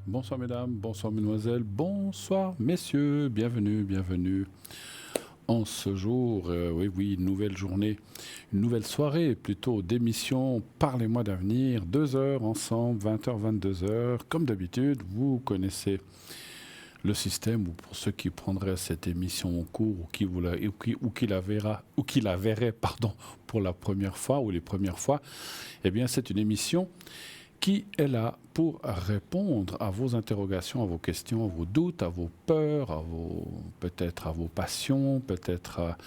Bonsoir mesdames, bonsoir mesdemoiselles, bonsoir messieurs, bienvenue en ce jour, oui, une nouvelle journée, une nouvelle soirée plutôt d'émission Parlez-moi d'avenir, 2 heures ensemble, 20h, 22h, comme d'habitude, vous connaissez le système, ou pour ceux qui prendraient cette émission en cours ou qui la verraient pardon, pour la première fois ou les premières fois, eh bien c'est une émission qui est là pour répondre à vos interrogations, à vos questions, à vos doutes, à vos peurs, peut-être à vos passions, peut-être à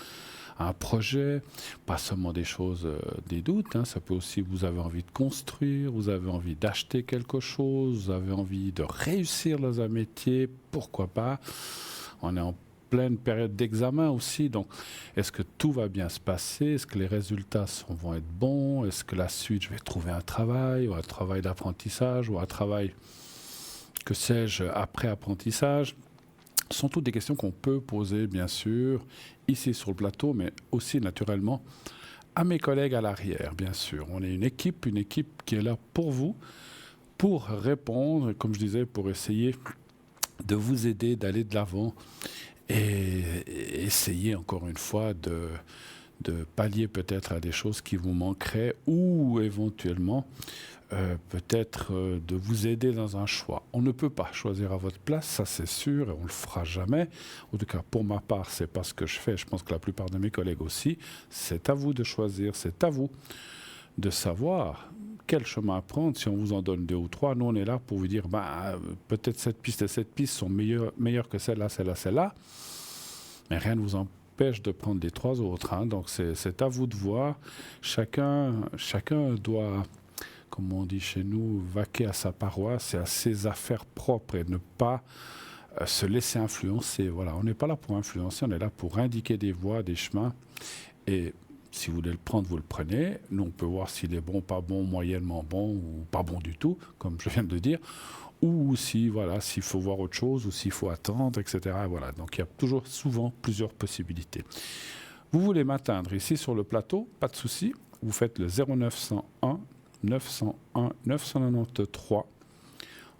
un projet, pas seulement des choses, des doutes, hein, ça peut aussi, vous avez envie de construire, vous avez envie d'acheter quelque chose, vous avez envie de réussir dans un métier, pourquoi pas. On est en pleine période d'examen aussi, donc est-ce que tout va bien se passer? Est-ce que les résultats vont être bons? Est-ce que la suite, je vais trouver un travail, ou un travail d'apprentissage, ou un travail, que sais-je, après apprentissage? Ce sont toutes des questions qu'on peut poser, bien sûr, ici sur le plateau, mais aussi naturellement à mes collègues à l'arrière, bien sûr. On est une équipe qui est là pour vous, pour répondre, comme je disais, pour essayer de vous aider, d'aller de l'avant et essayer encore une fois de pallier peut-être à des choses qui vous manqueraient ou éventuellement peut-être de vous aider dans un choix. On ne peut pas choisir à votre place, ça c'est sûr, et on ne le fera jamais. En tout cas, pour ma part, c'est pas ce que je fais. Je pense que la plupart de mes collègues aussi. C'est à vous de choisir, c'est à vous de savoir quel chemin prendre. Si on vous en donne deux ou trois, nous on est là pour vous dire, peut-être cette piste et cette piste sont meilleures que celle-là, celle-là, celle-là. Mais rien ne vous empêche de prendre les trois autres, hein. Donc c'est à vous de voir. Chacun doit, comme on dit chez nous, vaquer à sa paroisse et à ses affaires propres et ne pas se laisser influencer. Voilà, on n'est pas là pour influencer, on est là pour indiquer des voies, des chemins. Et si vous voulez le prendre, vous le prenez. Nous, on peut voir s'il est bon, pas bon, moyennement bon ou pas bon du tout, comme je viens de le dire. Ou si, voilà, s'il faut voir autre chose ou s'il faut attendre, etc. Voilà, donc il y a toujours, souvent, plusieurs possibilités. Vous voulez m'atteindre ici sur le plateau, pas de souci. Vous faites le 0901 901 993.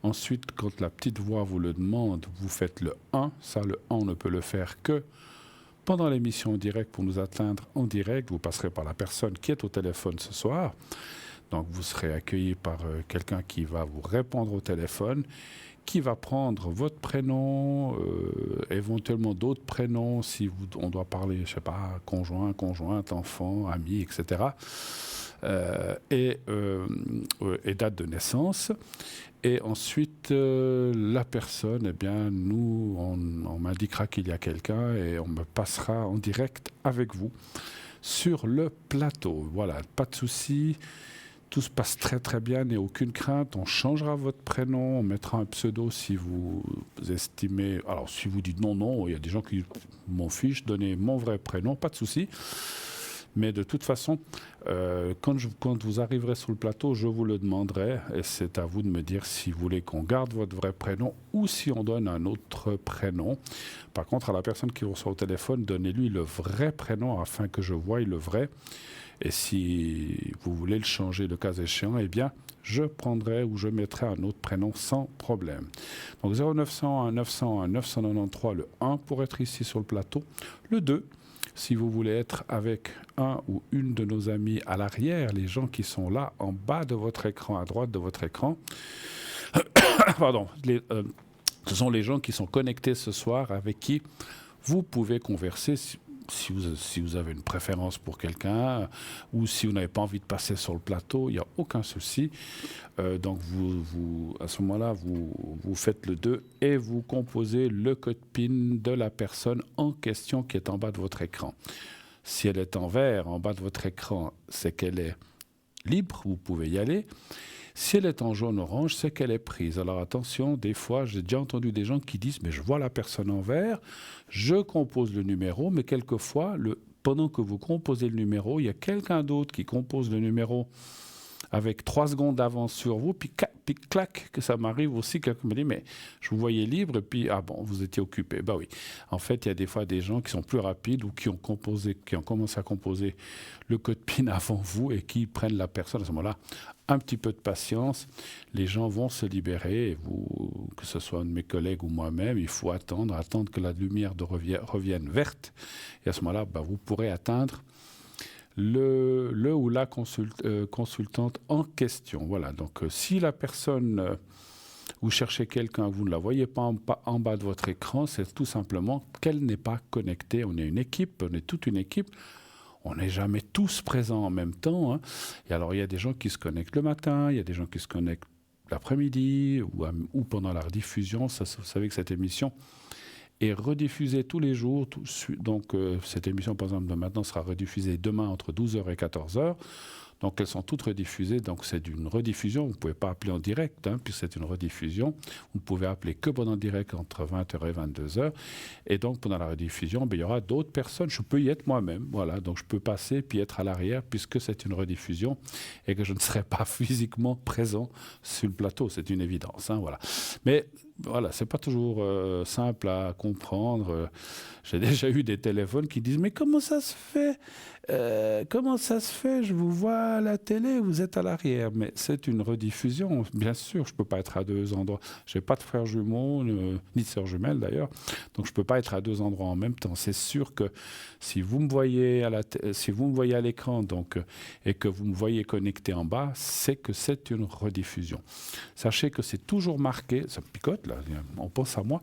Ensuite, quand la petite voix vous le demande, vous faites le 1. Ça, le 1, on ne peut le faire que pendant l'émission en direct. Pour nous atteindre en direct, vous passerez par la personne qui est au téléphone ce soir. Donc, vous serez accueilli par quelqu'un qui va vous répondre au téléphone, qui va prendre votre prénom, éventuellement d'autres prénoms, si on doit parler, je ne sais pas, conjoint, conjointe, enfant, ami, etc. Et date de naissance. Et ensuite, la personne, eh bien, nous, on m'indiquera qu'il y a quelqu'un et on me passera en direct avec vous sur le plateau. Voilà, pas de souci. Tout se passe très très bien, n'ayez aucune crainte. On changera votre prénom, on mettra un pseudo si vous estimez. Alors, si vous dites non, il y a des gens qui m'en fichent, donnez mon vrai prénom, pas de souci. Mais de toute façon, quand vous arriverez sur le plateau, je vous le demanderai et c'est à vous de me dire si vous voulez qu'on garde votre vrai prénom ou si on donne un autre prénom. Par contre, à la personne qui vous reçoit au téléphone, donnez-lui le vrai prénom afin que je voie le vrai. Et si vous voulez le changer le cas échéant, eh bien, je prendrai ou je mettrai un autre prénom sans problème. Donc 0901 901 993, le 1 pour être ici sur le plateau, le 2 si vous voulez être avec un ou une de nos amis à l'arrière, les gens qui sont là en bas de votre écran, à droite de votre écran, pardon, ce sont les gens qui sont connectés ce soir avec qui vous pouvez converser si vous avez une préférence pour quelqu'un ou si vous n'avez pas envie de passer sur le plateau, il n'y a aucun souci. Donc à ce moment-là, vous faites le 2 et vous composez le code PIN de la personne en question qui est en bas de votre écran. Si elle est en vert, en bas de votre écran, c'est qu'elle est libre, vous pouvez y aller. Si elle est en jaune-orange, c'est qu'elle est prise. Alors attention, des fois, j'ai déjà entendu des gens qui disent « mais je vois la personne en vert, je compose le numéro », mais quelquefois, pendant que vous composez le numéro, il y a quelqu'un d'autre qui compose le numéro avec 3 secondes d'avance sur vous, puis clac, que ça m'arrive aussi, quelqu'un me dit, mais je vous voyais libre, et puis, ah bon, vous étiez occupé. Ben oui, en fait, il y a des fois des gens qui sont plus rapides ou qui ont commencé à composer le code PIN avant vous et qui prennent la personne à ce moment-là. Un petit peu de patience, les gens vont se libérer, et vous, que ce soit un de mes collègues ou moi-même, il faut attendre que la lumière revienne verte, et à ce moment-là, ben, vous pourrez atteindre le ou la consultante en question. Voilà, donc si la personne, vous cherchez quelqu'un, vous ne la voyez pas en bas de votre écran, c'est tout simplement qu'elle n'est pas connectée. On est une équipe, on est toute une équipe. On n'est jamais tous présents en même temps. Hein. Et alors, il y a des gens qui se connectent le matin, il y a des gens qui se connectent l'après-midi ou pendant la rediffusion. Ça, vous savez que cette émission est rediffusée tous les jours. Donc, cette émission, par exemple, de maintenant sera rediffusée demain entre 12h et 14h. Donc, elles sont toutes rediffusées. Donc, c'est une rediffusion. Vous ne pouvez pas appeler en direct, hein, puisque c'est une rediffusion. Vous ne pouvez appeler que pendant le direct entre 20h et 22h. Et donc, pendant la rediffusion, ben, il y aura d'autres personnes. Je peux y être moi-même. Voilà. Donc, je peux passer puis être à l'arrière, puisque c'est une rediffusion et que je ne serai pas physiquement présent sur le plateau. C'est une évidence. Hein, voilà. Mais voilà, c'est pas toujours simple à comprendre. J'ai déjà eu des téléphones qui disent « Mais comment ça se fait comment ça se fait? Je vous vois à la télé, vous êtes à l'arrière. » Mais c'est une rediffusion. Bien sûr, je ne peux pas être à 2 endroits. Je n'ai pas de frères jumeaux, ni de sœurs jumelles d'ailleurs. Donc, je ne peux pas être à 2 endroits en même temps. C'est sûr que si vous me voyez à l'écran et que vous me voyez connecté en bas, c'est que c'est une rediffusion. Sachez que c'est toujours marqué, ça me picote là, on pense à moi.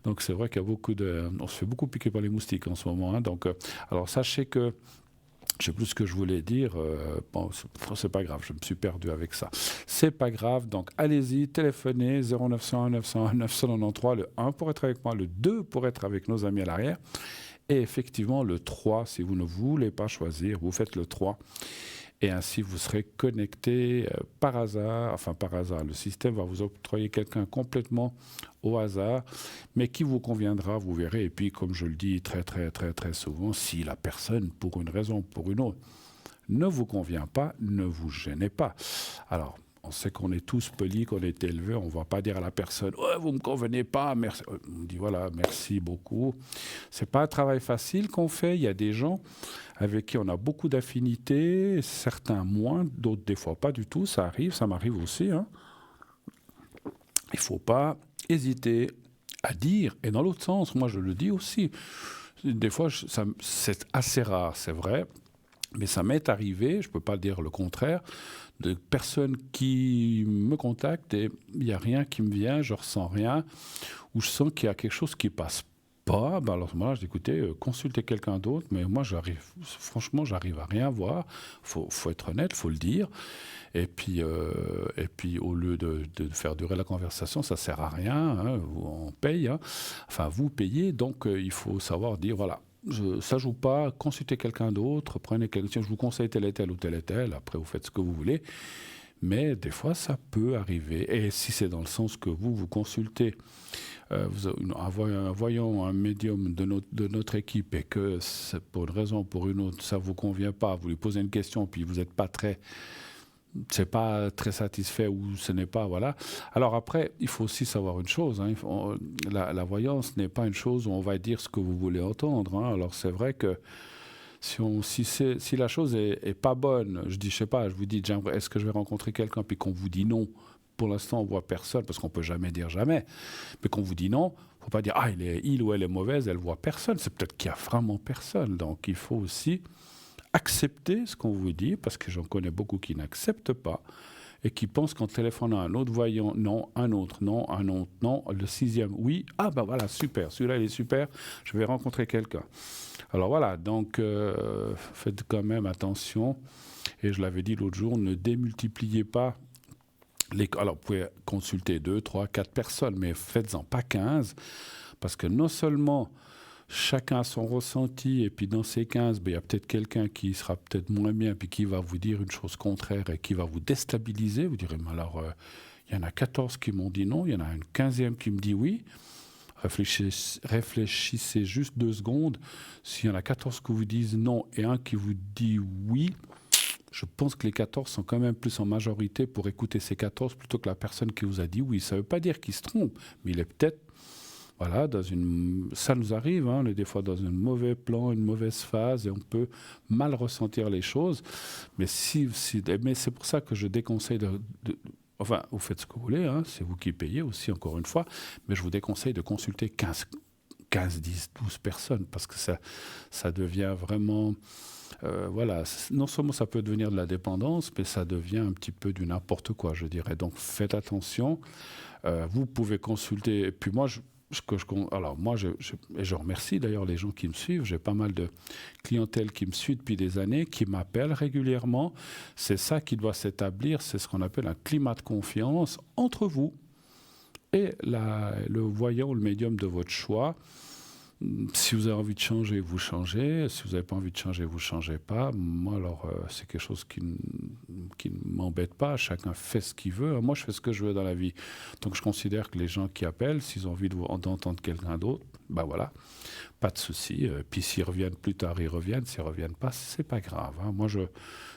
Donc c'est vrai qu'il y a on se fait beaucoup piquer par les moustiques en ce moment. Hein. Donc, alors sachez que je sais plus ce que je voulais dire. Bon, c'est pas grave, je me suis perdu avec ça. C'est pas grave. Donc, allez-y, téléphonez 0901 901 993, le 1 pour être avec moi, le 2 pour être avec nos amis à l'arrière. Et effectivement, le 3, si vous ne voulez pas choisir, vous faites le 3. Et ainsi, vous serez connecté par hasard. Enfin, par hasard, le système va vous octroyer quelqu'un complètement au hasard, mais qui vous conviendra, vous verrez. Et puis, comme je le dis très, très, très, très souvent, si la personne, pour une raison ou pour une autre, ne vous convient pas, ne vous gênez pas. Alors, on sait qu'on est tous polis, qu'on est élevés. On ne va pas dire à la personne « vous ne me convenez pas, merci ». On dit « voilà, merci beaucoup ». Ce n'est pas un travail facile qu'on fait. Il y a des gens avec qui on a beaucoup d'affinités, certains moins, d'autres des fois pas du tout. Ça arrive, ça m'arrive aussi. Hein. Il ne faut pas hésiter à dire. Et dans l'autre sens, moi je le dis aussi. Des fois, c'est assez rare, c'est vrai. Mais ça m'est arrivé, je ne peux pas dire le contraire, de personnes qui me contactent et il n'y a rien qui me vient, je ne ressens rien, ou je sens qu'il y a quelque chose qui ne passe pas. Ben alors moi, je dis écoutez, consultez quelqu'un d'autre, mais moi, franchement, j'arrive à rien voir. Faut être honnête, faut le dire. Et puis au lieu de faire durer la conversation, ça ne sert à rien. Hein, on paye. Hein. Enfin, vous payez, donc il faut savoir dire voilà. Ça ne joue pas, consultez quelqu'un d'autre, prenez quelqu'un, je vous conseille tel et tel ou tel et tel, après vous faites ce que vous voulez, mais des fois ça peut arriver, et si c'est dans le sens que vous consultez un voyant, un médium de notre équipe, et que pour une raison ou pour une autre, ça ne vous convient pas, vous lui posez une question, puis vous n'êtes pas c'est pas très satisfait ou ce n'est pas, voilà. Alors après, il faut aussi savoir une chose, hein, la voyance n'est pas une chose où on va dire ce que vous voulez entendre. Hein. Alors c'est vrai que si la chose est pas bonne, je sais pas, je vous dis, est-ce que je vais rencontrer quelqu'un, puis qu'on vous dit non, pour l'instant on voit personne, parce qu'on peut jamais dire jamais, mais qu'on vous dit non, faut pas dire, il ou elle est mauvaise, elle voit personne, c'est peut-être qu'il y a vraiment personne, donc il faut aussi accepter ce qu'on vous dit, parce que j'en connais beaucoup qui n'acceptent pas et qui pensent qu'en téléphonant à un autre voyant, non, un autre, non, un autre, non, le 6e, oui, voilà, super, celui-là il est super, je vais rencontrer quelqu'un. Alors voilà, donc faites quand même attention, et je l'avais dit l'autre jour, ne démultipliez pas alors vous pouvez consulter 2, 3, 4 personnes, mais faites-en pas 15, parce que non seulement chacun a son ressenti, et puis dans ces 15, il y a peut-être quelqu'un qui sera peut-être moins bien, puis qui va vous dire une chose contraire et qui va vous déstabiliser. Vous direz, mais alors, il y en a 14 qui m'ont dit non, il y en a une 15e qui me dit oui. Réfléchissez juste 2 secondes. S'il y en a 14 qui vous disent non et un qui vous dit oui, je pense que les 14 sont quand même plus en majorité pour écouter ces 14 plutôt que la personne qui vous a dit oui. Ça ne veut pas dire qu'il se trompe, mais il est peut-être, voilà, ça nous arrive, hein, on est des fois dans un mauvais plan, une mauvaise phase, et on peut mal ressentir les choses. Mais, mais c'est pour ça que je déconseille enfin, vous faites ce que vous voulez, hein, c'est vous qui payez aussi, encore une fois, mais je vous déconseille de consulter 15, 10, 12 personnes, parce que ça devient vraiment... voilà, non seulement ça peut devenir de la dépendance, mais ça devient un petit peu du n'importe quoi, je dirais. Donc faites attention. Vous pouvez consulter. Et puis moi, alors moi, et je remercie d'ailleurs les gens qui me suivent. J'ai pas mal de clientèle qui me suit depuis des années, qui m'appellent régulièrement. C'est ça qui doit s'établir. C'est ce qu'on appelle un climat de confiance entre vous et le voyant ou le médium de votre choix. Si vous avez envie de changer, vous changez. Si vous n'avez pas envie de changer, vous ne changez pas. Moi, alors, c'est quelque chose qui ne m'embête pas. Chacun fait ce qu'il veut. Moi, je fais ce que je veux dans la vie. Donc, je considère que les gens qui appellent, s'ils ont envie d'entendre quelqu'un d'autre, ben voilà, pas de souci. Puis, s'ils reviennent plus tard, ils reviennent. S'ils ne reviennent pas, c'est pas grave. Hein. Moi,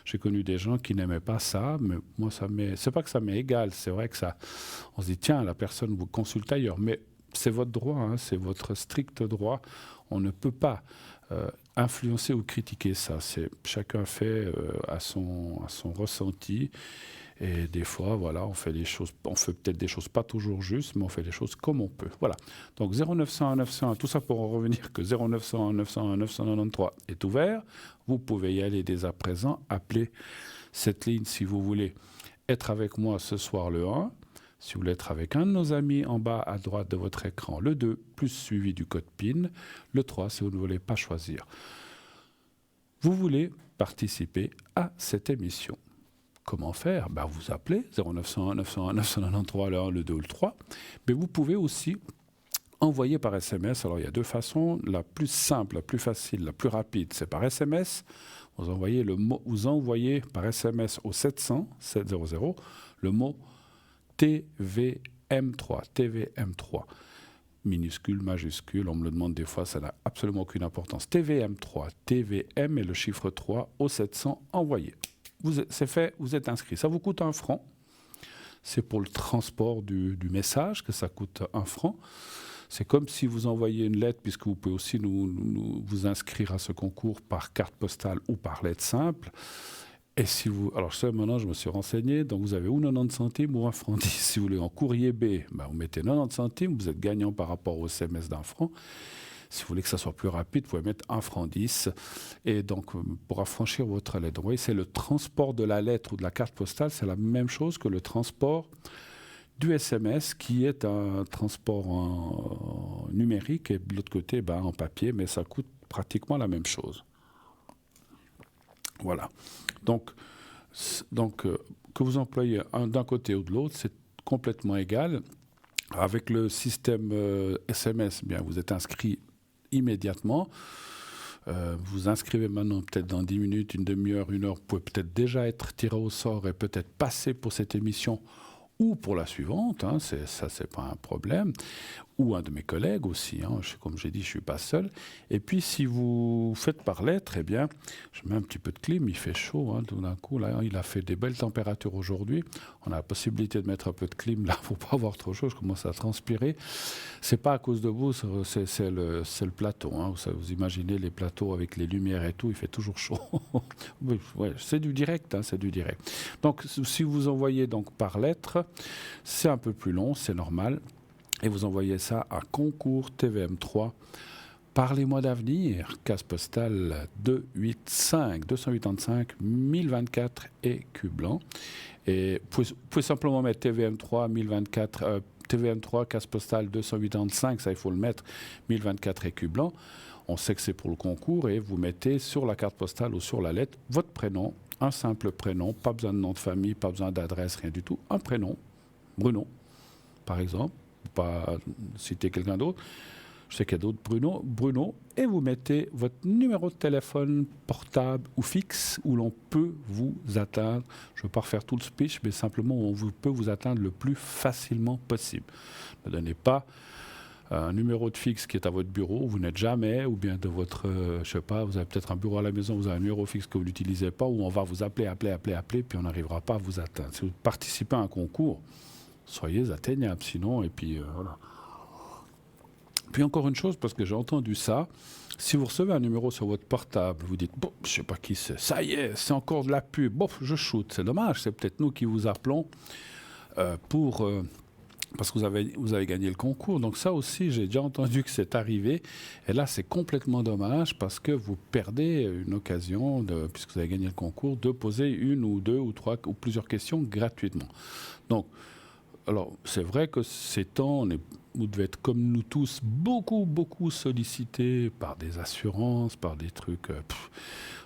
j'ai connu des gens qui n'aimaient pas ça, mais moi, c'est pas que ça m'est égal. C'est vrai que ça... On se dit, tiens, la personne vous consulte ailleurs. Mais c'est votre droit, hein, c'est votre strict droit. On ne peut pas influencer ou critiquer ça. Chacun fait à son ressenti. Et des fois, voilà, on fait peut-être des choses pas toujours justes, mais on fait des choses comme on peut. Voilà. Donc 0901 901, tout ça pour en revenir que 0901 901 993 est ouvert. Vous pouvez y aller dès à présent. Appelez cette ligne si vous voulez être avec moi ce soir le 1. Si vous voulez être avec un de nos amis, en bas à droite de votre écran, le 2, plus suivi du code PIN. Le 3, si vous ne voulez pas choisir. Vous voulez participer à cette émission. Comment faire? Vous appelez 0901 901 993, le 1, le 2 ou le 3. Mais vous pouvez aussi envoyer par SMS. Alors, il y a deux façons. La plus simple, la plus facile, la plus rapide, c'est par SMS. Vous envoyez par SMS au 700 700 le mot TVM3, minuscule, majuscule, on me le demande des fois, ça n'a absolument aucune importance. TVM3, TVM et le chiffre 3 au 700, envoyé. C'est fait, vous êtes inscrit. Ça vous coûte 1 franc. C'est pour le transport du message que ça coûte 1 franc. C'est comme si vous envoyez une lettre, puisque vous pouvez aussi vous inscrire à ce concours par carte postale ou par lettre simple. Et si vous... Alors, maintenant, je me suis renseigné. Donc, vous avez ou 90 centimes ou 1 franc 10. Si vous voulez en courrier B, vous mettez 90 centimes. Vous êtes gagnant par rapport au SMS d'1 franc. Si vous voulez que ça soit plus rapide, vous pouvez mettre 1 franc 10. Et donc, pour affranchir votre lettre, vous voyez, c'est le transport de la lettre ou de la carte postale. C'est la même chose que le transport du SMS, qui est un transport en numérique. Et de l'autre côté, en papier. Mais ça coûte pratiquement la même chose. Voilà. Donc que vous employez d'un côté ou de l'autre, c'est complètement égal. Avec le système SMS, vous êtes inscrit immédiatement. Vous inscrivez maintenant peut-être dans 10 minutes, une demi-heure, 1 heure. Vous pouvez peut-être déjà être tiré au sort et peut-être passer pour cette émission ou pour la suivante. Hein, ça, c'est pas un problème. Ou un de mes collègues aussi. Hein, comme j'ai dit, je ne suis pas seul. Et puis, si vous faites par lettre, je mets un petit peu de clim, il fait chaud. Hein, tout d'un coup, là, il a fait des belles températures aujourd'hui. On a la possibilité de mettre un peu de clim. Là, il ne faut pas avoir trop chaud. Je commence à transpirer. Ce n'est pas à cause de vous, c'est le plateau. Hein, vous imaginez les plateaux avec les lumières et tout, il fait toujours chaud. Ouais, c'est du direct. Hein, c'est du direct. Donc, si vous envoyez donc, par lettre, c'est un peu plus long, c'est normal. Et vous envoyez ça à concours TVM3. Parlez-moi d'avenir, case postale 285 1024 écus blancs. Et vous pouvez simplement mettre TVM3 1024, TVM3 case postale 285, ça il faut le mettre, 1024 écus blancs. On sait que c'est pour le concours et vous mettez sur la carte postale ou sur la lettre votre prénom, un simple prénom, pas besoin de nom de famille, pas besoin d'adresse, rien du tout. Un prénom, Bruno, par exemple. Pas citer quelqu'un d'autre. Je sais qu'il y a d'autres Bruno, et vous mettez votre numéro de téléphone portable ou fixe où l'on peut vous atteindre. Je ne veux pas refaire tout le speech, mais simplement où on peut vous atteindre le plus facilement possible. Ne donnez pas un numéro de fixe qui est à votre bureau, vous n'êtes jamais, ou bien de votre, je sais pas, vous avez peut-être un bureau à la maison, vous avez un numéro fixe que vous n'utilisez pas, où on va vous appeler, puis on n'arrivera pas à vous atteindre. Si vous participez à un concours, soyez atteignables, sinon, et puis voilà. Puis encore une chose, parce que j'ai entendu ça, si vous recevez un numéro sur votre portable, vous dites, bon, je ne sais pas qui c'est, ça y est, c'est encore de la pub, bon, je shoot, c'est dommage, c'est peut-être nous qui vous appelons parce que vous avez gagné le concours. Donc ça aussi, j'ai déjà entendu que c'est arrivé. Et là, c'est complètement dommage parce que vous perdez une occasion, puisque vous avez gagné le concours, de poser une ou deux ou trois ou plusieurs questions gratuitement. Donc, alors, c'est vrai que ces temps, vous devez être comme nous tous, beaucoup sollicités par des assurances, par des trucs...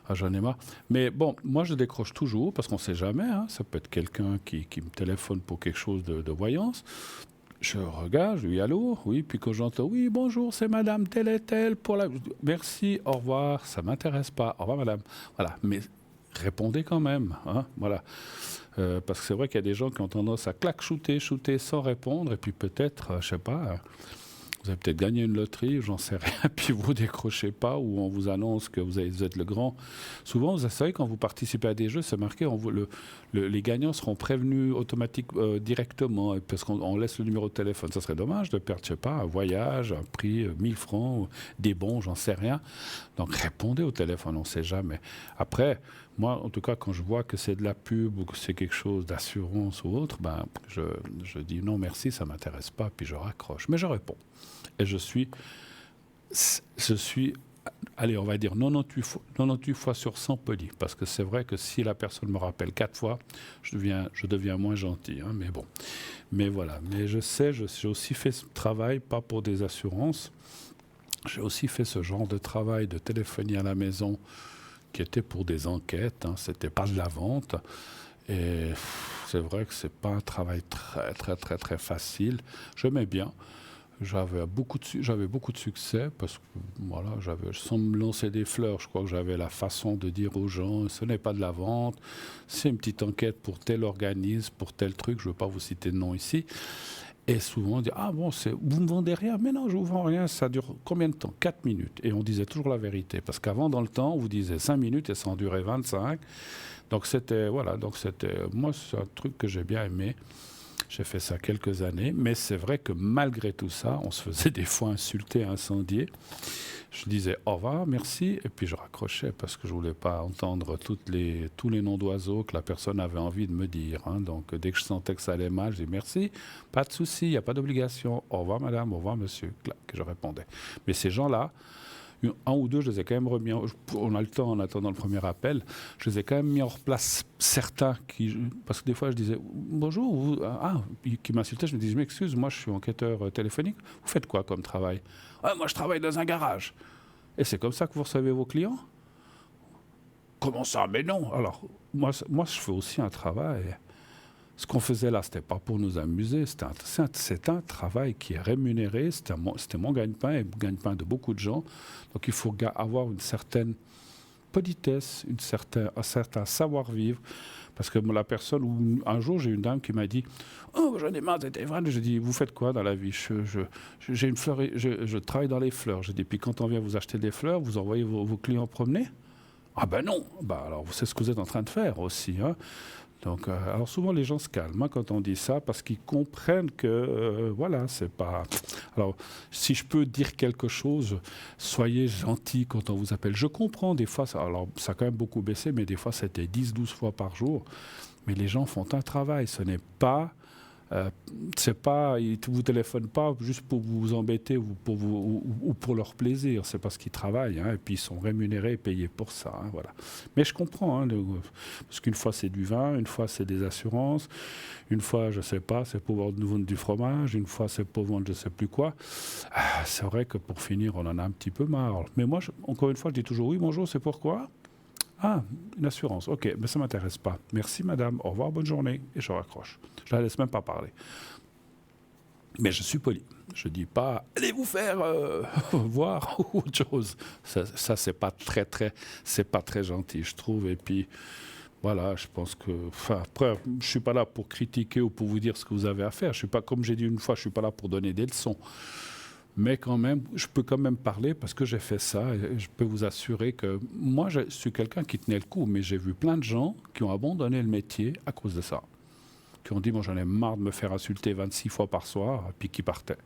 j'en ai marre. Mais bon, moi, je décroche toujours, parce qu'on ne sait jamais. Hein, ça peut être quelqu'un qui me téléphone pour quelque chose de voyance. Je regarde, je dis allô, oui, puis quand j'entends, oui, bonjour, c'est madame telle et telle pour la... Merci, au revoir, ça ne m'intéresse pas, au revoir madame. Voilà, mais répondez quand même, hein, voilà. Parce que c'est vrai qu'il y a des gens qui ont tendance à shooter sans répondre, et puis peut-être, je sais pas, vous avez peut-être gagné une loterie, j'en sais rien, puis vous décrochez pas, ou on vous annonce que vous êtes le grand. Souvent, vous savez, quand vous participez à des jeux, c'est marqué, les gagnants seront prévenus automatiquement, directement, parce qu'on laisse le numéro de téléphone. Ça serait dommage de perdre, je sais pas, un voyage, un prix, 1000 francs, des bons, j'en sais rien. Donc répondez au téléphone, on ne sait jamais. Après, moi, en tout cas, quand je vois que c'est de la pub ou que c'est quelque chose d'assurance ou autre, ben, je dis non, merci, ça ne m'intéresse pas, puis je raccroche. Mais je réponds. Et je suis, allez, on va dire 98 fois sur 100 poli. Parce que c'est vrai que si la personne me rappelle 4 fois, je deviens moins gentil. Hein, mais bon. Mais voilà. Mais je sais, j'ai aussi fait ce travail, pas pour des assurances. J'ai aussi fait ce genre de travail de téléphonie à la maison qui était pour des enquêtes. Hein, c'était pas de la vente. Et c'est vrai que c'est pas un travail très facile. J'aimais bien. J'avais beaucoup de succès parce que voilà, sans me lancer des fleurs, je crois que j'avais la façon de dire aux gens, ce n'est pas de la vente, c'est une petite enquête pour tel organisme, pour tel truc, je ne veux pas vous citer de nom ici. Et souvent on dit, ah bon, vous ne me vendez rien? Mais non, je ne vous vends rien, ça dure combien de temps? 4 minutes. Et on disait toujours la vérité, parce qu'avant, dans le temps, on vous disait 5 minutes et ça en durait 25. Donc moi, c'est un truc que j'ai bien aimé. J'ai fait ça quelques années, mais c'est vrai que malgré tout ça, on se faisait des fois insulter, incendier. Je disais au revoir, merci, et puis je raccrochais parce que je ne voulais pas entendre tous les noms d'oiseaux que la personne avait envie de me dire. Hein. Donc dès que je sentais que ça allait mal, je dis merci, pas de souci, il n'y a pas d'obligation. Au revoir madame, au revoir monsieur, que je répondais. Mais ces gens-là, un ou deux, je les ai quand même remis. On a le temps en attendant le premier appel. Je les ai quand même mis en place certains parce que des fois je disais bonjour, qui m'insultaient. Je me disais je m'excuse, moi je suis enquêteur téléphonique. Vous faites quoi comme travail? Moi je travaille dans un garage. Et c'est comme ça que vous recevez vos clients? Comment ça? Mais non. Alors moi je fais aussi un travail. Ce qu'on faisait là, c'était pas pour nous amuser, c'est un travail qui est rémunéré, c'était mon gagne-pain et le gagne-pain de beaucoup de gens. Donc il faut avoir une certaine politesse, un certain savoir-vivre. Parce que la personne, un jour j'ai une dame qui m'a dit « Oh, j'en ai marre d'être ivrogne ». Je dis « Vous faites quoi dans la vie ? J'ai une fleur, je travaille dans les fleurs ». Je dis « Puis quand on vient vous acheter des fleurs, vous envoyez vos clients promener ?» Ah ben non. Alors c'est ce que vous êtes en train de faire aussi, hein. Donc, alors souvent les gens se calment hein, quand on dit ça parce qu'ils comprennent que voilà, c'est pas. Alors, si je peux dire quelque chose, soyez gentil quand on vous appelle. Je comprends des fois, ça a quand même beaucoup baissé, mais des fois c'était 10-12 fois par jour. Mais les gens font un travail, ce n'est pas. Ils ne vous téléphonent pas juste pour vous embêter ou pour leur plaisir. C'est parce qu'ils travaillent hein, et puis ils sont rémunérés et payés pour ça. Hein, voilà. Mais je comprends, hein, parce qu'une fois c'est du vin, une fois c'est des assurances, une fois je sais pas, c'est pour vendre du fromage, une fois c'est pour vendre je sais plus quoi. C'est vrai que pour finir, on en a un petit peu marre. Mais moi, encore une fois, je dis toujours oui, bonjour, c'est pourquoi? Ah, une assurance, ok, mais ça ne m'intéresse pas. Merci madame, au revoir, bonne journée. Et je raccroche. Je ne la laisse même pas parler. Mais je suis poli. Je ne dis pas, allez vous faire voir ou autre chose. Ça c'est pas très gentil, je trouve. Et puis, voilà, je pense que... après, je ne suis pas là pour critiquer ou pour vous dire ce que vous avez à faire. Je suis pas, comme j'ai dit une fois, je ne suis pas là pour donner des leçons. Mais quand même, je peux quand même parler parce que j'ai fait ça et je peux vous assurer que moi, je suis quelqu'un qui tenait le coup, mais j'ai vu plein de gens qui ont abandonné le métier à cause de ça. Qui ont dit, moi j'en ai marre de me faire insulter 26 fois par soir, et puis qui partaient.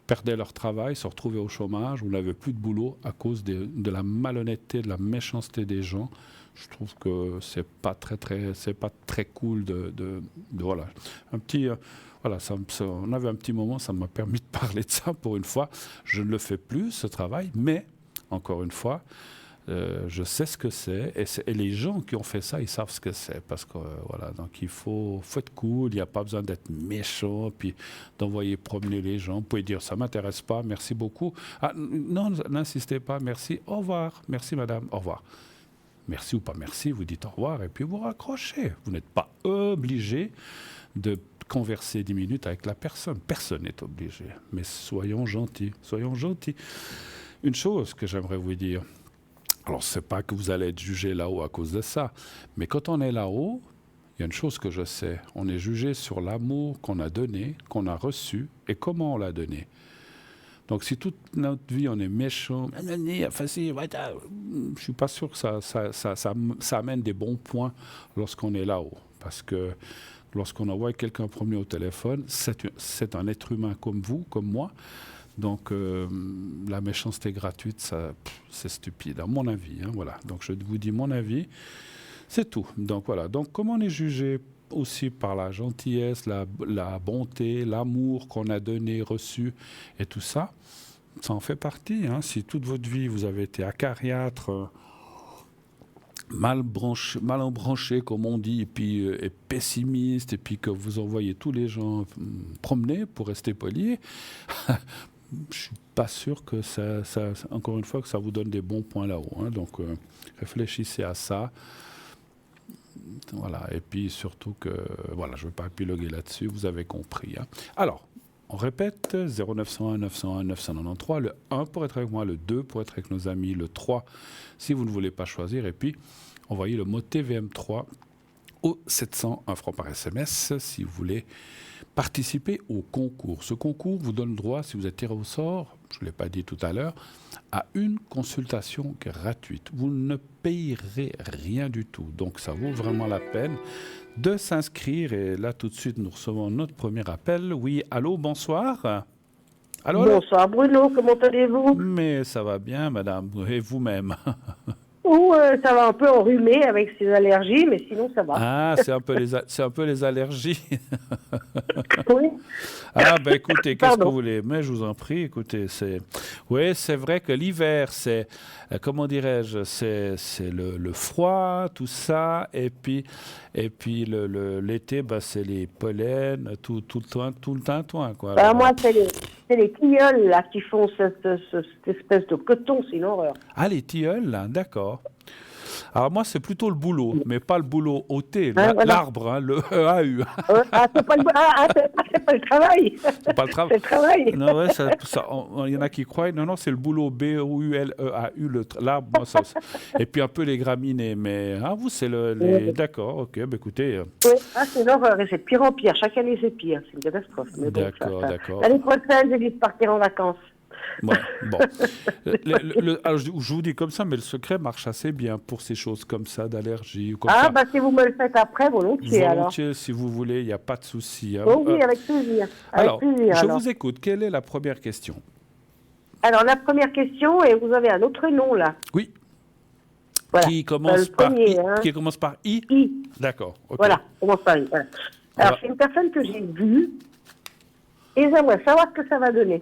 Perdaient leur travail, se retrouvaient au chômage, ou n'avaient plus de boulot à cause de la malhonnêteté, de la méchanceté des gens. Je trouve que c'est pas très cool voilà. Un petit, voilà, on avait un petit moment, ça m'a permis de parler de ça pour une fois. Je ne le fais plus, ce travail, mais encore une fois, je sais ce que c'est et les gens qui ont fait ça, ils savent ce que c'est parce que voilà, donc il faut être cool, il n'y a pas besoin d'être méchant puis d'envoyer promener les gens. Vous pouvez dire ça m'intéresse pas, merci beaucoup. Ah, non, n'insistez pas, merci, au revoir, merci madame, au revoir. Merci ou pas merci, vous dites au revoir et puis vous raccrochez. Vous n'êtes pas obligé de converser 10 minutes avec la personne. Personne n'est obligé. Mais soyons gentils, soyons gentils. Une chose que j'aimerais vous dire, alors c'est pas que vous allez être jugé là-haut à cause de ça, mais quand on est là-haut, il y a une chose que je sais, on est jugé sur l'amour qu'on a donné, qu'on a reçu et comment on l'a donné. Donc si toute notre vie on est méchant, je suis pas sûr que ça amène des bons points lorsqu'on est là-haut. Parce que lorsqu'on envoie quelqu'un promener au téléphone, c'est un être humain comme vous, comme moi. Donc la méchanceté gratuite, c'est stupide, à mon avis. Hein, voilà. Donc je vous dis mon avis, c'est tout. Donc voilà. Donc comment on est jugé aussi par la gentillesse, la bonté, l'amour qu'on a donné, reçu et tout ça, ça en fait partie. Hein. Si toute votre vie vous avez été acariâtre, mal embranché comme on dit, et pessimiste, et puis que vous envoyez tous les gens promener pour rester poli, je suis pas sûr que encore une fois, que ça vous donne des bons points là-haut. Hein. Donc réfléchissez à ça. Voilà, et puis surtout que, voilà, je ne veux pas épiloguer là-dessus, vous avez compris. Hein. Alors, on répète, 0901 901 993, le 1 pour être avec moi, le 2 pour être avec nos amis, le 3 si vous ne voulez pas choisir, et puis envoyez le mot TVM3 au 701 francs par SMS si vous voulez participer au concours. Ce concours vous donne droit, si vous êtes tiré au sort, je ne l'ai pas dit tout à l'heure, à une consultation gratuite. Vous ne payerez rien du tout. Donc ça vaut vraiment la peine de s'inscrire. Et là, tout de suite, nous recevons notre premier appel. Oui, allô, bonsoir. Allô, allô. Bonsoir Bruno, comment allez-vous? Mais ça va bien, madame. Et vous-même? Oh, ça va un peu enrhumé avec ses allergies, mais sinon ça va. Ah, c'est un peu les allergies. Oui. Ah, ben écoutez, qu'est-ce que vous voulez? Mais je vous en prie, écoutez, oui, c'est vrai que l'hiver, c'est, comment dirais-je, c'est le froid, tout ça, et puis l'été, ben, c'est les pollens, tout le tintouin, quoi. Ben, moi, c'est les tilleuls là qui font cette espèce de coton, c'est une horreur. Ah, les tilleuls, là, d'accord. Alors moi, c'est plutôt le boulot, mais pas le boulot au thé, voilà. l'arbre, hein, le EAU. C'est pas le travail. C'est pas le travail. C'est le travail. Non, ouais, il y en a qui croient. Non, c'est le boulot BOULEAU, l'arbre. Moi, et puis un peu les graminées. Mais vous, c'est D'accord, ok. Bah, écoutez. Oui, c'est une horreur. Et c'est de pire en pire. Chaque année, c'est pire. C'est une catastrophe. Mais d'accord. L'année prochaine, j'ai dit de partir en vacances. Ouais, bon. Alors, je vous dis comme ça, mais le secret marche assez bien pour ces choses comme ça, d'allergie ou comme ça. Bah si vous me le faites après, volontiers alors. Volontiers, si vous voulez, il n'y a pas de souci. Hein. Oh oui, avec plaisir. Alors, je vous écoute. Quelle est la première question? Alors, la première question, et vous avez un autre nom là. Oui. Voilà. Qui commence par premier, I. Hein. Qui commence par I. I. D'accord. Okay. Voilà, commence par I. Voilà. Alors, c'est une personne que j'ai vue, et j'aimerais savoir ce que ça va donner.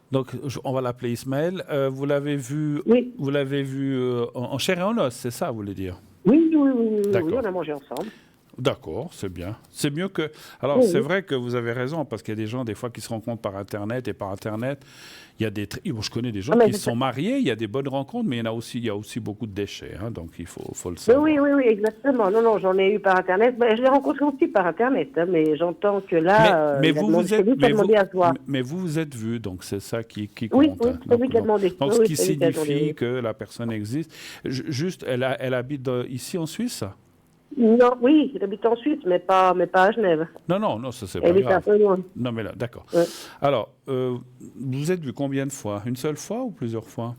Donc, on va l'appeler Ismaël. Vous l'avez vu, oui. Vous l'avez vu en chair et en os, c'est ça, vous voulez dire? Oui, on a mangé ensemble. D'accord, c'est bien. C'est mieux que... Alors, c'est vrai que vous avez raison, parce qu'il y a des gens, des fois, qui se rencontrent par Internet, et par Internet, il y a des... Je connais des gens qui se sont mariés, il y a des bonnes rencontres, mais il y a aussi beaucoup de déchets, hein, donc il faut le savoir. Oui, exactement. Non, j'en ai eu par Internet. Je l'ai rencontré aussi par Internet, hein, mais j'entends que là... Mais vous vous êtes vu, donc c'est ça qui compte. Oui, c'est lui qui a demandé. Donc, ce qui signifie que la personne existe. Juste, elle habite ici en Suisse? Non, oui, il habite en Suisse, mais pas à Genève. Non, ça c'est Il pas habite un grave. peu loin. Non, mais là, d'accord. Ouais. Alors, vous êtes vu combien de fois? Une seule fois ou plusieurs fois?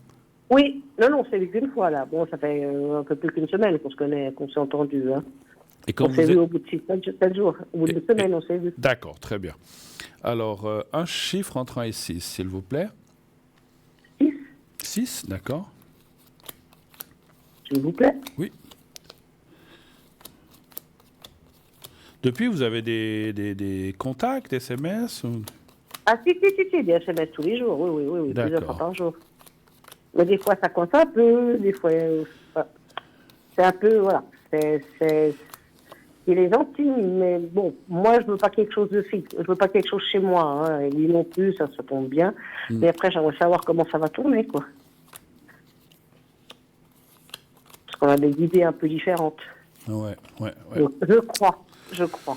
Oui, non, c'est vu qu'une fois, là. Bon, ça fait un peu plus qu'une semaine qu'on se connaît, qu'on s'est entendu. Hein. Et quand On s'est vous vu êtes... au bout de 7 jours. Au bout de 2 semaines, on s'est vu. D'accord, très bien. Alors, un chiffre entre 1 et 6, s'il vous plaît. 6, 6, d'accord. s'il vous plaît. Oui. Depuis, vous avez des contacts, des SMS Ah, si, des SMS tous les jours. Oui, plusieurs fois D'accord. par jour. Mais des fois, ça compte un peu, des fois, c'est un peu, voilà. Il est gentil, mais bon, moi, je veux pas quelque chose de fixe. Je veux pas quelque chose chez moi. Hein. Et lui non plus, ça se tombe bien. Mais après, j'aimerais savoir comment ça va tourner, quoi. Parce qu'on a des idées un peu différentes. Ouais. Donc, je crois.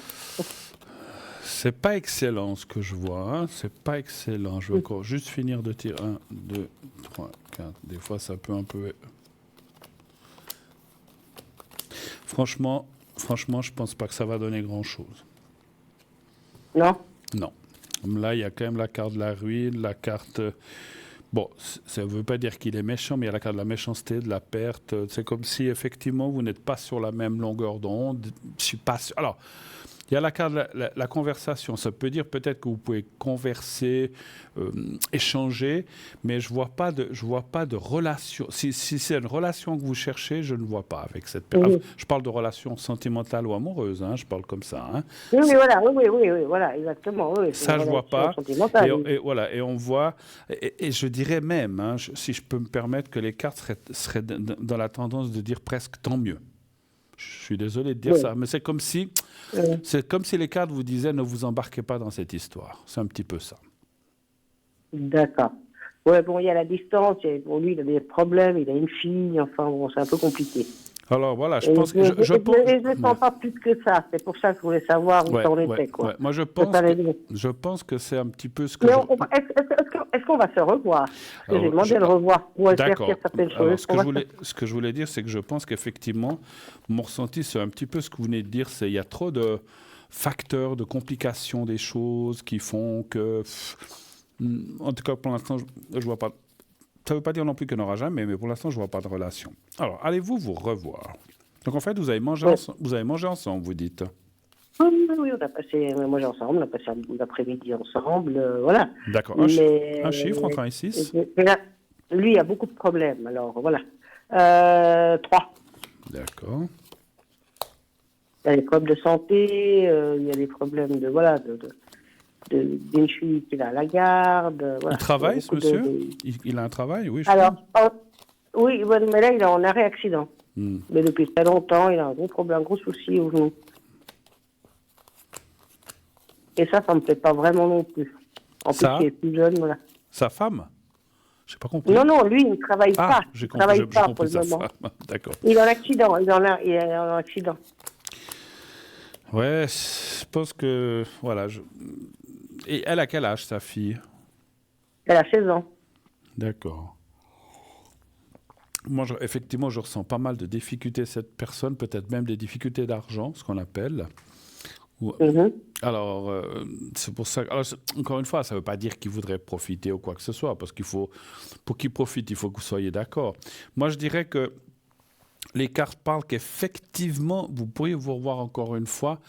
C'est pas excellent ce que je vois, hein. C'est pas excellent. Je vais encore juste finir de tirer. 1, 2, 3, 4. Des fois, ça peut un peu... Franchement, je pense pas que ça va donner grand-chose. Non? Non. Là, il y a quand même la carte de la ruine, la carte... Bon, ça ne veut pas dire qu'il est méchant, mais il y a la carte de la méchanceté, de la perte. C'est comme si, effectivement, vous n'êtes pas sur la même longueur d'onde. Je suis pas sûr. Alors, il y a la carte de la conversation. Ça peut dire peut-être que vous pouvez converser, échanger, mais je vois pas de relation. Si c'est une relation que vous cherchez, je ne vois pas avec cette personne. Je parle de relation sentimentale ou amoureuse, hein, je parle comme ça. Hein. Oui, voilà, exactement. Oui, c'est Ça, une je vois relation pas. sentimentale. Et voilà, et on voit, et je dirais même, hein, si je peux me permettre, que les cartes seraient dans la tendance de dire presque tant mieux. Je suis désolé de dire ça, mais c'est comme si les cartes vous disaient ne vous embarquez pas dans cette histoire. C'est un petit peu ça. D'accord. Ouais, bon, il y a la distance. Bon, lui, il a des problèmes. Il a une fille. Enfin, bon, c'est un peu compliqué. Alors voilà, je Et pense que je pense. je ne sens pas plus que ça. C'est pour ça que je voulais savoir où ça en était, quoi. Ouais. Moi, je pense que c'est un petit peu ce que mais est-ce qu'on va se revoir? Parce que j'ai demandé de le revoir pour éclaircir certaines Alors, choses. ce que je voulais dire, c'est que je pense qu'effectivement, mon ressenti, c'est un petit peu ce que vous venez de dire, c'est il y a trop de facteurs, de complications des choses qui font que... En tout cas, pour l'instant, je vois pas... Ça ne veut pas dire non plus qu'il n'y en aura jamais, mais pour l'instant, je ne vois pas de relation. Alors, allez-vous vous revoir? Donc, en fait, vous avez mangé ensemble, vous dites. Oui, on a passé, mangé ensemble, on a passé l'après-midi ensemble, voilà. D'accord. Un chiffre entre 1 et 6? Lui a beaucoup de problèmes, alors voilà. 3. D'accord. Il y a des problèmes de santé, il y a des problèmes d'une fille qui est à la garde. Voilà. Il travaille, ce monsieur? Il a un travail, oui. Alors, oui, mais là, il est en arrêt accident. Mais depuis très longtemps, il a un gros problème, un gros souci au genou. Et ça me plaît pas vraiment non plus. En plus, il est plus jeune, voilà. Sa femme? Je n'ai pas compris. Non, lui, il ne travaille pas. J'ai travaille pas compris pour le moment. D'accord. Il est en accident. Il est en accident. Ouais, je pense que... Voilà. Et elle a quel âge, sa fille? Elle a 16 ans. D'accord. Moi, effectivement, je ressens pas mal de difficultés cette personne, peut-être même des difficultés d'argent, ce qu'on appelle. Alors, c'est pour ça. Alors, encore une fois, ça ne veut pas dire qu'il voudrait profiter ou quoi que ce soit, parce pour qu'il profite, il faut que vous soyez d'accord. Moi, je dirais que les cartes parlent qu'effectivement, vous pourriez vous revoir encore une fois,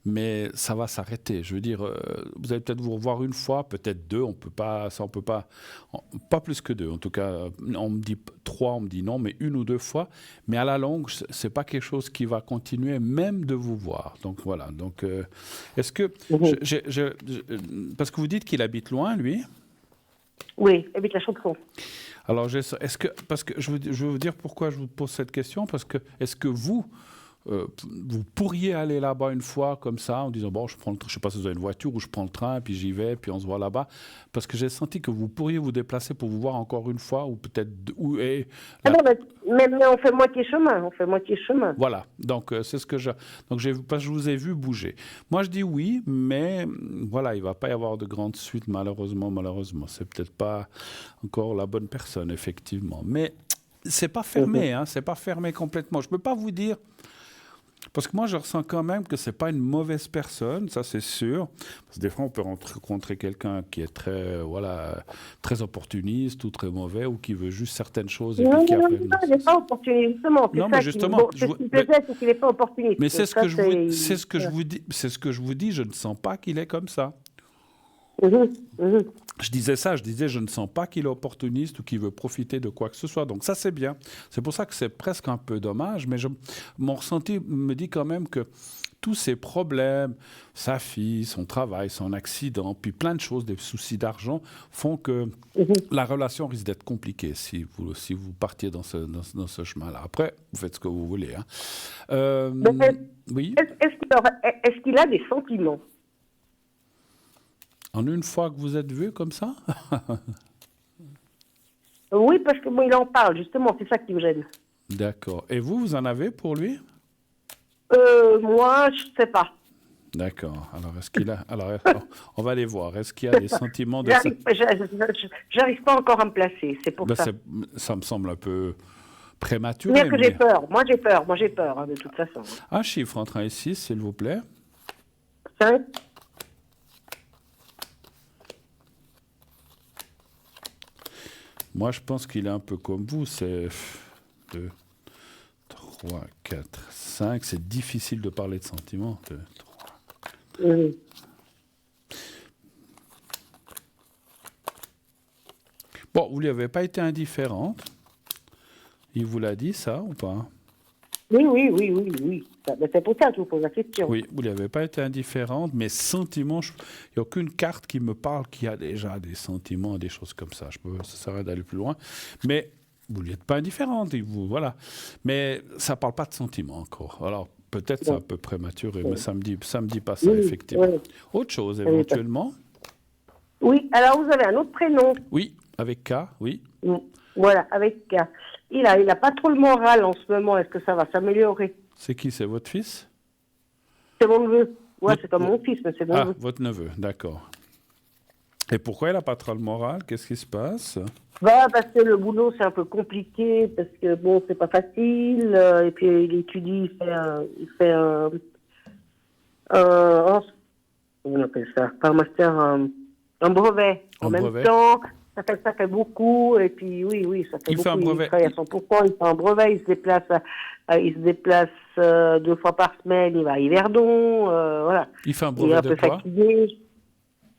mais ça va s'arrêter. Je veux dire, vous allez peut-être vous revoir une fois, peut-être 2, on peut pas, pas plus que 2. En tout cas, on me dit 3, on me dit non, mais 1 ou 2 fois. Mais à la longue, c'est pas quelque chose qui va continuer, même de vous voir. Donc voilà. Donc, est-ce que, parce que vous dites qu'il habite loin, lui? Oui, il habite la Chaux-de-Fonds. Alors, parce que je veux vous dire pourquoi je vous pose cette question, parce que est-ce que vous pourriez aller là-bas une fois comme ça en disant bon, je ne sais pas si vous avez une voiture ou je prends le train puis j'y vais puis on se voit là-bas, parce que j'ai senti que vous pourriez vous déplacer pour vous voir encore une fois ou peut-être mais on fait moitié chemin. Voilà, donc c'est ce que parce que je vous ai vu bouger. Moi je dis oui, mais voilà, il va pas y avoir de grandes suites malheureusement, c'est peut-être pas encore la bonne personne effectivement, mais c'est pas fermé, hein, c'est pas fermé complètement. Je peux pas vous dire. Parce que moi, je ressens quand même que c'est pas une mauvaise personne, ça c'est sûr. Parce que des fois, on peut rencontrer quelqu'un qui est très, voilà, très opportuniste ou très mauvais ou qui veut juste certaines choses et Non, puis non, qui non, après... non, il n'est pas opportuniste, justement. C'est Non, mais ça qui, justement, bon, c'est ce qui me plaisait, c'est qu'il n'est pas opportuniste. mais c'est ce Ça, que je vous, c'est ce que je vous dis, c'est ce que je vous dis. Je ne sens pas qu'il est comme ça. Mhm, mhm. Je disais ça, je disais, je ne sens pas qu'il est opportuniste ou qu'il veut profiter de quoi que ce soit. Donc ça, c'est bien. C'est pour ça que c'est presque un peu dommage, mais mon ressenti me dit quand même que tous ces problèmes, sa fille, son travail, son accident, puis plein de choses, des soucis d'argent, font que la relation risque d'être compliquée si vous partiez dans ce chemin-là. Après, vous faites ce que vous voulez. Hein. Mais Oui. est-ce qu'il a des sentiments? En une fois que vous êtes vu comme ça? Oui, parce que moi, il en parle, justement, c'est ça qui me gêne. D'accord. Et vous en avez pour lui? Moi, je sais pas. D'accord. Alors, est-ce qu'il a... Alors, on va aller voir. Est-ce qu'il y a des sentiments de... J'arrive pas encore à me placer, c'est pour Ben, ça. ça me semble un peu prématuré. C'est-à-dire que Mais... j'ai peur. Moi, j'ai peur, hein, de toute façon. Un chiffre entre 1 et 6, s'il vous plaît. 5. Moi, je pense qu'il est un peu comme vous. C'est 2, 3, 4, 5. C'est difficile de parler de sentiments. 2, 3. Bon, vous lui avez pas été indifférente. Il vous l'a dit, ça, ou pas? Oui. C'est pour ça que je vous pose la question. Oui, vous lui avez pas été indifférente, mais sentiments, il n'y a aucune carte qui me parle qui a déjà des sentiments, des choses comme ça. Ça sert à rien d'aller plus loin. Mais vous lui êtes pas indifférente, voilà. Mais ça parle pas de sentiments encore. Alors, peut-être c'est un peu prématuré, mais ça me dit pas ça, effectivement. Oui. Autre chose, éventuellement? Oui, alors vous avez un autre prénom. Oui, avec K, oui. Voilà, avec K. Il a pas trop le moral en ce moment. Est-ce que ça va s'améliorer? C'est qui? C'est votre fils? C'est mon neveu. Ouais, c'est comme mon fils, mais c'est mon neveu. Ah, votre neveu, d'accord. Et pourquoi il n'a pas trop le moral? Qu'est-ce qui se passe? Parce que le boulot, c'est un peu compliqué, parce que, bon, c'est pas facile. Et puis, il étudie, il fait comment on appelle ça? Pas un master, un brevet. En même temps, ça fait beaucoup. Et puis, oui, ça fait beaucoup. Fait un brevet. Il travaille à 100%, il fait un brevet, il se déplace 2 fois par semaine, il va à Yverdon, voilà. Il fait un brevet de quoi? Il est un peu fatigué.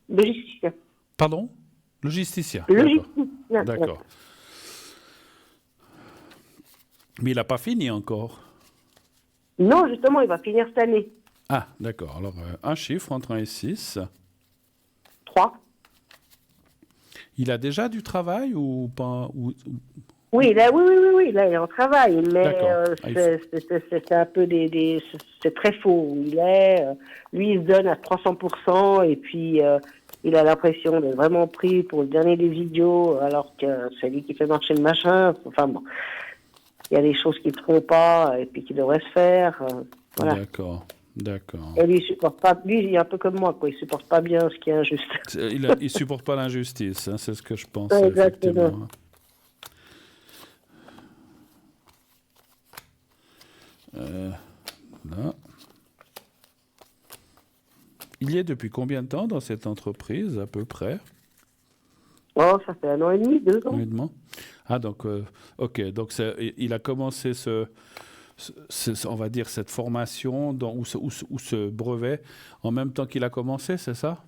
Logisticien. Pardon? Logisticien. Logisticien. D'accord. Mais il n'a pas fini encore. Non, justement, il va finir cette année. Ah, d'accord. Alors, un chiffre entre 1 et 6. 3. Il a déjà du travail ou pas? Oui, là, il est en travail, mais c'est un peu c'est très faux. Lui, il se donne à 300%, et puis il a l'impression d'être vraiment pris pour le dernier des idiots, alors que c'est lui qui fait marcher le machin. Enfin bon, il y a des choses qu'il ne feront pas et puis qui devraient se faire. Voilà. D'accord. Et lui, il supporte pas. Lui, il est un peu comme moi, quoi. Il supporte pas bien ce qui est injuste. Il supporte pas l'injustice, hein, c'est ce que je pense. Ouais, exactement. Là. Il y est depuis combien de temps dans cette entreprise, à peu près? Oh, ça fait 1 an et demi, 2 ans. 1 an et demi. Ah, donc, ok. Donc, il a commencé on va dire, cette formation ou ce brevet en même temps qu'il a commencé, c'est ça?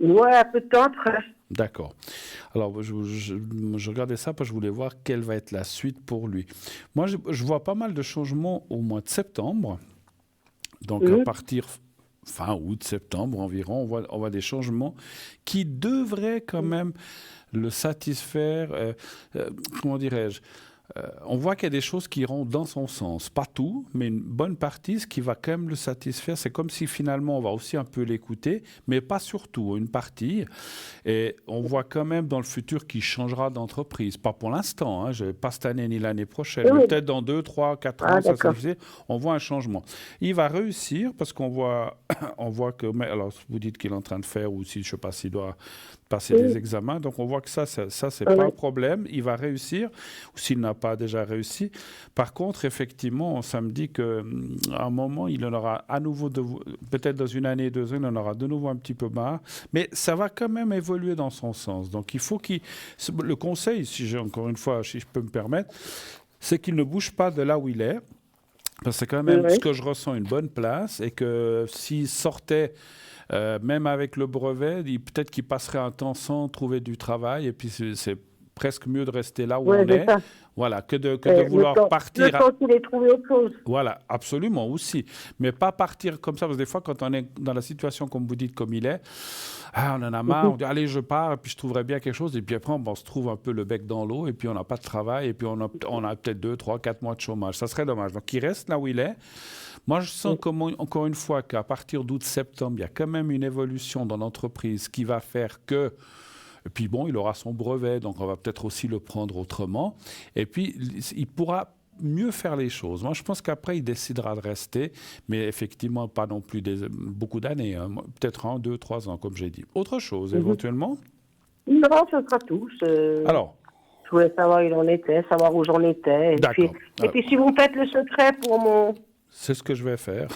Ouais, peut-être. D'accord. Alors, je regardais ça parce que je voulais voir quelle va être la suite pour lui. Moi, je vois pas mal de changements au mois de septembre. Donc, à partir fin août, septembre environ, on voit des changements qui devraient quand même le satisfaire. Comment dirais-je? On voit qu'il y a des choses qui iront dans son sens. Pas tout, mais une bonne partie, ce qui va quand même le satisfaire. C'est comme si finalement on va aussi un peu l'écouter, mais pas surtout, une partie. Et on voit quand même dans le futur qu'il changera d'entreprise. Pas pour l'instant, hein, pas cette année ni l'année prochaine, mais peut-être dans 2, 3, 4 ans, ça suffit. On voit un changement. Il va réussir parce qu'on voit, on voit que... Alors, vous dites qu'il est en train de faire, ou si je ne sais pas s'il doit passer des examens. Donc, on voit que ça c'est pas un problème. Il va réussir, ou s'il n'a pas déjà réussi. Par contre, effectivement, ça me dit qu'à un moment, il en aura à nouveau, peut-être dans une année, 2 ans, il en aura de nouveau un petit peu marre. Mais ça va quand même évoluer dans son sens. Donc, il faut le conseil, encore une fois, si je peux me permettre, c'est qu'il ne bouge pas de là où il est. Parce que c'est quand même ce que je ressens, une bonne place. Et que s'il sortait... même avec le brevet, peut-être qu'il passerait un temps sans trouver du travail. Et puis, c'est presque mieux de rester là où on est. Ça. Voilà, que de vouloir partir. Le temps qu'il ait trouvé autre chose. Voilà, absolument aussi. Mais pas partir comme ça. Parce que des fois, quand on est dans la situation, comme vous dites, comme il est, on en a marre. On dit, allez, je pars, et puis je trouverai bien quelque chose. Et puis après, on se trouve un peu le bec dans l'eau. Et puis, on n'a pas de travail. Et puis, on a peut-être 2, 3, 4 mois de chômage. Ça serait dommage. Donc, il reste là où il est. Moi, je sens encore une fois qu'à partir d'août-septembre, il y a quand même une évolution dans l'entreprise qui va faire que... Et puis bon, il aura son brevet, donc on va peut-être aussi le prendre autrement. Et puis, il pourra mieux faire les choses. Moi, je pense qu'après, il décidera de rester, mais effectivement, pas non plus beaucoup d'années. Hein. Peut-être 1, 2, 3 ans, comme j'ai dit. Autre chose, éventuellement? Non, ce sera tout. Alors? Je voulais savoir où il en était, savoir où j'en étais. Et puis, si vous me faites le secret pour mon... C'est ce que je vais faire.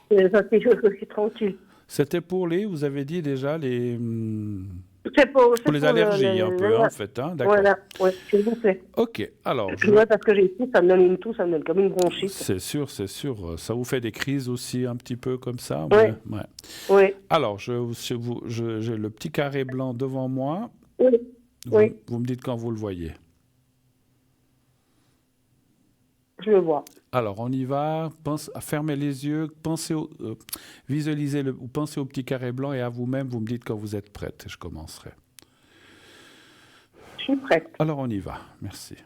C'est je suis tranquille. C'était pour vous avez dit déjà, C'est pour les allergies, un peu, en fait. Hein, d'accord. Voilà, oui, s'il vous plaît. OK, alors... parce que j'ai ici, ça me donne une toux, ça me donne comme une bronchite. C'est sûr. Ça vous fait des crises aussi, un petit peu comme ça? Oui. Ouais. Oui. Alors, j'ai le petit carré blanc devant moi. Oui. Vous me dites quand vous le voyez. Je le vois. Alors, on y va. Fermez les yeux, visualisez ou pensez au petit carré blanc et à vous-même, vous me dites quand vous êtes prête. Je commencerai. Je suis prête. Alors, on y va. Merci.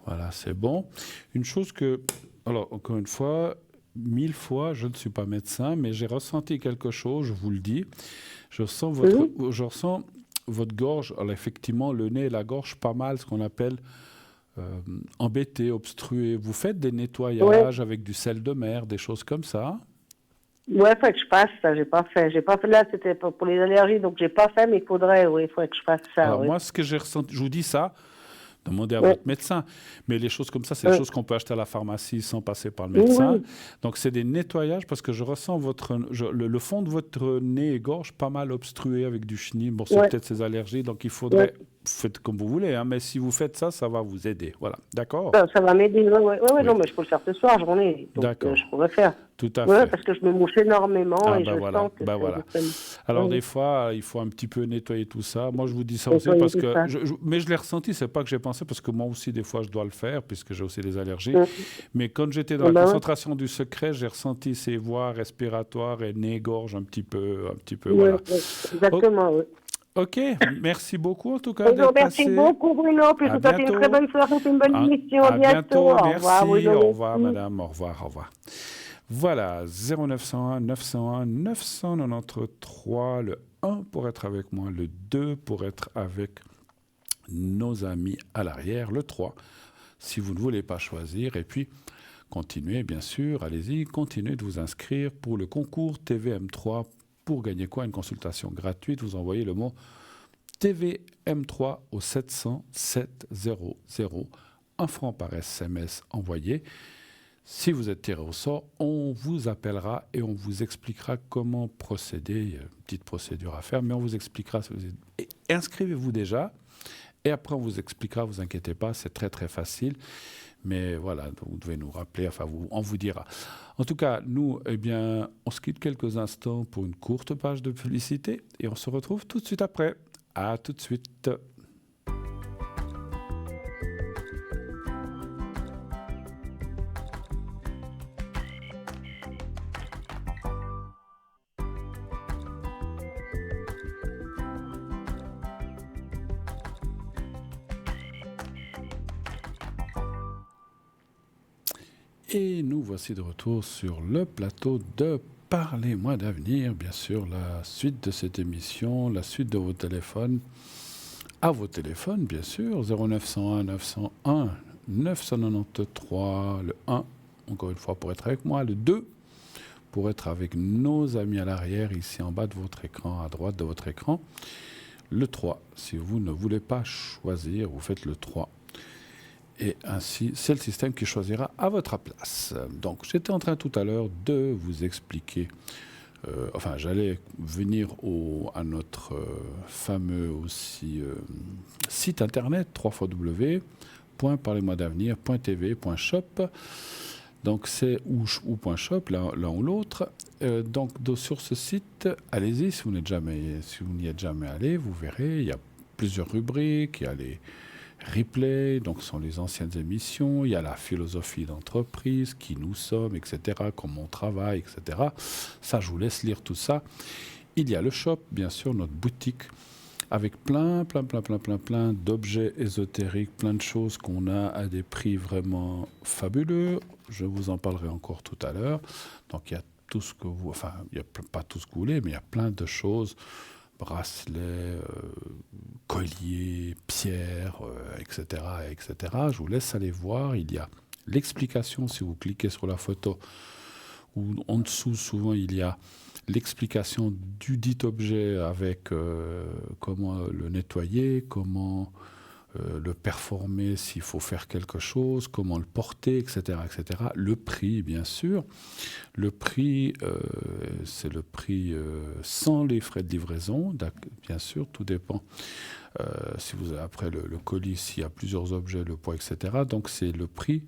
Voilà, c'est bon. Une chose alors encore une fois, 1000 fois, je ne suis pas médecin, mais j'ai ressenti quelque chose, je vous le dis. Je ressens votre gorge, alors effectivement, le nez et la gorge, pas mal, ce qu'on appelle embêté, obstrué. Vous faites des nettoyages avec du sel de mer, des choses comme ça? Ouais, il faut que je fasse ça, j'ai pas fait. Là, c'était pour les allergies, donc j'ai pas fait, mais il faudrait, il faudrait que je fasse ça. Alors moi, ce que j'ai ressenti, je vous dis ça, demandez à votre médecin. Mais les choses comme ça, c'est des choses qu'on peut acheter à la pharmacie sans passer par le médecin. Oui. Donc, c'est des nettoyages parce que je ressens le fond de votre nez et gorge pas mal obstrué avec du chenil. Bon, c'est peut-être ces allergies, donc il faudrait... Faites comme vous voulez, hein, mais si vous faites ça, ça va vous aider. Voilà, d'accord? Ça va m'aider. Oui. Non, mais je peux le faire ce soir, j'en ai. Donc, je pourrais faire. Tout à fait. Parce que je me mouche énormément et je sens que voilà. Alors, des fois, il faut un petit peu nettoyer tout ça. Moi, je vous dis ça aussi parce que... mais je l'ai ressenti, c'est pas que j'ai pensé, parce que moi aussi, des fois, je dois le faire, puisque j'ai aussi des allergies. Mais quand j'étais dans la concentration du secret, j'ai ressenti ces voies respiratoires et nez, gorge un petit peu voilà. Exactement, oui. OK, merci beaucoup en tout cas d'être passé. Merci beaucoup Bruno, puis je vous souhaite une très bonne soirée, une bonne émission. À bientôt, merci, au revoir madame, au revoir. Voilà, 0901 901 993, le 1 pour être avec moi, le 2 pour être avec nos amis à l'arrière, le 3 si vous ne voulez pas choisir, et puis continuez bien sûr, allez-y, continuez de vous inscrire pour le concours TVM3. Pour gagner quoi? Une consultation gratuite, vous envoyez le mot TVM3 au 700 700, 1 franc par SMS envoyé. Si vous êtes tiré au sort, on vous appellera et on vous expliquera comment procéder. Il y a une petite procédure à faire, mais on vous expliquera. Et inscrivez-vous déjà et après on vous expliquera, vous inquiétez pas, c'est très très facile. Mais voilà, vous devez nous rappeler, on vous dira. En tout cas, nous, on se quitte quelques instants pour une courte page de publicité et on se retrouve tout de suite après. À tout de suite. Et nous voici de retour sur le plateau de Parlez-moi d'avenir, bien sûr, la suite de cette émission, la suite de vos téléphones, à vos téléphones, bien sûr, 0901 901 993, le 1, encore une fois, pour être avec moi, le 2, pour être avec nos amis à l'arrière, ici en bas de votre écran, à droite de votre écran, le 3, si vous ne voulez pas choisir, vous faites le 3. Et ainsi, c'est le système qui choisira à votre place. Donc, j'étais en train tout à l'heure de vous expliquer, j'allais venir à notre fameux aussi site internet, www.parlez-moi-d'avenir.tv.shop. Donc, c'est ou .shop, l'un ou l'autre. Donc, sur ce site, allez-y, si vous n'y êtes jamais allé, vous verrez, il y a plusieurs rubriques, il y a les replay, donc ce sont les anciennes émissions, il y a la philosophie d'entreprise, qui nous sommes, etc., comment on travaille, etc. Ça, je vous laisse lire tout ça. Il y a le shop, bien sûr, notre boutique, avec plein d'objets ésotériques, plein de choses qu'on a à des prix vraiment fabuleux. Je vous en parlerai encore tout à l'heure. Donc, il y a tout ce que vous... Enfin, il n'y a pas tout ce que vous voulez, mais il y a plein de choses, bracelets, colliers, pierres, etc., etc. Je vous laisse aller voir. Il y a l'explication, si vous cliquez sur la photo, ou en dessous, souvent, il y a l'explication du dit objet avec comment le nettoyer, comment le performer s'il faut faire quelque chose, comment le porter, etc., etc. Le prix, bien sûr. Le prix, c'est le prix sans les frais de livraison. Bien sûr, tout dépend. Si vous avez après le colis, s'il y a plusieurs objets, le poids, etc. Donc, c'est le prix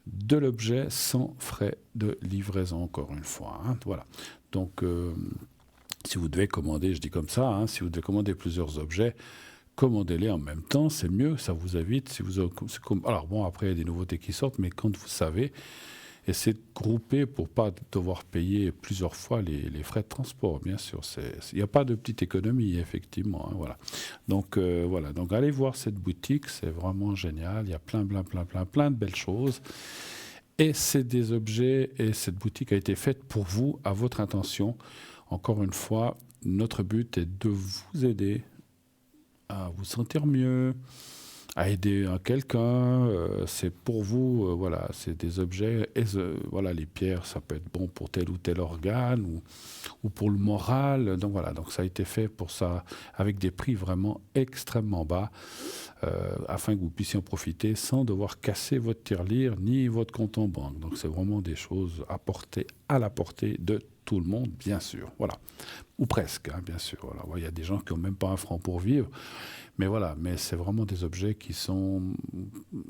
de l'objet sans frais de livraison, encore une fois. Hein, voilà. Donc, si vous devez commander, je dis comme ça, hein, si vous devez commander plusieurs objets, commandez-les en même temps, c'est mieux, ça vous évite. Alors bon, après, il y a des nouveautés qui sortent, mais quand vous savez, essayez de grouper pour ne pas devoir payer plusieurs fois les frais de transport, bien sûr. Il n'y a pas de petite économie, effectivement. Hein, voilà. Donc, voilà. Donc, allez voir cette boutique, c'est vraiment génial. Il y a plein de belles choses. Et c'est des objets, et cette boutique a été faite pour vous, à votre intention. Encore une fois, notre but est de vous aider à vous sentir mieux, à aider quelqu'un. C'est pour vous, voilà, c'est des objets. Et, voilà, les pierres, ça peut être bon pour tel ou tel organe ou pour le moral. Donc voilà, donc ça a été fait pour ça, avec des prix vraiment extrêmement bas, afin que vous puissiez en profiter sans devoir casser votre tirelire ni votre compte en banque. Donc c'est vraiment des choses à la portée de tout le monde, bien sûr. Voilà. Ou presque, hein, bien sûr. Voilà. Il y a des gens qui n'ont même pas un franc pour vivre. Mais voilà, mais c'est vraiment des objets qui sont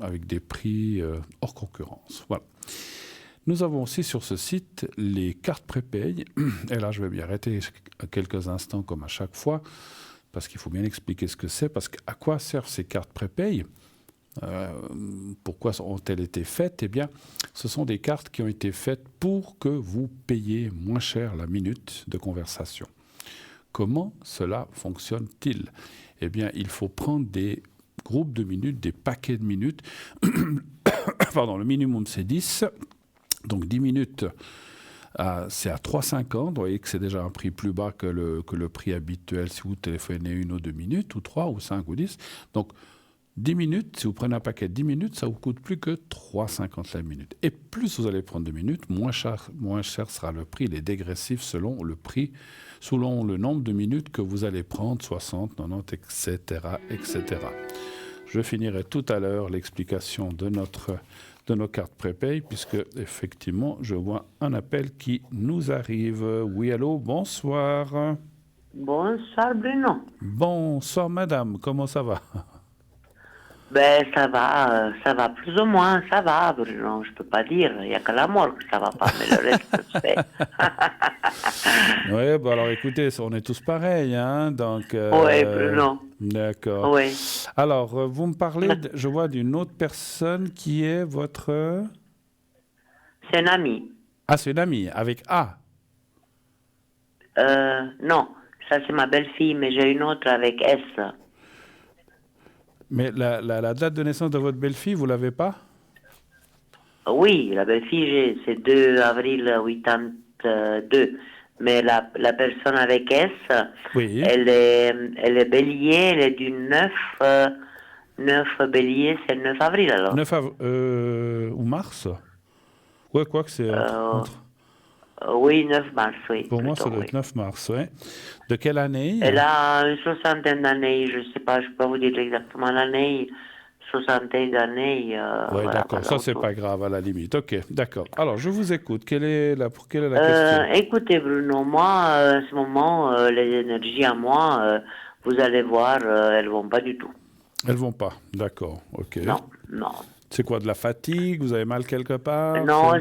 avec des prix hors concurrence. Voilà. Nous avons aussi sur ce site les cartes prépay. Et là, je vais m'y arrêter quelques instants comme à chaque fois, parce qu'il faut bien expliquer ce que c'est, parce qu'à quoi servent ces cartes prépay ? Pourquoi ont-elles été faites ? Eh bien, ce sont des cartes qui ont été faites pour que vous payiez moins cher la minute de conversation. Comment cela fonctionne-t-il ? Eh bien, il faut prendre des groupes de minutes, des paquets de minutes. Pardon, le minimum, c'est 10. Donc, 10 minutes, c'est à 3,50. Vous voyez que c'est déjà un prix plus bas que le prix habituel si vous téléphonez 1 ou 2 minutes, ou 3, ou 5, ou 10. Donc, 10 minutes, si vous prenez un paquet de 10 minutes, ça ne vous coûte plus que 3,50 la minute. Et plus vous allez prendre de minutes, moins cher sera le prix. Il est dégressif selon le prix, selon le nombre de minutes que vous allez prendre, 60, 90, etc., etc. Je finirai tout à l'heure l'explication de nos cartes prépay, puisque effectivement, je vois un appel qui nous arrive. Oui, allô, bonsoir. Bonsoir, Bruno. Bonsoir, madame, comment ça va ? Ben, ça va plus ou moins, ça va, Bruno, je peux pas dire, il n'y a que la mort que ça va pas, mais le reste, ça se fait. Oui, bah alors écoutez, on est tous pareils, hein, donc... Oui, Bruno. D'accord. Oui. Alors, vous me parlez, je vois, d'une autre personne qui est votre... C'est un ami. Ah, c'est une amie, avec A. Non, ça c'est ma belle-fille, mais j'ai une autre avec S. Mais la date de naissance de votre belle-fille, vous l'avez pas? Oui, la belle-fille, c'est 2 avril 82. Mais la personne avec S, Oui. elle est bélier, elle est du 9 bélier, c'est le 9 avril alors. 9 ou mars? Ouais, quoi que c'est entre... Oui, 9 mars, oui. Pour moi, ça doit être 9 mars, ouais. De quelle année? Elle a une soixantaine d'années, je ne sais pas, je peux pas vous dire exactement l'année, soixantaine d'années. Oui, voilà, d'accord, ça c'est pas grave à la limite. Ok, d'accord. Alors, je vous écoute. Quelle est la question? Écoutez, Bruno, moi, à ce moment, les énergies à moi, vous allez voir, elles vont pas du tout. Elles vont pas, d'accord, ok. Non, non. C'est quoi, de la fatigue? Vous avez mal quelque part? Non,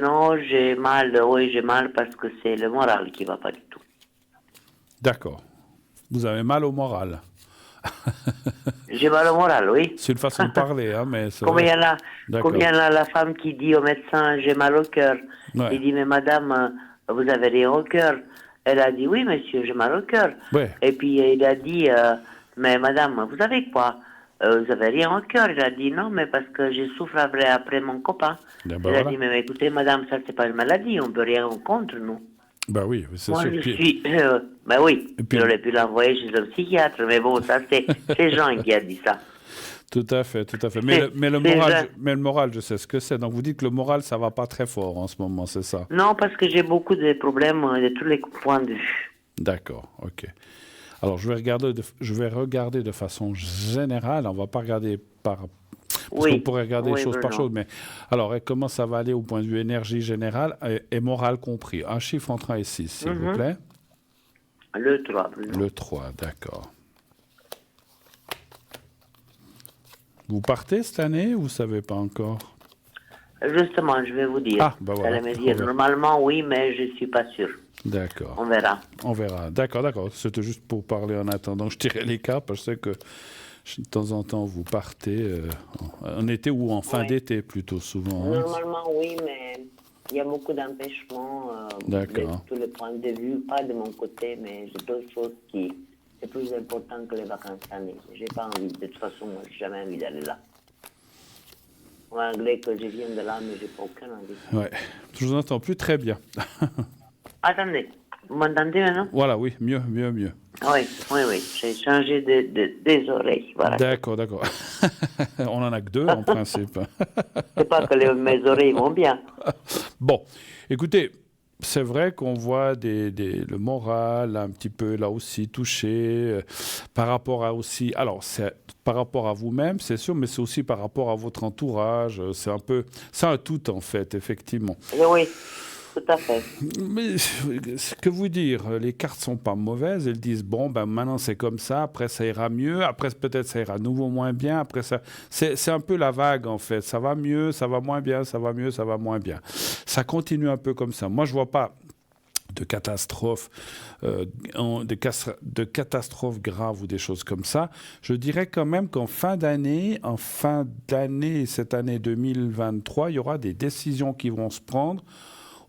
non, j'ai mal, oui, j'ai mal parce que c'est le moral qui va pas du tout. D'accord. Vous avez mal au moral. J'ai mal au moral, oui. C'est une façon de parler, hein, mais c'est Combien vrai. il y en a la femme qui dit au médecin, j'ai mal au cœur. Ouais. Il dit, mais madame, vous avez rien au cœur. Elle a dit, oui, monsieur, j'ai mal au cœur. Ouais. Et puis il a dit, mais madame, vous avez quoi? Vous avez rien au cœur. Il a dit, non, mais parce que je souffre après mon copain. Ben, Il a dit, mais écoutez, madame, ça, c'est pas une maladie, on peut rien contre nous. Ben oui, c'est Moi, sûr. je suis... ben oui, puis- j'aurais pu l'envoyer chez un psychiatre, mais bon, ça, c'est Jean qui a dit ça. Tout à fait, tout à fait. C'est- Mais le c'est moral, vrai. mais le moral, je sais ce que c'est. Donc vous dites que le moral, ça va pas très fort en ce moment, c'est ça? Non, parce que j'ai beaucoup de problèmes de tous les points de vue. D'accord, ok. Alors je vais regarder de façon générale. On va pas regarder par... Parce qu'on pourrait regarder oui, chose par Bruno. chose, mais alors comment ça va aller au point de vue énergie générale et morale compris? Un chiffre entre 1 et 6, s'il vous plaît. Le 3, Bruno. Le 3, d'accord. Vous partez cette année ou vous ne savez pas encore? Justement, je vais vous dire. Ah, ben voilà. Vous allez me dire, normalement, oui, mais je ne suis pas sûr. D'accord. On verra. On verra. D'accord, d'accord. C'était juste pour parler en attendant. Je tirais les cartes parce que je sais que de temps en temps, vous partez en été ou en fin d'été plutôt souvent. Hein. Normalement, oui, mais il y a beaucoup d'empêchements D'accord. de tous les points de vue, pas de mon côté, mais j'ai d'autres choses qui c'est plus important que les vacances d'année. J'ai pas envie, de toute façon, moi, j'ai jamais envie d'aller là. En anglais, que je viens de là, mais j'ai pas aucune envie. Ouais. Je vous entends plus très bien. Attendez, vous m'entendez maintenant? Voilà, oui, mieux, mieux, mieux. Oui, oui, oui, j'ai changé des oreilles, voilà. D'accord, d'accord. On en a que deux en principe. C'est pas que mes oreilles vont bien. Bon, écoutez, c'est vrai qu'on voit le moral un petit peu là aussi touché par rapport à aussi. Alors, c'est par rapport à vous-même, c'est sûr, mais c'est aussi par rapport à votre entourage. C'est un tout en fait, effectivement. Oui, tout à fait. Mais que vous dire, les cartes sont pas mauvaises. Elles disent bon, ben maintenant c'est comme ça. Après ça ira mieux. Après peut-être ça ira à nouveau moins bien. Après ça, c'est un peu la vague en fait. Ça va mieux, ça va moins bien, ça va mieux, ça va moins bien. Ça continue un peu comme ça. Moi je vois pas de catastrophes, de catastrophes graves ou des choses comme ça. Je dirais quand même qu'en fin d'année, cette année 2023, il y aura des décisions qui vont se prendre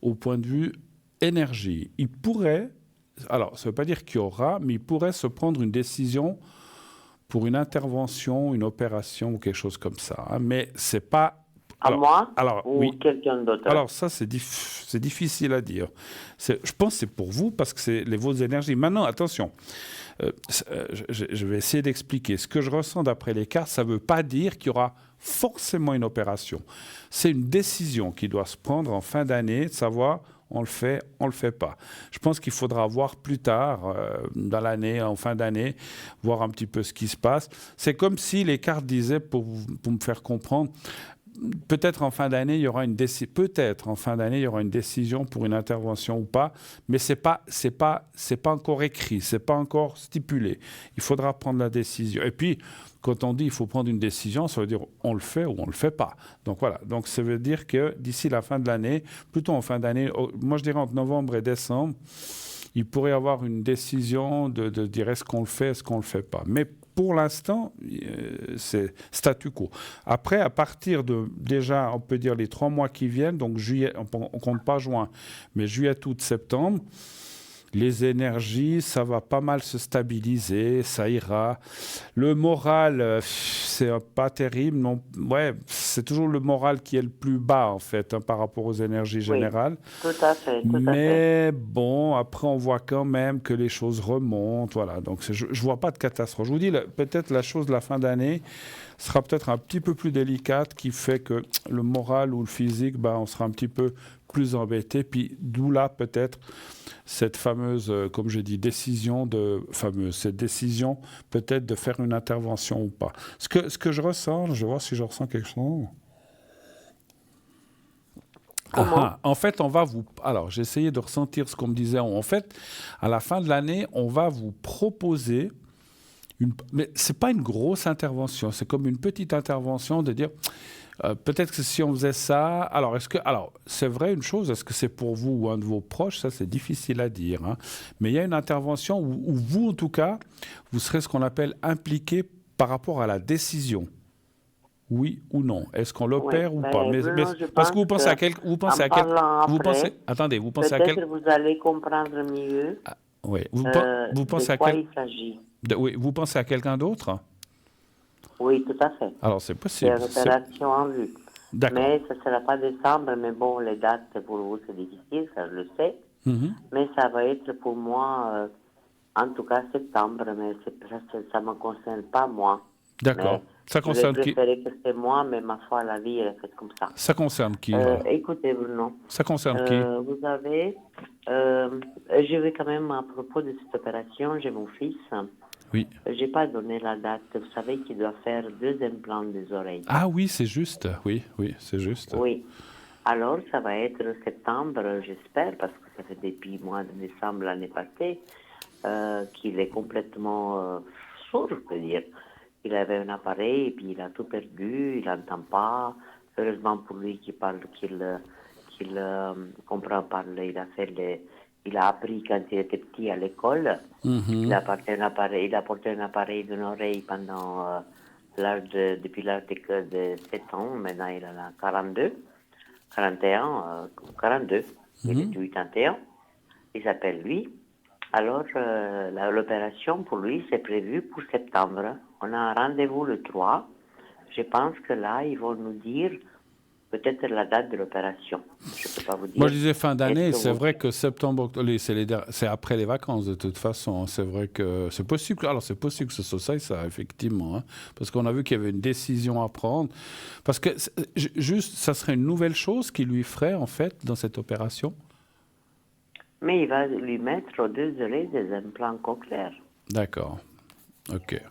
au point de vue énergie. Il pourrait, alors ça ne veut pas dire qu'il y aura, mais il pourrait se prendre une décision pour une intervention, une opération ou quelque chose comme ça. Hein. Mais c'est pas... Moi ou oui. quelqu'un d'autre? Alors ça, c'est difficile à dire. Je pense que c'est pour vous parce que c'est vos énergies. Maintenant, attention, je vais essayer d'expliquer. Ce que je ressens d'après les cartes, ça ne veut pas dire qu'il y aura forcément une opération. C'est une décision qui doit se prendre en fin d'année, de savoir on le fait, on le fait pas. Je pense qu'il faudra voir plus tard, dans l'année, en fin d'année, voir un petit peu ce qui se passe. C'est comme si les cartes disaient, pour me faire comprendre, peut-être en fin d'année, il y aura une décision pour une intervention ou pas, mais c'est pas encore écrit, c'est pas encore stipulé. Il faudra prendre la décision. Et puis, quand on dit il faut prendre une décision, ça veut dire on le fait ou on le fait pas. Donc voilà. Donc ça veut dire que d'ici la fin de l'année, plutôt en fin d'année, moi je dirais entre novembre et décembre, il pourrait y avoir une décision de dire est-ce qu'on le fait, est-ce qu'on le fait pas. Mais pour l'instant, c'est statu quo. Après, à partir de, déjà, on peut dire les 3 mois qui viennent, donc juillet, on ne compte pas juin, mais juillet, août, septembre, les énergies, ça va pas mal se stabiliser, ça ira. Le moral, c'est pas terrible. Non, ouais, c'est toujours le moral qui est le plus bas, en fait, hein, par rapport aux énergies générales. Oui, tout à fait, tout à fait. Mais bon, après, on voit quand même que les choses remontent. Voilà, donc je ne vois pas de catastrophe. Je vous dis, peut-être la chose de la fin d'année sera peut-être un petit peu plus délicate, qui fait que le moral ou le physique, ben, on sera un petit peu plus embêté. Puis d'où là, peut-être, cette fameuse, comme je dis, cette décision peut-être de faire une intervention ou pas. Ce que je ressens, je vais voir si je ressens quelque chose. En fait, alors, j'ai essayé de ressentir ce qu'on me disait. En fait, à la fin de l'année, on va vous proposer mais ce n'est pas une grosse intervention. C'est comme une petite intervention de dire... peut-être que si on faisait ça... Alors, c'est vrai une chose, est-ce que c'est pour vous ou un de vos proches? Ça, c'est difficile à dire. Hein. Mais il y a une intervention où vous, en tout cas, vous serez ce qu'on appelle impliqué par rapport à la décision. Oui ou non? Est-ce qu'on l'opère ou pas? Parce que vous pensez à quel... Attendez, vous pensez à quel... Peut-être vous allez comprendre mieux oui. Vous pensez de quoi il s'agit. Oui, vous pensez à quelqu'un d'autre? Oui, tout à fait. Alors, c'est possible. C'est une opération en vue. D'accord. Mais ça ne sera pas décembre, mais bon, les dates pour vous, c'est difficile, ça je le sais. Mais ça va être pour moi, en tout cas septembre, mais ça ne me concerne pas moi. D'accord. Ça concerne qui? Je préférais que c'est moi, mais ma foi, la vie, elle est faite comme ça. Ça concerne qui? Écoutez, Bruno. Ça concerne qui? Vous avez... je vais quand même, à propos de cette opération, j'ai mon fils. Oui. Je n'ai pas donné la date. Vous savez qu'il doit faire 2 implants des oreilles. Ah oui, c'est juste. Oui, c'est juste. Oui. Alors, ça va être septembre, j'espère, parce que ça fait depuis mois de décembre l'année passée qu'il est complètement sourd, je peux dire. Il avait un appareil et puis il a tout perdu, il n'entend pas. Heureusement pour lui qu'il comprend parler, il a appris quand il était petit à l'école. Il a porté un appareil d'une oreille pendant depuis l'âge de 7 ans. Maintenant, il en a 42. Il est 81. Il s'appelle lui. Alors, l'opération pour lui, c'est prévu pour septembre. On a un rendez-vous le 3. Je pense que là, ils vont nous dire peut-être la date de l'opération. Je ne peux pas vous dire. Moi, je disais fin d'année. C'est vrai que septembre, octobre, c'est après les vacances, de toute façon. C'est vrai que c'est possible. Alors, c'est possible que ce soit ça, effectivement. Hein, parce qu'on a vu qu'il y avait une décision à prendre. Parce que, juste, ça serait une nouvelle chose qu'il lui ferait, en fait, dans cette opération? Mais il va lui mettre aux 2 oreilles des implants cochléaires. D'accord. OK.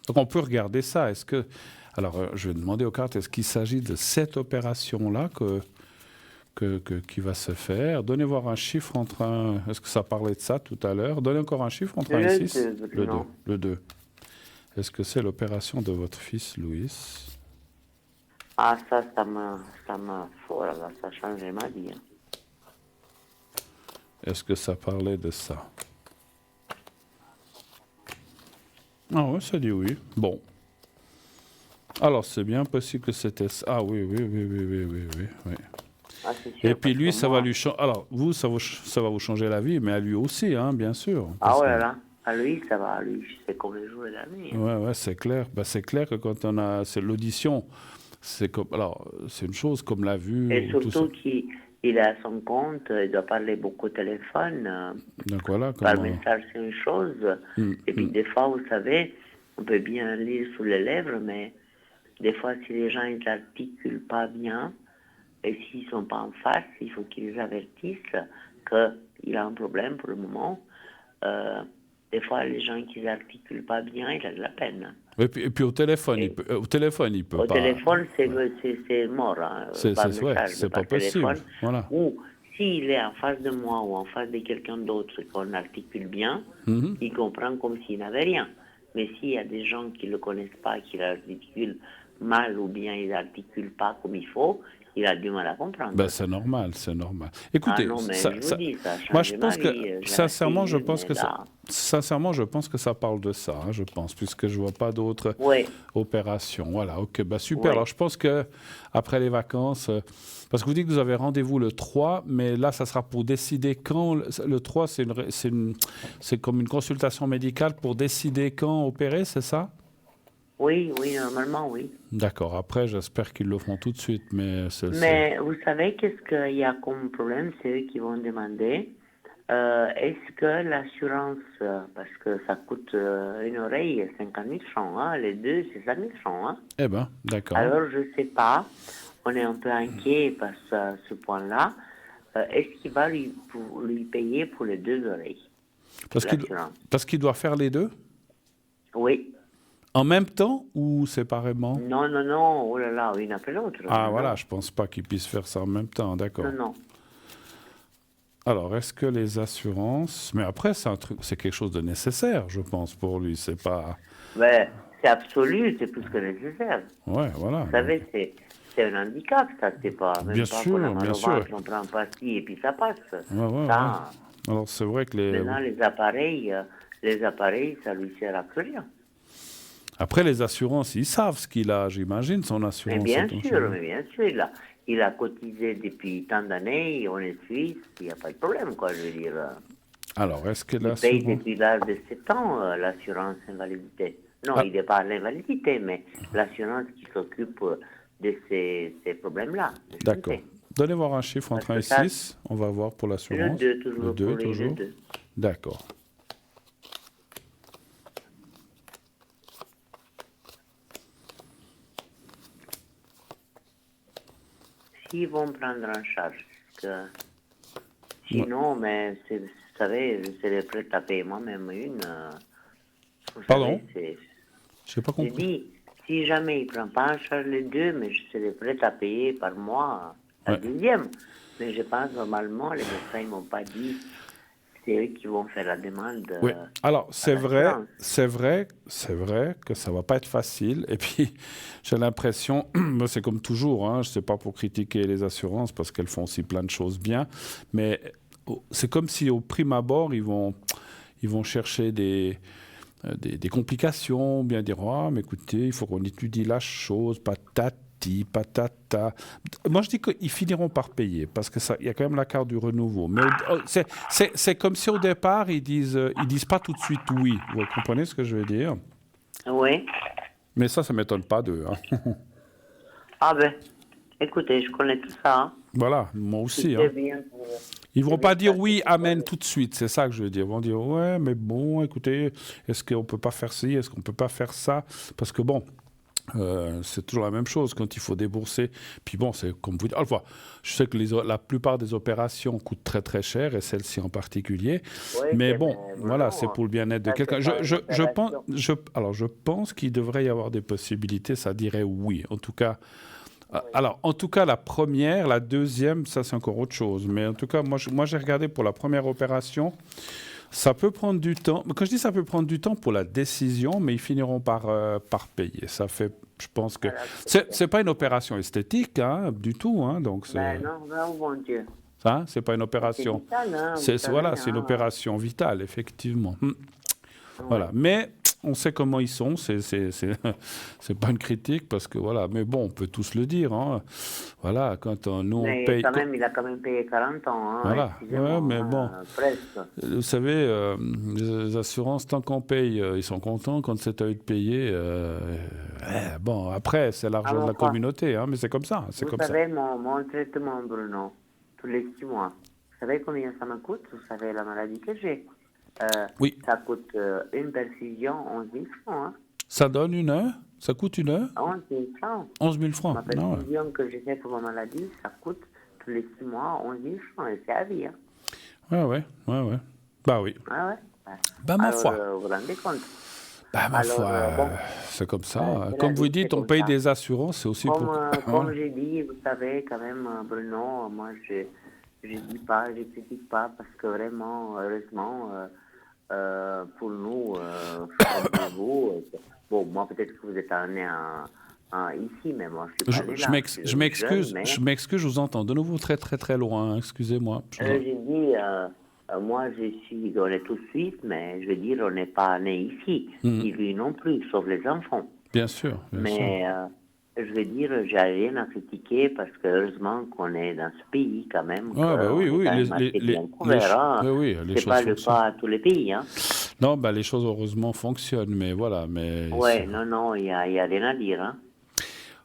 Donc, on peut regarder ça. Est-ce que... Alors, je vais demander aux cartes, est-ce qu'il s'agit de cette opération-là qui va se faire? Donnez voir un chiffre entre un... Est-ce que ça parlait de ça tout à l'heure? Donnez encore un chiffre entre 1 et 6. Le 2. Est-ce que c'est l'opération de votre fils, Louis? Ah, ça me... Oh là là, ça a changé ma vie. Hein. Est-ce que ça parlait de ça? Ah oui, ça dit oui. Bon. Alors, c'est bien possible que c'était ça. Ah oui. Ah, sûr, et puis lui, ça va lui changer. Alors, vous, ça va vous changer la vie, mais à lui aussi, hein, bien sûr. Ah ouais, là. À lui, ça va. À lui, c'est comme les jours et la nuit. Ouais, c'est clair. Ben, c'est clair que quand on a... C'est l'audition. C'est une chose comme la vue. Et surtout qu'il a son compte, il doit parler beaucoup au téléphone. Donc voilà. Par message, c'est une chose. Et puis des fois, vous savez, on peut bien lire sous les lèvres, mais des fois, si les gens ils n'articulent pas bien, et s'ils ne sont pas en face, il faut qu'ils avertissent qu'il a un problème pour le moment. Des fois, les gens qui n'articulent pas bien, ils ont de la peine. Et puis au téléphone, il peut pas. Au téléphone, c'est mort. Hein, c'est pas possible. Voilà. Ou s'il est en face de moi ou en face de quelqu'un d'autre qu'on articule bien, il comprend comme s'il n'avait rien. Mais s'il y a des gens qui ne le connaissent pas, qui l'articulent mal ou bien ils n'articulent pas comme il faut, il a du mal à comprendre. Ben, c'est normal. Écoutez, moi je pense que sincèrement, je pense que ça parle de ça, hein, je pense, puisque je vois pas d'autres opérations. Voilà, ok, bah super. Alors je pense que après les vacances, parce que vous dites que vous avez rendez-vous le 3, mais là, ça sera pour décider quand. Le 3, c'est comme une consultation médicale pour décider quand opérer, c'est ça? Oui, normalement, oui. D'accord. Après, j'espère qu'ils le feront tout de suite, mais... vous savez, qu'est-ce qu'il y a comme problème? C'est eux qui vont demander. Est-ce que l'assurance, parce que ça coûte une oreille 50 000 francs, hein, les deux, c'est 5 000 francs. Hein. Eh bien, d'accord. Alors, je ne sais pas. On est un peu inquiet par ce point-là. Est-ce qu'il va lui payer pour les deux oreilles? Parce qu'il doit faire les deux? Oui. En même temps ou séparément? Non, oh là là, une après l'autre. Ah voilà, je pense pas qu'ils puissent faire ça en même temps, d'accord. Non. Alors, est-ce que les assurances... Mais après, c'est quelque chose de nécessaire, je pense, pour lui, c'est pas... Ben, c'est absolu, c'est plus que nécessaire. Ouais, voilà. Vous savez, c'est un handicap, ça, c'est pas... Même bien pas sûr, bien sûr. On prend pas ci et puis ça passe. Ouais. Alors, c'est vrai que Maintenant, les appareils, ça lui sert à plus rien. Après, les assurances, ils savent ce qu'il a, j'imagine, son assurance. Mais bien sûr, il a cotisé depuis tant d'années, on est suisse, il n'y a pas de problème, quoi, je veux dire. Alors, est-ce que l'assurance... Il paye depuis l'âge de 7 ans l'assurance invalidité. Non, il n'est pas à l'invalidité, mais l'assurance qui s'occupe de ces problèmes-là. D'accord. Donnez voir un chiffre entre 1 et 6, on va voir pour l'assurance. Le 2, toujours. Le 2, toujours. D'accord. Ils vont prendre en charge. Sinon, mais vous savez, je serais prêt à payer moi-même une. Pardon? Je n'ai pas compris. Je dis, si jamais il ne prend pas en charge les deux, mais je serais prêt à payer par mois la deuxième. Mais je pense normalement, les médecins ne m'ont pas dit. C'est eux qui vont faire la demande. Oui. Alors, c'est vrai que ça ne va pas être facile. Et puis, j'ai l'impression, c'est comme toujours, hein, je ne sais pas pour critiquer les assurances parce qu'elles font aussi plein de choses bien, mais c'est comme si au prime abord, ils vont chercher des complications, bien dire, mais écoutez, il faut qu'on étudie la chose, patata. Moi, je dis qu'ils finiront par payer parce que il y a quand même la carte du renouveau. Mais c'est comme si au départ ils disent pas tout de suite oui. Vous comprenez ce que je veux dire? Oui. Mais ça m'étonne pas d'eux. Hein. Ah ben, écoutez, je connais tout ça. Hein. Voilà, moi aussi. Hein. Ils vont pas dire oui, amen tout de suite. C'est ça que je veux dire. Ils vont dire ouais, mais bon, écoutez, est-ce qu'on peut pas faire ci, est-ce qu'on peut pas faire ça? Parce que bon. C'est toujours la même chose quand il faut débourser. Puis bon, c'est comme vous dites. Enfin, je sais que la plupart des opérations coûtent très très cher, et celle-ci en particulier. Oui, mais bon, voilà, c'est pour le bien-être de quelqu'un. Je pense qu'il devrait y avoir des possibilités. Ça dirait oui. En tout cas, alors en tout cas la première, la deuxième, ça c'est encore autre chose. Mais en tout cas, moi j'ai regardé pour la première opération. Ça peut prendre du temps. Quand je dis ça peut prendre du temps pour la décision, mais ils finiront par payer. Ça fait, je pense que... C'est pas une opération esthétique, hein, du tout. Hein, donc non, mon Dieu. Ça, c'est pas une opération... C'est vital, hein, c'est une opération vitale, effectivement. Voilà. Mais on sait comment ils sont. C'est pas une critique parce que voilà. Mais bon, on peut tous le dire. Hein. Voilà, quand nous on paye. Il a quand même payé 40 ans. Hein, voilà. Ouais, mais bon. Presque. Vous savez, les assurances, tant qu'on paye, ils sont contents. Quand c'est à eux de payer, bon, après, c'est l'argent de la communauté. Hein, mais c'est comme ça. Vous savez, mon traitement, Bruno, tous les 6 mois. Vous savez combien ça me coûte? Vous savez la maladie que j'ai? Oui. Ça coûte une perfusion 11 000 francs. Hein. Ça donne une heure? Ça coûte une heure? 11 000 francs. 11 000 francs. Ma perfusion que j'ai fait pour ma maladie, ça coûte tous les 6 mois 11 000 francs. Et c'est à vie. Hein. Ouais. Bah oui. Ah ouais. Bah ma foi. Vous vous rendez compte? Bah, ma foi, Bon, c'est comme ça. c'est la Comme vous vie, c'est dites, on comme paye ça. des assurances, c'est aussi pour... Comme j'ai dit, vous savez, quand même, Bruno, moi, je dis pas, je critique pas, parce que vraiment, heureusement, pour nous, comme pour vous, bon, moi, peut-être que vous êtes né ici, mais moi, je suis pas né là, je suis jeune, mais Je m'excuse, je vous entends de nouveau très très très loin, hein, excusez-moi. j'ai dit, moi, on est tous suisses, mais je veux dire, on n'est pas né ici, ni lui non plus, sauf les enfants. Bien sûr, bien sûr. Mais je veux dire, j'ai rien à critiquer parce que heureusement qu'on est dans ce pays quand même, Ah, bah qu'on oui, est oui, quand même assez bien couvert. Hein. oui, les C'est choses pas le fonctionnent. cas à tous les pays. Hein. Non, bah, les choses heureusement fonctionnent, mais voilà. Ouais, non, il y a rien à dire. Hein.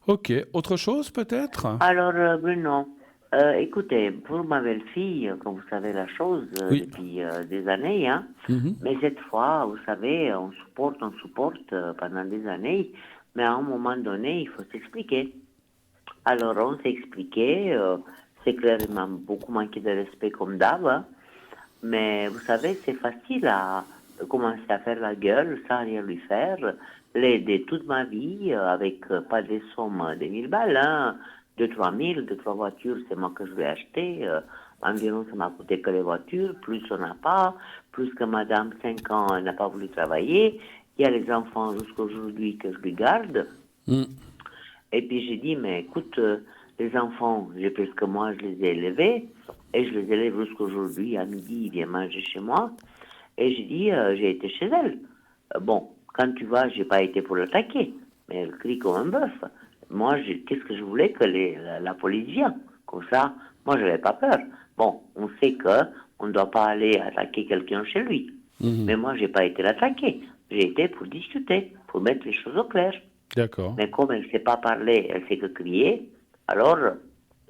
Ok, autre chose peut-être? Alors, Bruno, écoutez, pour ma belle-fille, comme vous savez la chose, Oui. depuis des années, hein, mais cette fois, vous savez, on supporte pendant des années, mais à un moment donné, il faut s'expliquer. Alors, on s'est expliqué, c'est clairement beaucoup manqué de respect comme d'hab, hein, mais vous savez, c'est facile à commencer à faire la gueule sans rien lui faire, l'aider toute ma vie avec pas des sommes de 1000 balles, hein, 2-3 000, 2-3 voitures, c'est moi que je vais acheter, environ ça m'a coûté que les voitures, plus on n'a pas, plus que madame, 5 ans, elle n'a pas voulu travailler, il y a les enfants jusqu'à aujourd'hui que je lui garde. Et puis j'ai dit, mais écoute, les enfants, j'ai presque moi, je les ai élevés, et je les élève jusqu'à aujourd'hui, à midi, ils viennent manger chez moi. Et j'ai dit, j'ai été chez elle. Bon, quand tu vas, j'ai pas été pour l'attaquer, mais elle crie comme un bœuf. Moi, qu'est-ce que je voulais que la police vienne. Comme ça, moi, je n'avais pas peur. Bon, on sait que on ne doit pas aller attaquer quelqu'un chez lui. Mais moi, j'ai pas été l'attaquer. J'ai été pour discuter, pour mettre les choses au clair. D'accord. Mais comme elle ne sait pas parler, elle sait que crier, alors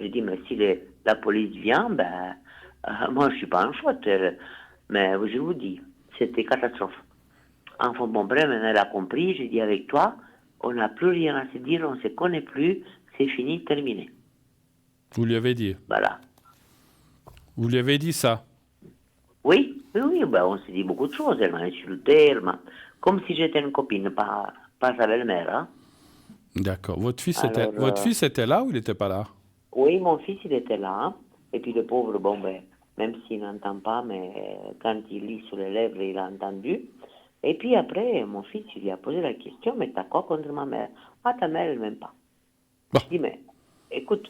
je dis, mais si la police vient, ben, moi je ne suis pas en faute. Mais je vous dis, c'était catastrophe. Enfin bon, bref, maintenant elle a compris, j'ai dit avec toi, on n'a plus rien à se dire, on ne se connaît plus, c'est fini, terminé. Vous lui avez dit? Voilà. Vous lui avez dit ça? Oui, ben, on s'est dit beaucoup de choses. Elle m'a insulté, comme si j'étais une copine, pas sa belle-mère. Hein. D'accord. Votre fils Alors, était là ou il n'était pas là? Oui, mon fils, il était là. Hein. Et puis le pauvre, bon, ben, même s'il n'entend pas, mais quand il lit sur les lèvres, il a entendu. Et puis après, mon fils, il lui a posé la question, mais t'as quoi contre ma mère? Ah, ta mère, elle m'aime pas. Bon. Je dis, mais écoute,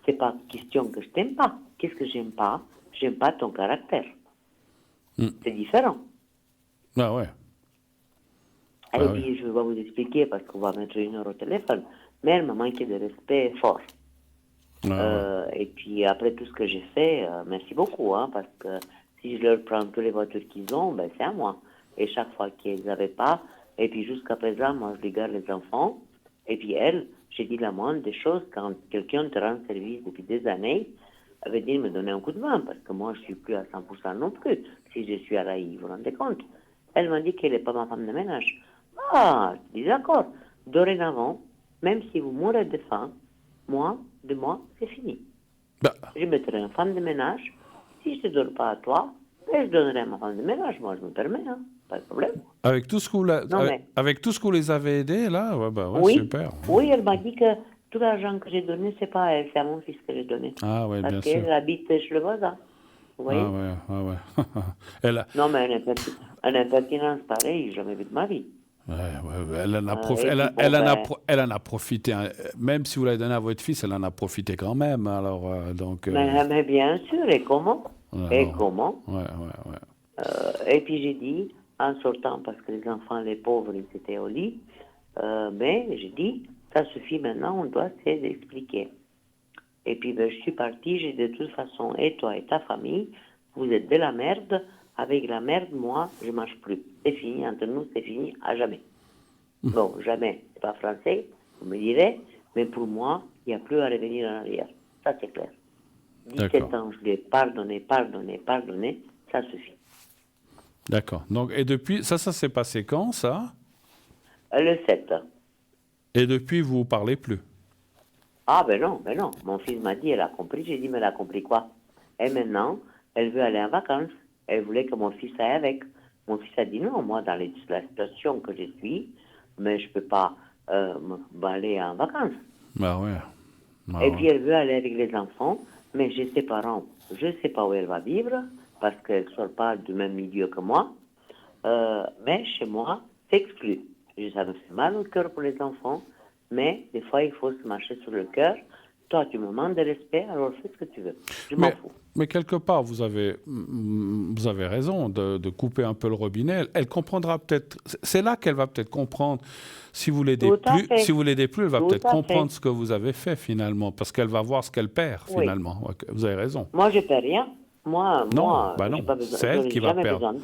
c'est pas question que je t'aime pas. Qu'est-ce que j'aime pas? J'aime pas ton caractère. C'est différent. Ah ouais. Et Ah puis, oui. je vais vous expliquer parce qu'on va mettre une heure au téléphone. Mais elle m'a manqué de respect fort. Et puis après tout ce que j'ai fait, merci beaucoup, hein, parce que si je leur prends toutes les voitures qu'ils ont, ben c'est à moi. Et chaque fois qu'ils n'avaient pas, et puis jusqu'à présent, moi je les garde les enfants. Et puis elle, j'ai dit la moindre des choses, quand quelqu'un te rend service depuis des années, elle veut dire me donner un coup de main, parce que moi je suis plus à 100% non plus, si je suis à l'AI, vous vous rendez compte. Elle m'a dit qu'elle n'est pas ma femme de ménage. Ah, je dis d'accord. Dorénavant, même si vous mourrez de faim, de moi, c'est fini. Bah, Je mettrai une femme de ménage. Si je ne te donne pas à toi, je donnerai à ma femme de ménage. Moi, je me permets, hein. Pas de problème. avec tout ce avec tout ce qu'on les avait aidés, là, ouais, bah ouais, Oui, super. oui, elle m'a dit que tout l'argent que j'ai donné, c'est pas à elle, c'est à mon fils que j'ai donné. Ah ouais, Parce bien sûr. qu'elle habite chez le voisin. Vous voyez? Ah ouais. Non, mais une impertinence pareille, jamais vu de ma vie. Elle en a, elle en a profité, hein. Même si vous l'avez donné à votre fils, elle en a profité quand même. Alors, donc, mais bien sûr, et comment? Et comment? Ouais. Et puis j'ai dit, en sortant, parce que les enfants, les pauvres, ils étaient au lit, mais j'ai dit, ça suffit maintenant, on doit s'expliquer. Et puis ben, je suis partie, j'ai dit, de toute façon, et toi et ta famille, vous êtes de la merde, avec la merde, moi, je ne marche plus. C'est fini, entre nous, c'est fini, à jamais. Bon, jamais, c'est pas français, vous me direz, mais pour moi, il n'y a plus à revenir en arrière. Ça, c'est clair. 17 ans, je l'ai pardonné, ça suffit. D'accord. Donc, et depuis, ça s'est passé quand, ça? Le 7. Et depuis, vous ne parlez plus? Ah, ben non. Mon fils m'a dit, elle a compris. J'ai dit, mais elle a compris quoi? Et maintenant, elle veut aller en vacances. Elle voulait que mon fils aille avec. Mon fils a dit non, moi, dans la situation que je suis, mais je ne peux pas aller en vacances. Bah ouais. Et puis elle veut aller avec les enfants, mais j'ai ses parents. Je ne sais pas où elle va vivre, parce qu'elle ne sort pas du même milieu que moi. Mais chez moi, c'est exclu. Ça me fait mal au cœur pour les enfants, mais des fois, il faut se marcher sur le cœur. Toi, tu me demandes de respect, alors fais ce que tu veux. Je m'en fous. Mais quelque part, vous avez raison de couper un peu le robinet. Elle comprendra peut-être. C'est là qu'elle va peut-être comprendre. Si vous l'aidez plus, elle va peut-être comprendre ce que vous avez fait finalement, parce qu'elle va voir ce qu'elle perd finalement. Vous avez raison. Moi, je ne perds rien. Moi, c'est elle qui va perdre.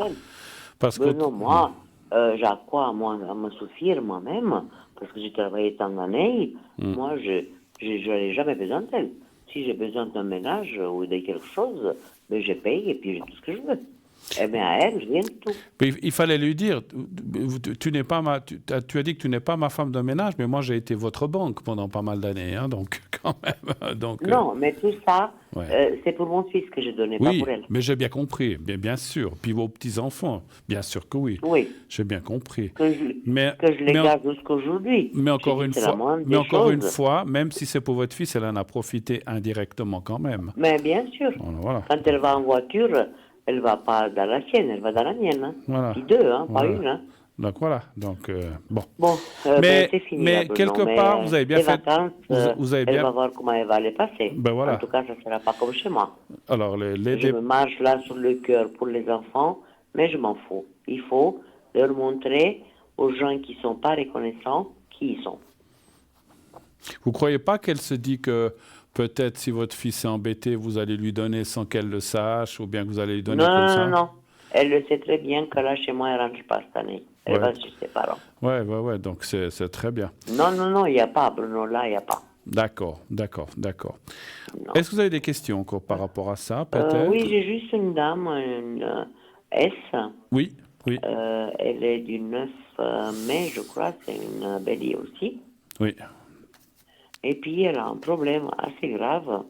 Parce que non, moi, j'ai à quoi à me suffire moi-même, parce que j'ai travaillé tant d'années. Moi, je n'ai jamais besoin d'elle. Si j'ai besoin d'un ménage ou de quelque chose, ben je paye et puis j'ai tout ce que je veux. Eh bien, à elle, je viens de tout. Mais il fallait lui dire, tu as dit que tu n'es pas ma femme de ménage, mais moi j'ai été votre banque pendant pas mal d'années, hein, donc quand même. Donc, non, mais tout ça, c'est pour mon fils que je donnais, pas pour elle. Oui, mais j'ai bien compris, bien sûr. Puis vos petits-enfants, bien sûr que oui. Oui. J'ai bien compris. Que je les garde jusqu'aujourd'hui. Mais encore une fois, même si c'est pour votre fils, elle en a profité indirectement quand même. Mais bien sûr. Voilà. Quand elle va en voiture, elle ne va pas dans la sienne, elle va dans la mienne. Hein. Voilà. Puis deux, hein, pas une. Hein. Donc voilà. Donc, bon. Mais c'est fini. Mais quelque part, vous avez bien fait. Vacances, elle va voir comment elle va les passer. Ben voilà. En tout cas, ça ne sera pas comme chez moi. Alors, je me marche là sur le cœur pour les enfants, mais je m'en fous. Il faut leur montrer aux gens qui ne sont pas reconnaissants qui ils sont. Vous ne croyez pas qu'elle se dit que peut-être si votre fils est embêté, vous allez lui donner sans qu'elle le sache, ou bien que vous allez lui donner comme ça? Non. Elle le sait très bien que là, chez moi, elle ne rentre pas cette année. Elle va chez ses parents. Ouais. Donc, c'est très bien. Non, il n'y a pas. Bruno, là, il n'y a pas. D'accord. Est-ce que vous avez des questions encore par rapport à ça, peut-être? Oui, j'ai juste une dame, une S. Oui. Elle est du 9 mai, je crois. C'est une bélier aussi. Oui. Et puis, elle a un problème assez grave.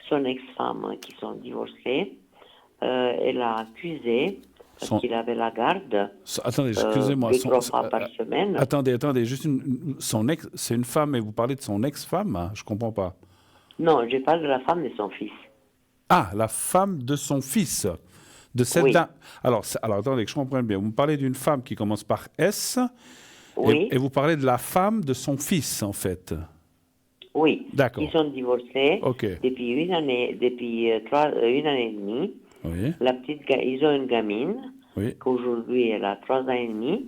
Son ex-femme, qui sont divorcées, elle a accusé, parce qu'il avait la garde. Attendez, excusez-moi. 2-3 fois par semaine. Attendez, juste c'est une femme, et vous parlez de son ex-femme, hein? Je ne comprends pas. Non, je parle de la femme de son fils. Ah, la femme de son fils. De cette dame. Alors, attendez, que je comprenne bien. Vous me parlez d'une femme qui commence par S, et vous parlez de la femme de son fils, en fait. Oui. D'accord. Ils sont divorcés depuis une année et demie. Oui. Ils ont une gamine, qu'aujourd'hui elle a 3 ans et demi.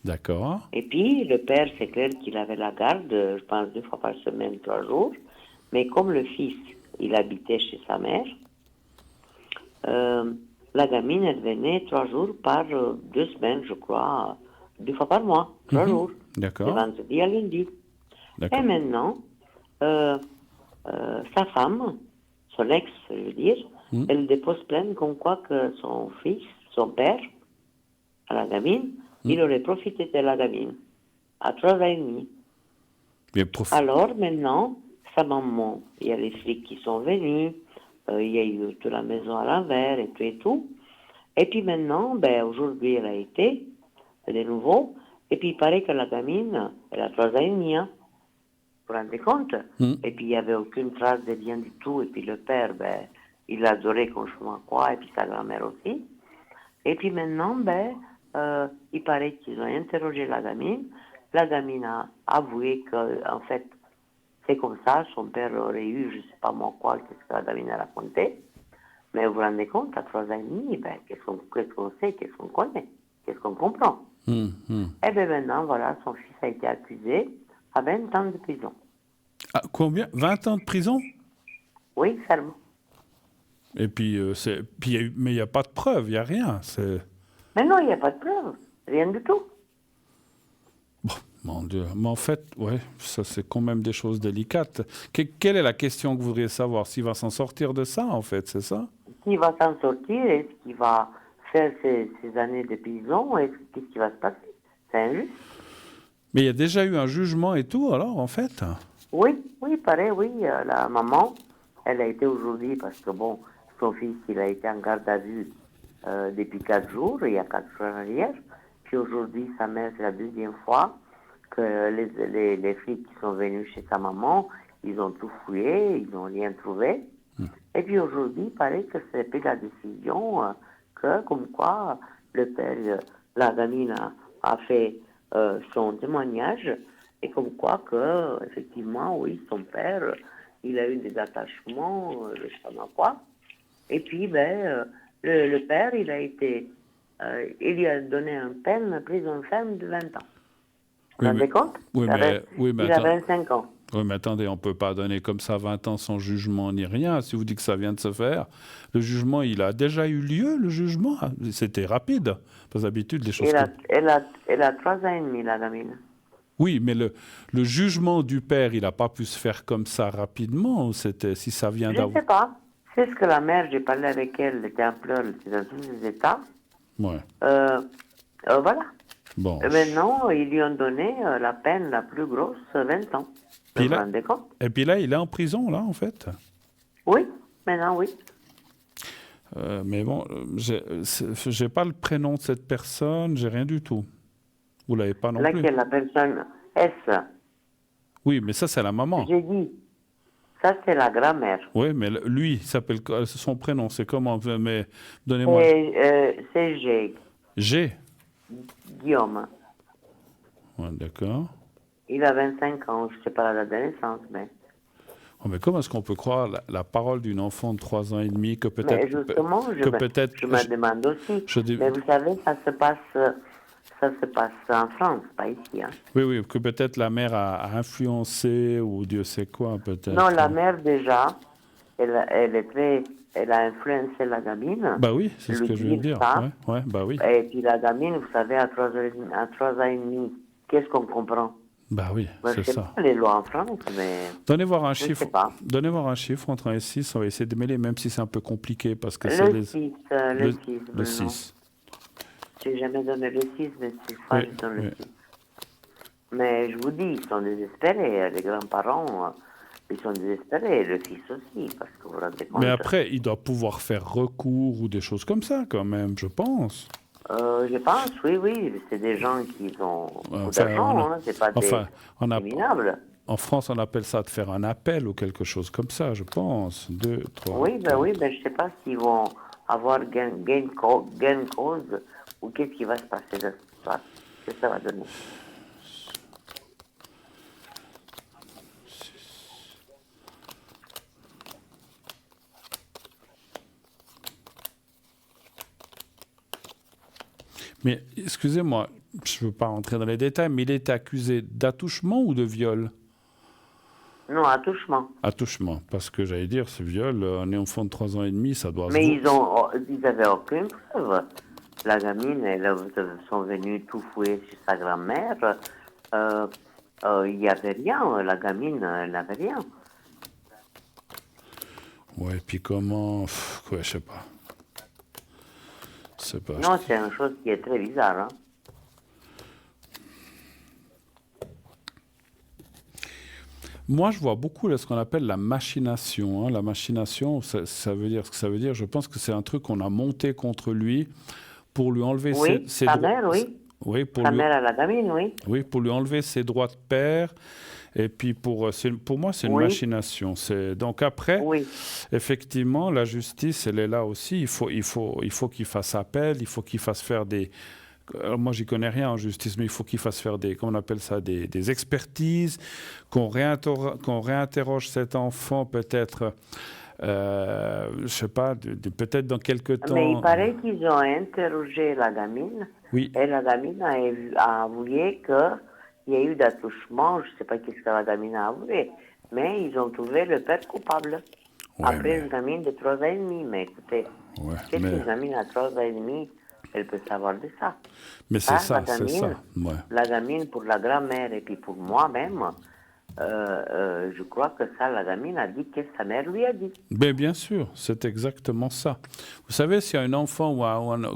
D'accord. Et puis le père, c'est clair qu'il avait la garde, je pense 2 fois par semaine, 3 jours. Mais comme le fils, il habitait chez sa mère, la gamine, elle venait 3 jours par 2 semaines, je crois, 2 fois par mois, 3 jours. D'accord. De vendredi à lundi. Et maintenant, sa femme, son ex, je veux dire, elle dépose plainte comme quoi que son fils, son père, à la gamine, il aurait profité de la gamine à 3 ans et demi. Alors maintenant, sa maman, il y a les flics qui sont venus, il y a eu toute la maison à l'envers et tout. Et puis maintenant, aujourd'hui, elle a été de nouveau. Et puis il paraît que la gamine, elle a 3 ans et demi. Hein. Vous vous rendez compte? Et puis il n'y avait aucune trace de rien du tout. Et puis le père, il l'adorait comme je ne sais quoi. Et puis sa grand-mère aussi. Et puis maintenant, il paraît qu'ils ont interrogé la gamine. La gamine a avoué qu'en fait, c'est comme ça. Son père aurait eu, je ne sais pas moi quoi, qu'est-ce que la gamine a raconté. Mais vous vous rendez compte, à 3 ans et demi, qu'est-ce qu'on sait, qu'est-ce qu'on connaît, qu'est-ce qu'on comprend. Et bien maintenant, voilà, son fils a été accusé à 20 ans de prison. Ah, combien? 20 ans de prison? Oui, ferme. Et puis, mais il n'y a pas de preuve, il n'y a rien. Mais non, il n'y a pas de preuve, rien du tout. Bon, mon Dieu. Mais en fait, ça c'est quand même des choses délicates. Quelle est la question que vous voudriez savoir? S'il va s'en sortir de ça, en fait, c'est ça? S'il va s'en sortir, est-ce qu'il va faire ses années de prison, qu'est-ce qui va se passer? C'est injuste. Mais il y a déjà eu un jugement et tout, alors, en fait? Oui, pareil, oui. La maman, elle a été aujourd'hui, parce que bon, son fils, il a été en garde à vue depuis 4 jours, il y a 4 jours en arrière. Puis aujourd'hui, sa mère, c'est la deuxième fois que les flics qui sont venus chez sa maman, ils ont tout fouillé, ils n'ont rien trouvé. Et puis aujourd'hui, il paraît que c'est pris la décision que, comme quoi, le père, la gamine a fait son témoignage, et comme quoi que, effectivement, oui, son père, il a eu des attachements, je ne sais pas quoi. Et puis, le père, il il lui a donné une prison ferme de 20 ans. Vous vous rendez compte? Oui, mais il a 25 ans. Oui, mais attendez, on ne peut pas donner comme ça 20 ans sans jugement ni rien. Si vous dites que ça vient de se faire, le jugement, il a déjà eu lieu, le jugement. C'était rapide. Parce d'habitude, les choses... Elle a 3 ans et demi, la gamine. Oui, mais le jugement du père, il n'a pas pu se faire comme ça rapidement. C'était, si ça vient Je ne sais pas. C'est ce que la mère, j'ai parlé avec elle, elle était en pleurs, elle était dans tous les états. Ouais. Voilà. Bon. Maintenant, ils lui ont donné la peine la plus grosse, 20 ans. Vous vous rendez compte? Et puis là, il est en prison, là, en fait. Oui, maintenant, oui. Mais bon, j'ai pas le prénom de cette personne, j'ai rien du tout. Vous l'avez pas non plus. Laquelle, la personne S? Oui, mais ça, c'est la maman. J'ai dit. Ça, c'est la grand-mère. Oui, mais lui, il s'appelle son prénom, c'est comment? Mais donnez-moi. C'est G. G. Guillaume. Ouais, d'accord. Il a 25 ans, je ne sais pas la date de naissance, mais... Oh, mais comment est-ce qu'on peut croire la parole d'une enfant de 3 ans et demi que peut-être... Mais justement, je me demande aussi. Mais vous savez, ça se passe en France, pas ici. Hein. Oui, que peut-être la mère a influencé ou Dieu sait quoi, peut-être. Non, la mère, déjà, elle a influencé la gamine. Bah oui, c'est ce que je veux dire. Ouais, bah oui. Et puis la gamine, vous savez, à 3 ans et demi, qu'est-ce qu'on comprend? Bah oui, c'est ça. Pas les lois en France, mais... Donnez voir un chiffre. Donnez voir un chiffre entre 1 et 6, on va essayer de mêler, même si c'est un peu compliqué, parce que c'est le 6. Le 6. J'ai jamais donné le 6, mais c'est fois, je donne le 6. Mais je vous dis, ils sont désespérés, les grands-parents, ils sont désespérés, le fils aussi, parce que vous vous rendez compte. Mais après, il doit pouvoir faire recours ou des choses comme ça, quand même, je pense. Je pense, oui, c'est des gens qui ont beaucoup d'argent, c'est pas des criminables. En France, on appelle ça de faire un appel ou quelque chose comme ça, je pense. 2, 3. Oui, je ne sais pas s'ils vont avoir gain de cause ou qu'est-ce qui va se passer dans cette histoire. Qu'est-ce que ça va donner? Mais excusez-moi, je ne veux pas rentrer dans les détails, mais il était accusé d'attouchement ou de viol? Non, attouchement. Attouchement, parce que j'allais dire, ce viol, un enfant de 3 ans et demi, ça doit... Mais ils n'avaient aucune preuve. La gamine, elles sont venues tout fouiller sur sa grand-mère. Il n'y avait rien. La gamine, elle n'avait rien. Ouais, et puis comment... je sais pas. Non, c'est une chose qui est très bizarre. Hein? Moi, je vois beaucoup ce qu'on appelle la machination. Hein. La machination, ça veut dire ce que ça veut dire. Je pense que c'est un truc qu'on a monté contre lui pour lui enlever ses droits. Mère, oui. Oui, sa mère à la gamine, oui. Oui, pour lui enlever ses droits de père. Et puis, pour moi, c'est une machination. Donc après, effectivement, la justice, elle est là aussi. Il faut qu'il fasse appel, il faut qu'il fasse faire des... moi, j'y connais rien en justice, mais il faut qu'il fasse faire comment on appelle ça, des expertises, qu'on réinterroge cet enfant peut-être, je sais pas, peut-être dans quelques temps. Mais il paraît qu'ils ont interrogé la gamine. Oui. Et la gamine a avoué qu'il y a eu d'attouchement, je ne sais pas qu'est-ce que la gamine a avoué, mais ils ont trouvé le père coupable. Après une gamine de 3 ans et demi, mais écoutez, qu'est-ce qu'une gamine à 3 ans et demi, elle peut savoir de ça? Mais c'est ça, c'est ça. Ouais. La gamine, pour la grand-mère et puis pour moi-même, je crois que ça, la gamine a dit que sa mère lui a dit. Mais bien sûr, c'est exactement ça. Vous savez, s'il y a un enfant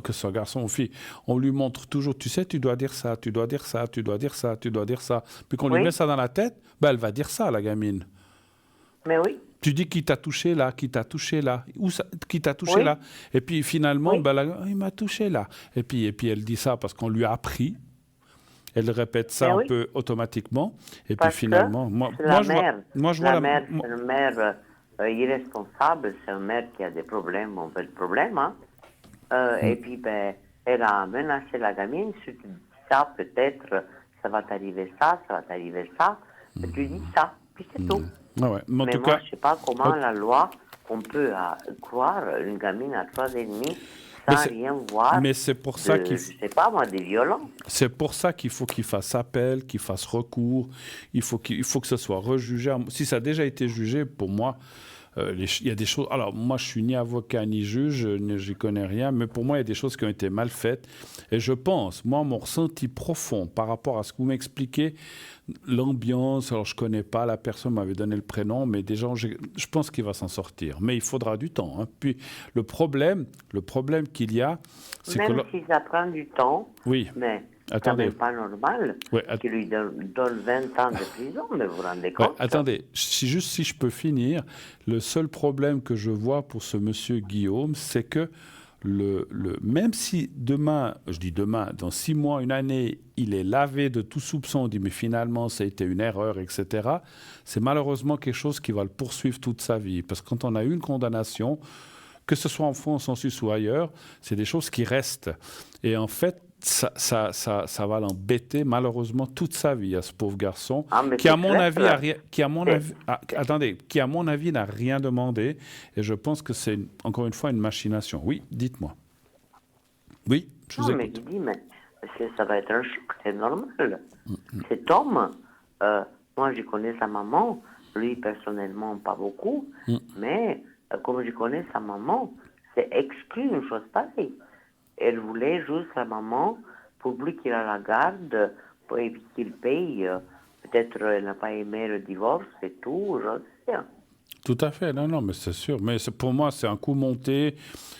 que ce soit garçon ou fille, on lui montre toujours, tu sais, tu dois dire ça, tu dois dire ça, tu dois dire ça, tu dois dire ça. Puis qu'on lui met ça dans la tête, elle va dire ça, la gamine. Mais oui. Tu dis qui t'a touché là, qui t'a touché là, où ça, qui t'a touché là. Et puis finalement, il m'a touché là. Et puis elle dit ça parce qu'on lui a appris. Elle répète ça un peu automatiquement. Et parce puis finalement, je vois la mère, c'est une mère irresponsable, c'est une mère qui a des problèmes, on veut le problème. Hein. Et puis, elle a menacé la gamine, si tu dis ça, peut-être, ça va t'arriver ça, ça va t'arriver ça. Et tu dis ça, puis c'est tout. Ah ouais. Mais moi, je ne sais pas comment la loi, on peut croire une gamine à 3 ans et demi sans rien voir. Mais c'est pour ça je sais pas moi, des violences. C'est pour ça qu'il faut qu'il fasse appel, qu'il fasse recours. Il faut que ce soit rejugé. Si ça a déjà été jugé, pour moi, il y a des choses. Alors, moi, je suis ni avocat ni juge, j'y connais rien, mais pour moi, il y a des choses qui ont été mal faites. Et je pense, moi, mon ressenti profond par rapport à ce que vous m'expliquez, l'ambiance, alors je ne connais pas, la personne m'avait donné le prénom, mais déjà, je pense qu'il va s'en sortir. Mais il faudra du temps. Hein. Puis, le problème qu'il y a, c'est que... Même si ça prend du temps, oui. Mais attendez. C'est quand même pas normal qu'il lui donne 20 ans de prison, mais vous vous rendez compte attendez, si je peux finir, le seul problème que je vois pour ce monsieur Guillaume, c'est que même si demain, je dis demain, dans 6 mois, une année, il est lavé de tout soupçon, on dit mais finalement ça a été une erreur, etc., c'est malheureusement quelque chose qui va le poursuivre toute sa vie. Parce que quand on a eu une condamnation, que ce soit en France, en Suisse ou ailleurs, c'est des choses qui restent. Et en fait, ça va l'embêter malheureusement toute sa vie à ce pauvre garçon qui à mon avis n'a rien demandé, et je pense que c'est encore une fois une machination. Oui, dites-moi. Oui, je vous écoute. Mais ça va être un choc, c'est normal. Cet homme, moi je connais sa maman, lui personnellement pas beaucoup, mais comme je connais sa maman, c'est exclu une chose pareille. Elle voulait juste la maman pour lui qu'il a la garde, pour éviter qu'il paye. Peut-être elle n'a pas aimé le divorce et tout, je sais rien. Tout à fait, non, mais c'est sûr. Mais pour moi, c'est un coup monté,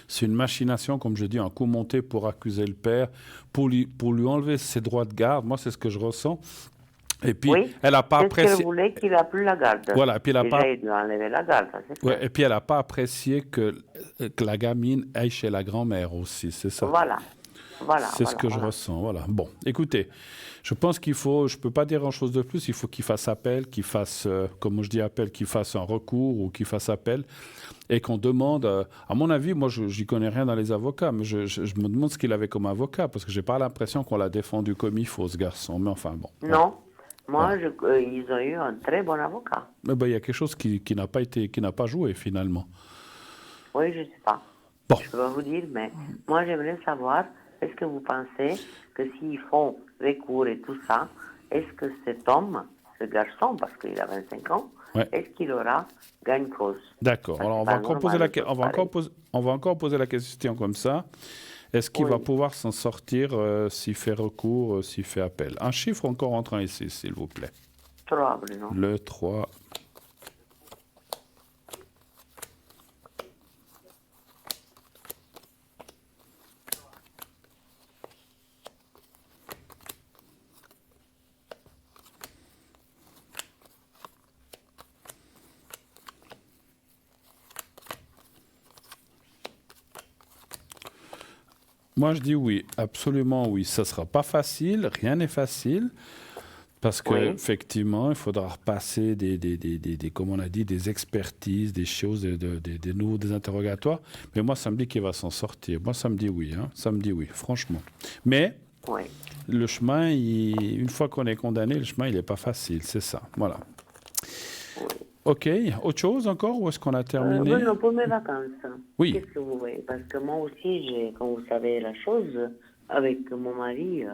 c'est une machination, comme je dis, un coup monté pour accuser le père, pour lui enlever ses droits de garde. Moi, c'est ce que je ressens. Et puis, elle n'a pas apprécié. Elle voulait qu'il n'a plus la garde. Voilà, et puis il doit enlever la garde. Et puis, elle n'a pas apprécié que la gamine aille chez la grand-mère aussi, c'est ça. Voilà. C'est ce que je ressens. Voilà. Bon, écoutez, je pense qu'il faut, je ne peux pas dire grand-chose de plus, il faut qu'il fasse appel, qu'il fasse, comme je dis appel, qu'il fasse un recours ou qu'il fasse appel, et qu'on demande, à mon avis, moi, je n'y connais rien dans les avocats, mais je me demande ce qu'il avait comme avocat, parce que je n'ai pas l'impression qu'on l'a défendu comme il faut, ce garçon. Mais enfin, bon. Non. Moi, ils ont eu un très bon avocat. Mais il y a quelque chose qui n'a pas joué, finalement. Oui, je ne sais pas. Bon. Je ne peux pas vous dire, mais moi, j'aimerais savoir, est-ce que vous pensez que s'ils font recours et tout ça, est-ce que cet homme, ce garçon, parce qu'il a 25 ans, est-ce qu'il aura gain de cause? D'accord. Alors, on va encore poser la question comme ça. Est-ce qu'il va pouvoir s'en sortir s'il fait recours, s'il fait appel? Un chiffre encore entrant ici, s'il vous plaît. 3, Bruno. Le 3. Moi, je dis oui, absolument oui. Ça ne sera pas facile, rien n'est facile, parce qu'effectivement, il faudra repasser comme on a dit, des expertises, des choses, des interrogatoires. Mais moi, ça me dit qu'il va s'en sortir. Moi, ça me dit oui, hein. Ça me dit oui, franchement. Mais le chemin, une fois qu'on est condamné, le chemin, il n'est pas facile, c'est ça. Voilà. Ok, autre chose encore ou est-ce qu'on a terminé? Non, pour mes vacances. Oui. Qu'est-ce que vous voyez? Parce que moi aussi, comme vous savez la chose, avec mon mari,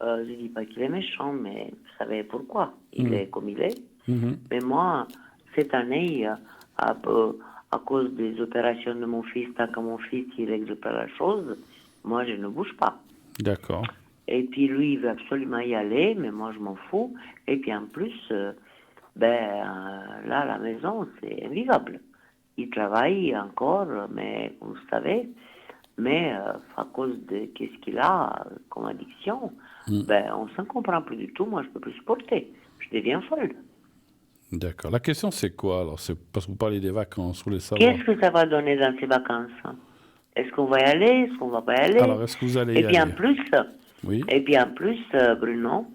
je ne dis pas qu'il est méchant, mais vous savez pourquoi. Il est comme il est. Mais moi, cette année, à cause des opérations de mon fils, tant que mon fils il règle pas la chose, moi je ne bouge pas. D'accord. Et puis lui, il veut absolument y aller, mais moi je m'en fous. Et puis en plus... là, la maison, c'est invivable. Il travaille encore, mais vous savez, mais à cause de qu'est-ce qu'il a comme addiction, on ne s'en comprend plus du tout. Moi, je ne peux plus supporter. Je deviens folle. D'accord. La question, c'est quoi alors? C'est parce que vous parlez des vacances, vous voulez savoir. Qu'est-ce que ça va donner dans ces vacances? Est-ce qu'on va y aller? Est-ce qu'on va pas y aller? Alors, est-ce que vous allez y Et puis en aller? plus, Oui. Bruno,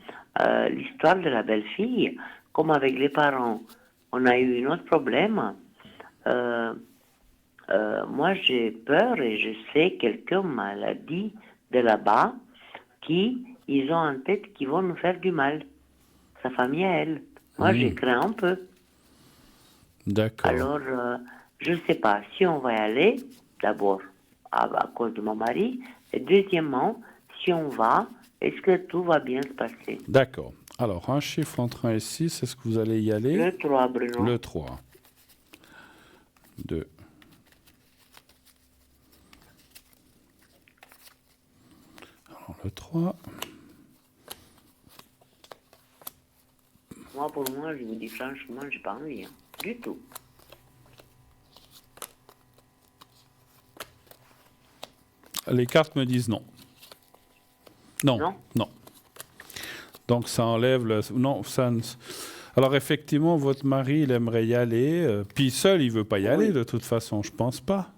l'histoire de la belle-fille, comme avec les parents, on a eu un autre problème. Moi, j'ai peur et je sais, quelqu'un m'a dit de là-bas qu'ils ont en tête qu'ils vont nous faire du mal. Sa famille à elle. Moi, j'ai craint un peu. D'accord. Alors, je ne sais pas si on va y aller, d'abord à cause de mon mari, et deuxièmement, si on va, est-ce que tout va bien se passer? D'accord. Alors, un chiffre entre 1 et 6, est-ce que vous allez y aller? Le 3, Bruno. Le 3. 2. Alors, le 3. Moi, pour moi, je vous dis franchement, j'ai pas envie, hein, du tout. Les cartes me disent non. Non. Non? Non. Donc, ça enlève le... Non, ça... Alors, effectivement, votre mari, il aimerait y aller. Puis seul, il veut pas y aller, de toute façon. Je pense pas.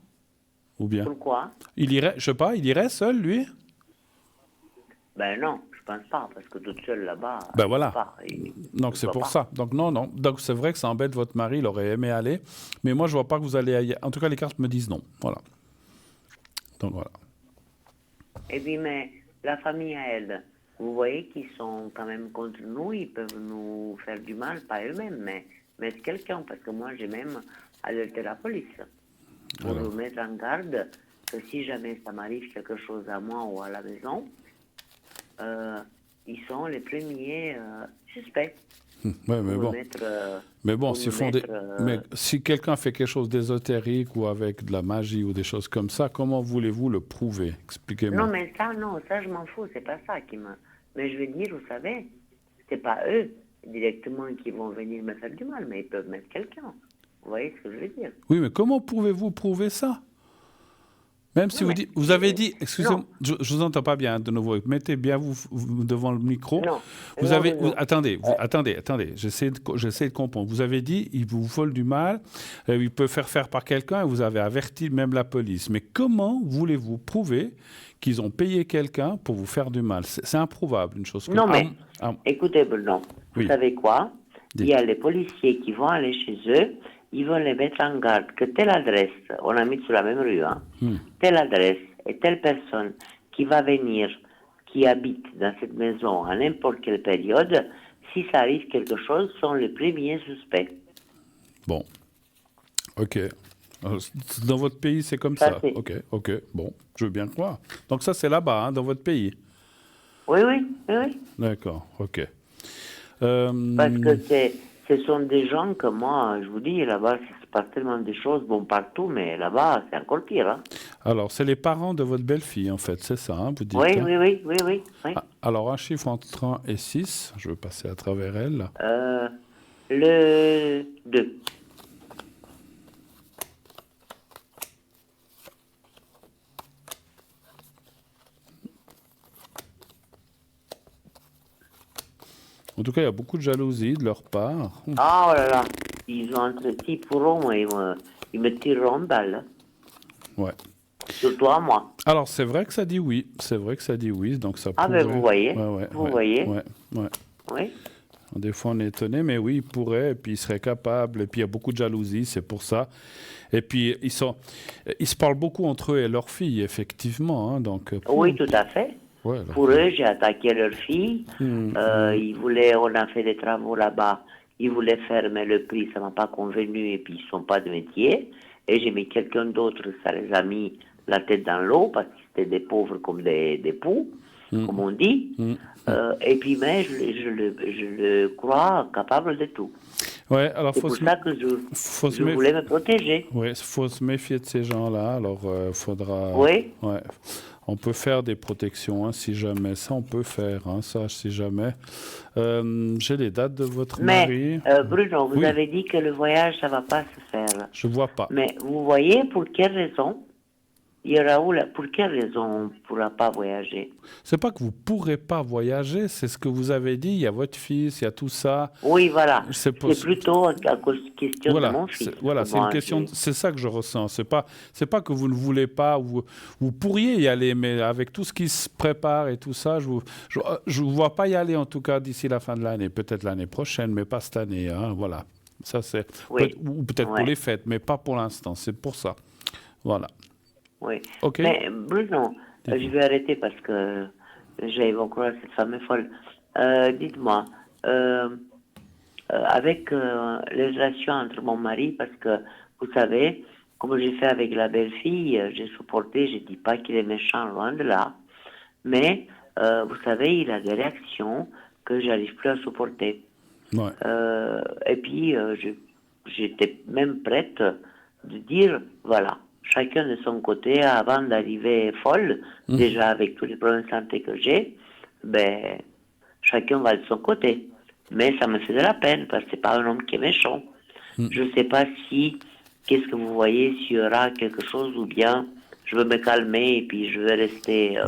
Ou bien? Pourquoi? Il irait, je sais pas, il irait seul, lui? Ben non, je pense pas, parce que toute seule là-bas... Ben voilà. Pas, Donc c'est pour ça. Donc non, non. Donc c'est vrai que ça embête votre mari, il aurait aimé aller. Mais moi, je vois pas que vous allez aller. En tout cas, les cartes me disent non. Voilà. Donc voilà. Et puis, mais la famille à elle, vous voyez qu'ils sont quand même contre nous, ils peuvent nous faire du mal, pas eux-mêmes, mais mettre quelqu'un, parce que moi, j'ai même alerté la police pour nous mettre en garde que si jamais ça m'arrive quelque chose à moi ou à la maison, ils sont les premiers suspects. Ouais, mais bon. Mais bon, mais si quelqu'un fait quelque chose d'ésotérique ou avec de la magie ou des choses comme ça, comment voulez-vous le prouver? Expliquez-moi. Non, mais ça, je m'en fous, c'est pas ça qui me... Mais je veux dire, vous savez, c'est pas eux directement qui vont venir me faire du mal, mais ils peuvent mettre quelqu'un. Vous voyez ce que je veux dire? Oui, mais comment pouvez-vous prouver ça? Même si vous avez dit, excusez-moi, je vous entends pas bien de nouveau. Mettez bien vous devant le micro. Non. Attendez, j'essaie de comprendre. Vous avez dit, il vous vole du mal, il peut faire par quelqu'un, et vous avez averti même la police. Mais comment voulez-vous prouver qu'ils ont payé quelqu'un pour vous faire du mal? C'est improuvable, une chose comme ça. Non, mais écoutez, Bruno, vous savez quoi? Il y a les policiers qui vont aller chez eux. Ils vont les mettre en garde que telle adresse, on a mis sur la même rue, hein, telle adresse et telle personne qui va venir, qui habite dans cette maison à n'importe quelle période, si ça arrive quelque chose, sont les premiers suspects. Bon. OK. Dans votre pays, c'est comme ça. OK. Bon, je veux bien croire. Donc ça, c'est là-bas, hein, dans votre pays. Oui. D'accord, OK. Parce que ce sont des gens que moi, je vous dis, là-bas, il se passe tellement de choses, bon, partout, mais là-bas, c'est encore pire. Hein. Alors, c'est les parents de votre belle-fille, en fait, c'est ça, hein, vous dites? Oui. Alors, un chiffre entre 1 et 6, je vais passer à travers elle. Le 2. En tout cas, il y a beaucoup de jalousie de leur part. Oh là là, ils ont entretien pour moi, ils me tireront une balle. Ouais. Surtout à moi. Alors, c'est vrai que ça dit oui. Donc ça pourrait... ben vous voyez. Vous voyez. Oui. Des fois, on est étonné, mais oui, ils pourraient, et puis ils seraient capables, et puis il y a beaucoup de jalousie, c'est pour ça. Et puis, ils se parlent beaucoup entre eux et leur fille, effectivement. Hein, donc, oui, tout à fait. Ouais, pour eux, j'ai attaqué leur fille. On a fait des travaux là-bas. Ils voulaient faire, mais le prix, ça ne m'a pas convenu, et puis ils ne sont pas de métier. Et j'ai mis quelqu'un d'autre, ça les a mis la tête dans l'eau, parce que c'était des pauvres comme des poux, comme on dit. Et puis, mais je le crois capable de tout. Ouais, alors c'est pour ça que je voulais me protéger. Oui, il faut se méfier de ces gens-là. Alors, il faudra... Oui. Ouais. On peut faire des protections, hein, si jamais. Ça, on peut faire, hein, ça, si jamais. J'ai les dates de votre mari. Mais, Bruno, vous avez dit que le voyage, ça ne va pas se faire. Je ne vois pas. Mais vous voyez pour quelle raison? Et Raoul, pour quelle raison on ne pourra pas voyager? C'est pas que vous pourrez pas voyager, c'est ce que vous avez dit. Il y a votre fils, il y a tout ça. Oui, voilà. C'est plutôt à cause question voilà, de mon fils. Voilà, c'est une question. C'est ça que je ressens. C'est pas que vous ne voulez pas. Vous pourriez y aller, mais avec tout ce qui se prépare et tout ça, je vous vois pas y aller en tout cas d'ici la fin de l'année. Peut-être l'année prochaine, mais pas cette année. Hein, voilà. Ça c'est ou peut-être pour les fêtes, mais pas pour l'instant. C'est pour ça. Voilà. Oui. Ok. Mais Bruno, je vais arrêter parce que j'ai encore cette femme folle. Dites-moi, avec les relations entre mon mari, parce que vous savez, comme j'ai fait avec la belle-fille, j'ai supporté, je ne dis pas qu'il est méchant, loin de là, mais vous savez, il a des réactions que j'arrive plus à supporter. Ouais. Et puis, j'étais même prête de dire, voilà, chacun de son côté, avant d'arriver folle, déjà avec tous les problèmes de santé que j'ai, ben, chacun va de son côté. Mais ça me fait de la peine, parce que c'est pas un homme qui est méchant. Je ne sais pas si, qu'est-ce que vous voyez, s'il y aura quelque chose, ou bien je veux me calmer et puis je vais rester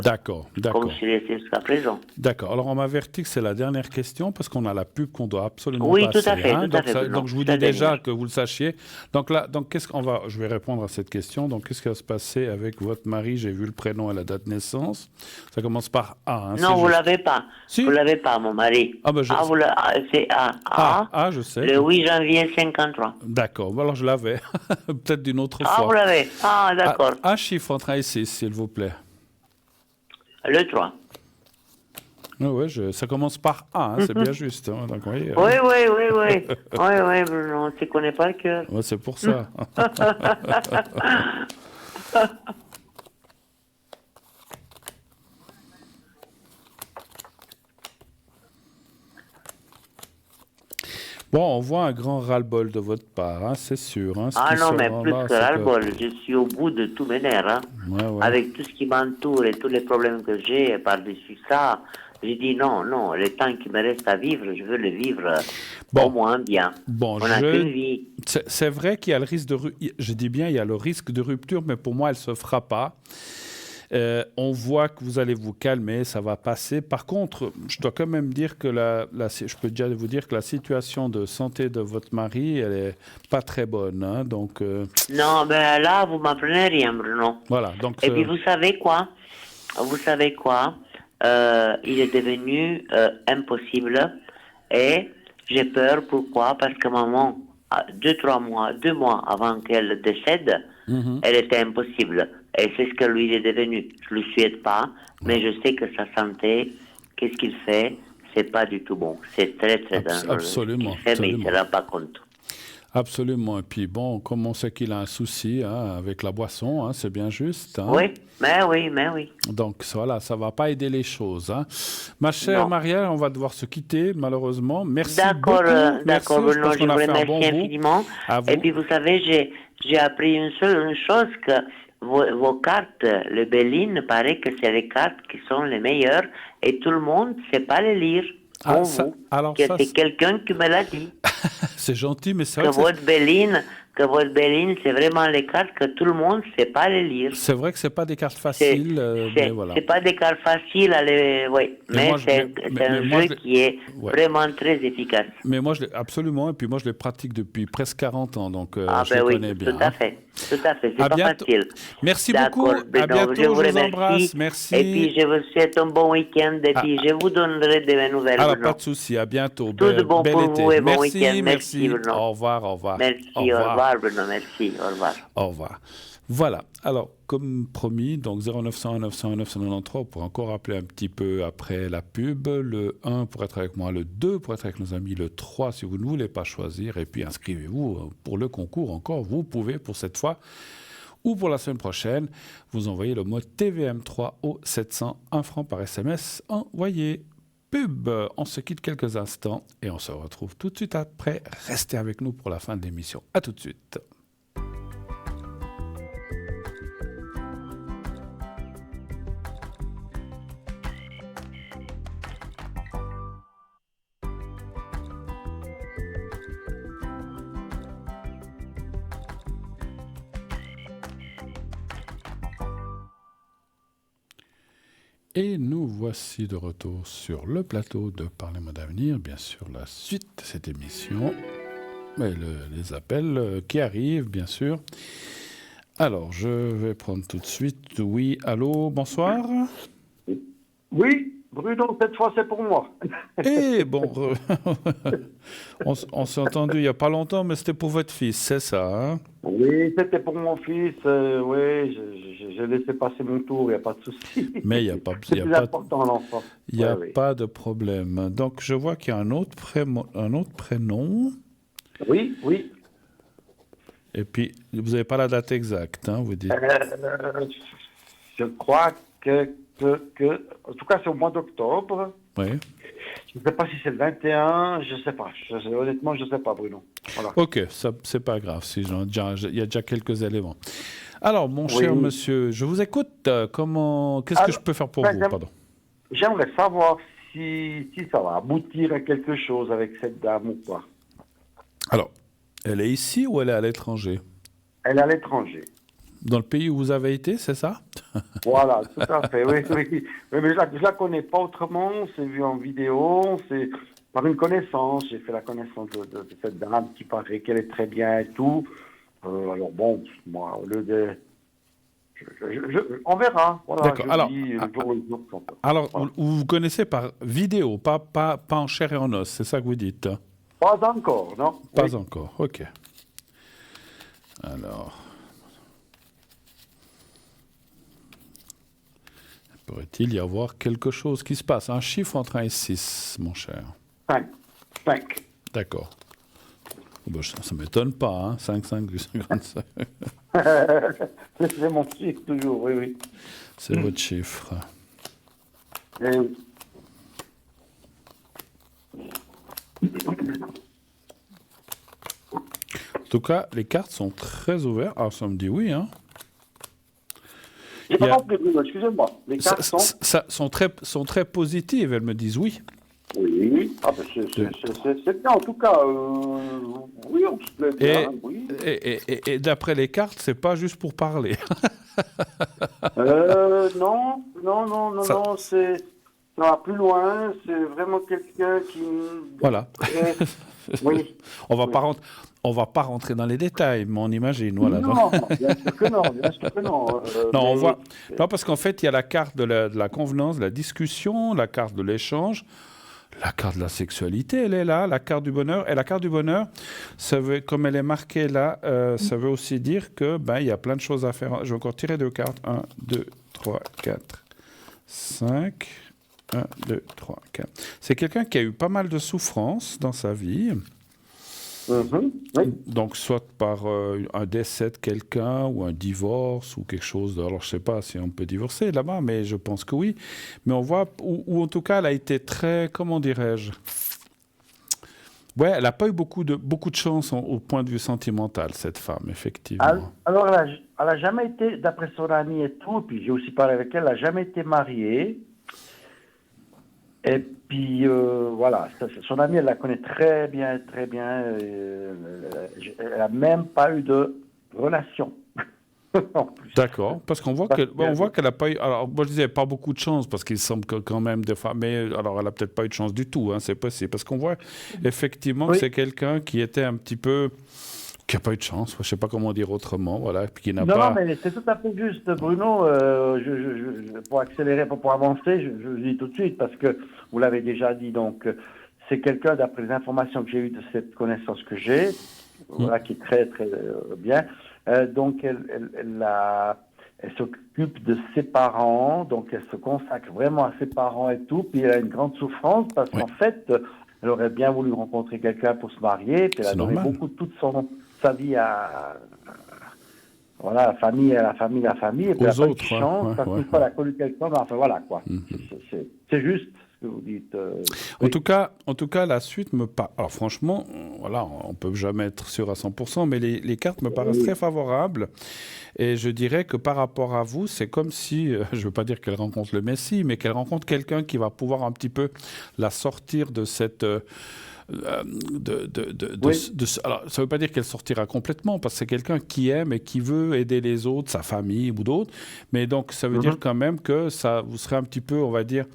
comme je suis resté jusqu'à présent. D'accord. Alors, on m'avertit que c'est la dernière question parce qu'on a la pub qu'on doit absolument passer. Oui, tout à fait. Donc, je vous dis déjà que vous le sachiez. Donc là, je vais répondre à cette question. Donc, qu'est-ce qui va se passer avec votre mari? J'ai vu le prénom et la date de naissance. Ça commence par A. Hein, non, vous ne l'avez pas. Si? Vous ne l'avez pas, mon mari. C'est A. A, je sais. Le 8 janvier 53. D'accord. Bon, alors, je l'avais. Peut-être d'une autre fois. Ah, vous l'avez. Ah, d'accord. Un chiffre entre 1 et 6, s'il vous plaît. Le 3. Oui, ça commence par A, hein, c'est bien juste. Hein, donc, oui. Oui, on ne se connaît pas le cœur. Ouais, c'est pour ça. Bon, on voit un grand ras-le-bol de votre part, hein, c'est sûr. Hein, non, mais plus que ras-le-bol, je suis au bout de tous mes nerfs. Hein. Ouais. Avec tout ce qui m'entoure et tous les problèmes que j'ai par-dessus ça, j'ai dit non, le temps qui me reste à vivre, je veux le vivre au moins bien. Bon, on n'a qu'une vie. C'est vrai qu'il y a le risque de je dis bien, il y a le risque de rupture, mais pour moi, elle ne se fera pas. On voit que vous allez vous calmer, ça va passer. Par contre, je dois quand même dire que je peux déjà vous dire que la situation de santé de votre mari, elle est pas très bonne. Hein, donc, non, ben là, vous m'apprenez rien, Bruno. Voilà. Donc, et puis, vous savez quoi? Il est devenu impossible et j'ai peur. Pourquoi? Parce que maman, 2 mois avant qu'elle décède, elle était impossible. Et c'est ce que lui est devenu. Je ne le souhaite pas, mais je sais que sa santé, qu'est-ce qu'il fait, c'est pas du tout bon. C'est très, très dangereux. Absolument. Mais il ne se rend pas compte. Absolument. Et puis bon, comme on sait qu'il a un souci avec la boisson, hein, c'est bien juste. Hein. Oui, mais oui. Donc voilà, ça ne va pas aider les choses. Hein. Ma chère Marielle, on va devoir se quitter, malheureusement. Merci beaucoup. D'accord, Bruno, je vous remercie infiniment. Et puis vous savez, j'ai appris une chose, que vos cartes, le Béline, paraît que c'est les cartes qui sont les meilleures et tout le monde ne sait pas les lire. C'est quelqu'un qui me l'a dit. C'est gentil, mais c'est vrai que votre Béline, c'est vraiment les cartes que tout le monde ne sait pas les lire. C'est vrai que ce n'est pas des cartes faciles. C'est pas des cartes faciles, mais c'est un jeu qui est vraiment très efficace. Mais moi, absolument, et puis moi, je les pratique depuis presque 40 ans, donc je les connais bien. Tout à fait, c'est pas facile. Merci beaucoup, à bientôt, je vous embrasse, merci. Et puis je vous souhaite un bon week-end, et puis je vous donnerai des nouvelles. Alors, pas de souci, à bientôt. Tout de bon pour vous et bon week-end. Merci, au revoir. Merci, au revoir, Bruno, merci, au revoir. Au revoir. Voilà, alors comme promis, donc 0901 901 993, on pourra encore appeler un petit peu après la pub, le 1 pour être avec moi, le 2 pour être avec nos amis, le 3 si vous ne voulez pas choisir, et puis inscrivez-vous pour le concours encore, vous pouvez pour cette fois, ou pour la semaine prochaine, vous envoyez le mot TVM3 au 700, 1 franc par SMS envoyé. Pub, on se quitte quelques instants et on se retrouve tout de suite après. Restez avec nous pour la fin de l'émission. À tout de suite. Et nous voici de retour sur le plateau de Parlez-moi d'avenir, bien sûr la suite de cette émission, mais les appels qui arrivent, bien sûr. Alors, je vais prendre tout de suite. Oui, allô, bonsoir. Oui, Bruno, cette fois c'est pour moi. Eh bon, on s'est entendu il n'y a pas longtemps, mais c'était pour votre fils, c'est ça, hein? Oui, c'était pour mon fils. Oui, j'ai laissé passer mon tour, il n'y a pas de souci. Mais il n'y a pas, c'est plus important, l'enfant. Il n'y a pas de problème. Donc, je vois qu'il y a un autre prénom. Oui, oui. Et puis, vous n'avez pas la date exacte, hein, vous dites. Je crois que, en tout cas, c'est au mois d'octobre. Oui. Je ne sais pas si c'est le 21, je ne sais pas. Honnêtement, je ne sais pas, Bruno. Voilà. Ok, ça, c'est pas grave, il y a déjà quelques éléments. Alors, mon cher monsieur, je vous écoute. Qu'est-ce que je peux faire pour vous? Pardon. J'aimerais savoir si ça va aboutir à quelque chose avec cette dame ou pas. Alors, elle est ici ou elle est à l'étranger? Elle est à l'étranger. Dans le pays où vous avez été, c'est ça? Voilà, tout à fait, oui. Mais je la connais pas autrement, c'est vu en vidéo, c'est par une connaissance. J'ai fait la connaissance de cette dame qui paraît qu'elle est très bien et tout. Alors bon, moi, au lieu de... on verra. Voilà, d'accord, alors voilà. Vous connaissez par vidéo, pas en chair et en os, c'est ça que vous dites? Pas encore, non. Pas encore, ok. Alors... pourrait-il y avoir quelque chose qui se passe? Un chiffre entre 1 et 6, mon cher. 5. D'accord. Bon, ça ne m'étonne pas, hein? 5, 55. C'est mon chiffre, toujours, oui. C'est votre chiffre. Oui. En tout cas, les cartes sont très ouvertes. Ah, ça me dit oui, hein? J'ai pas compris, excusez-moi. Les cartes sont très positives, elles me disent oui. Oui, c'est bien, en tout cas. Oui, on se plaît bien. Oui. Et d'après les cartes, c'est pas juste pour parler. Non, ça va plus loin. C'est vraiment quelqu'un qui... Voilà. Oui. On va pas rentrer dans les détails, mais on imagine. Voilà. Non, bien sûr que non. Non, on voit. Non, parce qu'en fait, il y a la carte de la convenance, de la discussion, la carte de l'échange, la carte de la sexualité, elle est là, la carte du bonheur. Et la carte du bonheur, ça veut, comme elle est marquée là, ça veut aussi dire que il y a plein de choses à faire. Je vais encore tirer 2 cartes. 1, 2, 3, 4, 5. 1, 2, 3, 4. C'est quelqu'un qui a eu pas mal de souffrances dans sa vie. Oui. Donc, soit par un décès de quelqu'un ou un divorce ou quelque chose. Alors, je ne sais pas si on peut divorcer là-bas, mais je pense que oui. Mais on voit, ou en tout cas, elle a été très, comment dirais-je? Ouais, elle n'a pas eu beaucoup de chance au point de vue sentimental, cette femme, effectivement. Alors, elle n'a jamais été, d'après son ami et tout, puis j'ai aussi parlé avec elle, elle n'a jamais été mariée. Et puis, voilà, son amie, elle la connaît très bien. Elle n'a même pas eu de relation. D'accord, parce qu'on voit qu'elle n'a pas eu... Alors, moi, je disais pas beaucoup de chance, parce qu'il semble que quand même des fois... Mais alors, elle n'a peut-être pas eu de chance du tout, hein, c'est possible. Parce qu'on voit effectivement que c'est quelqu'un qui était un petit peu... qui n'a pas eu de chance, je ne sais pas comment dire autrement, voilà. Qui n'a non, mais c'est tout à fait juste, Bruno. Pour accélérer, pour avancer, je le dis tout de suite, parce que vous l'avez déjà dit, donc c'est quelqu'un, d'après les informations que j'ai eues de cette connaissance que j'ai, voilà, qui est très, très bien. Donc, elle s'occupe de ses parents, donc elle se consacre vraiment à ses parents et tout, puis elle a une grande souffrance, parce qu'en fait, elle aurait bien voulu rencontrer quelqu'un pour se marier, puis elle a donné beaucoup toute sa vie à voilà, la famille, et puis elle n'a pas eu de chance, parce qu'une fois elle a connu quelqu'un, mais enfin voilà, quoi. C'est juste ce que vous dites. En tout cas, la suite me parle. Alors franchement, voilà, on ne peut jamais être sûr à 100%, mais les cartes me paraissent très favorables. Et je dirais que par rapport à vous, c'est comme si, je ne veux pas dire qu'elle rencontre le Messie, mais qu'elle rencontre quelqu'un qui va pouvoir un petit peu la sortir de cette... alors, ça ne veut pas dire qu'elle sortira complètement, parce que c'est quelqu'un qui aime et qui veut aider les autres, sa famille ou d'autres. Mais donc, ça veut dire quand même que vous serez un petit peu, on va dire,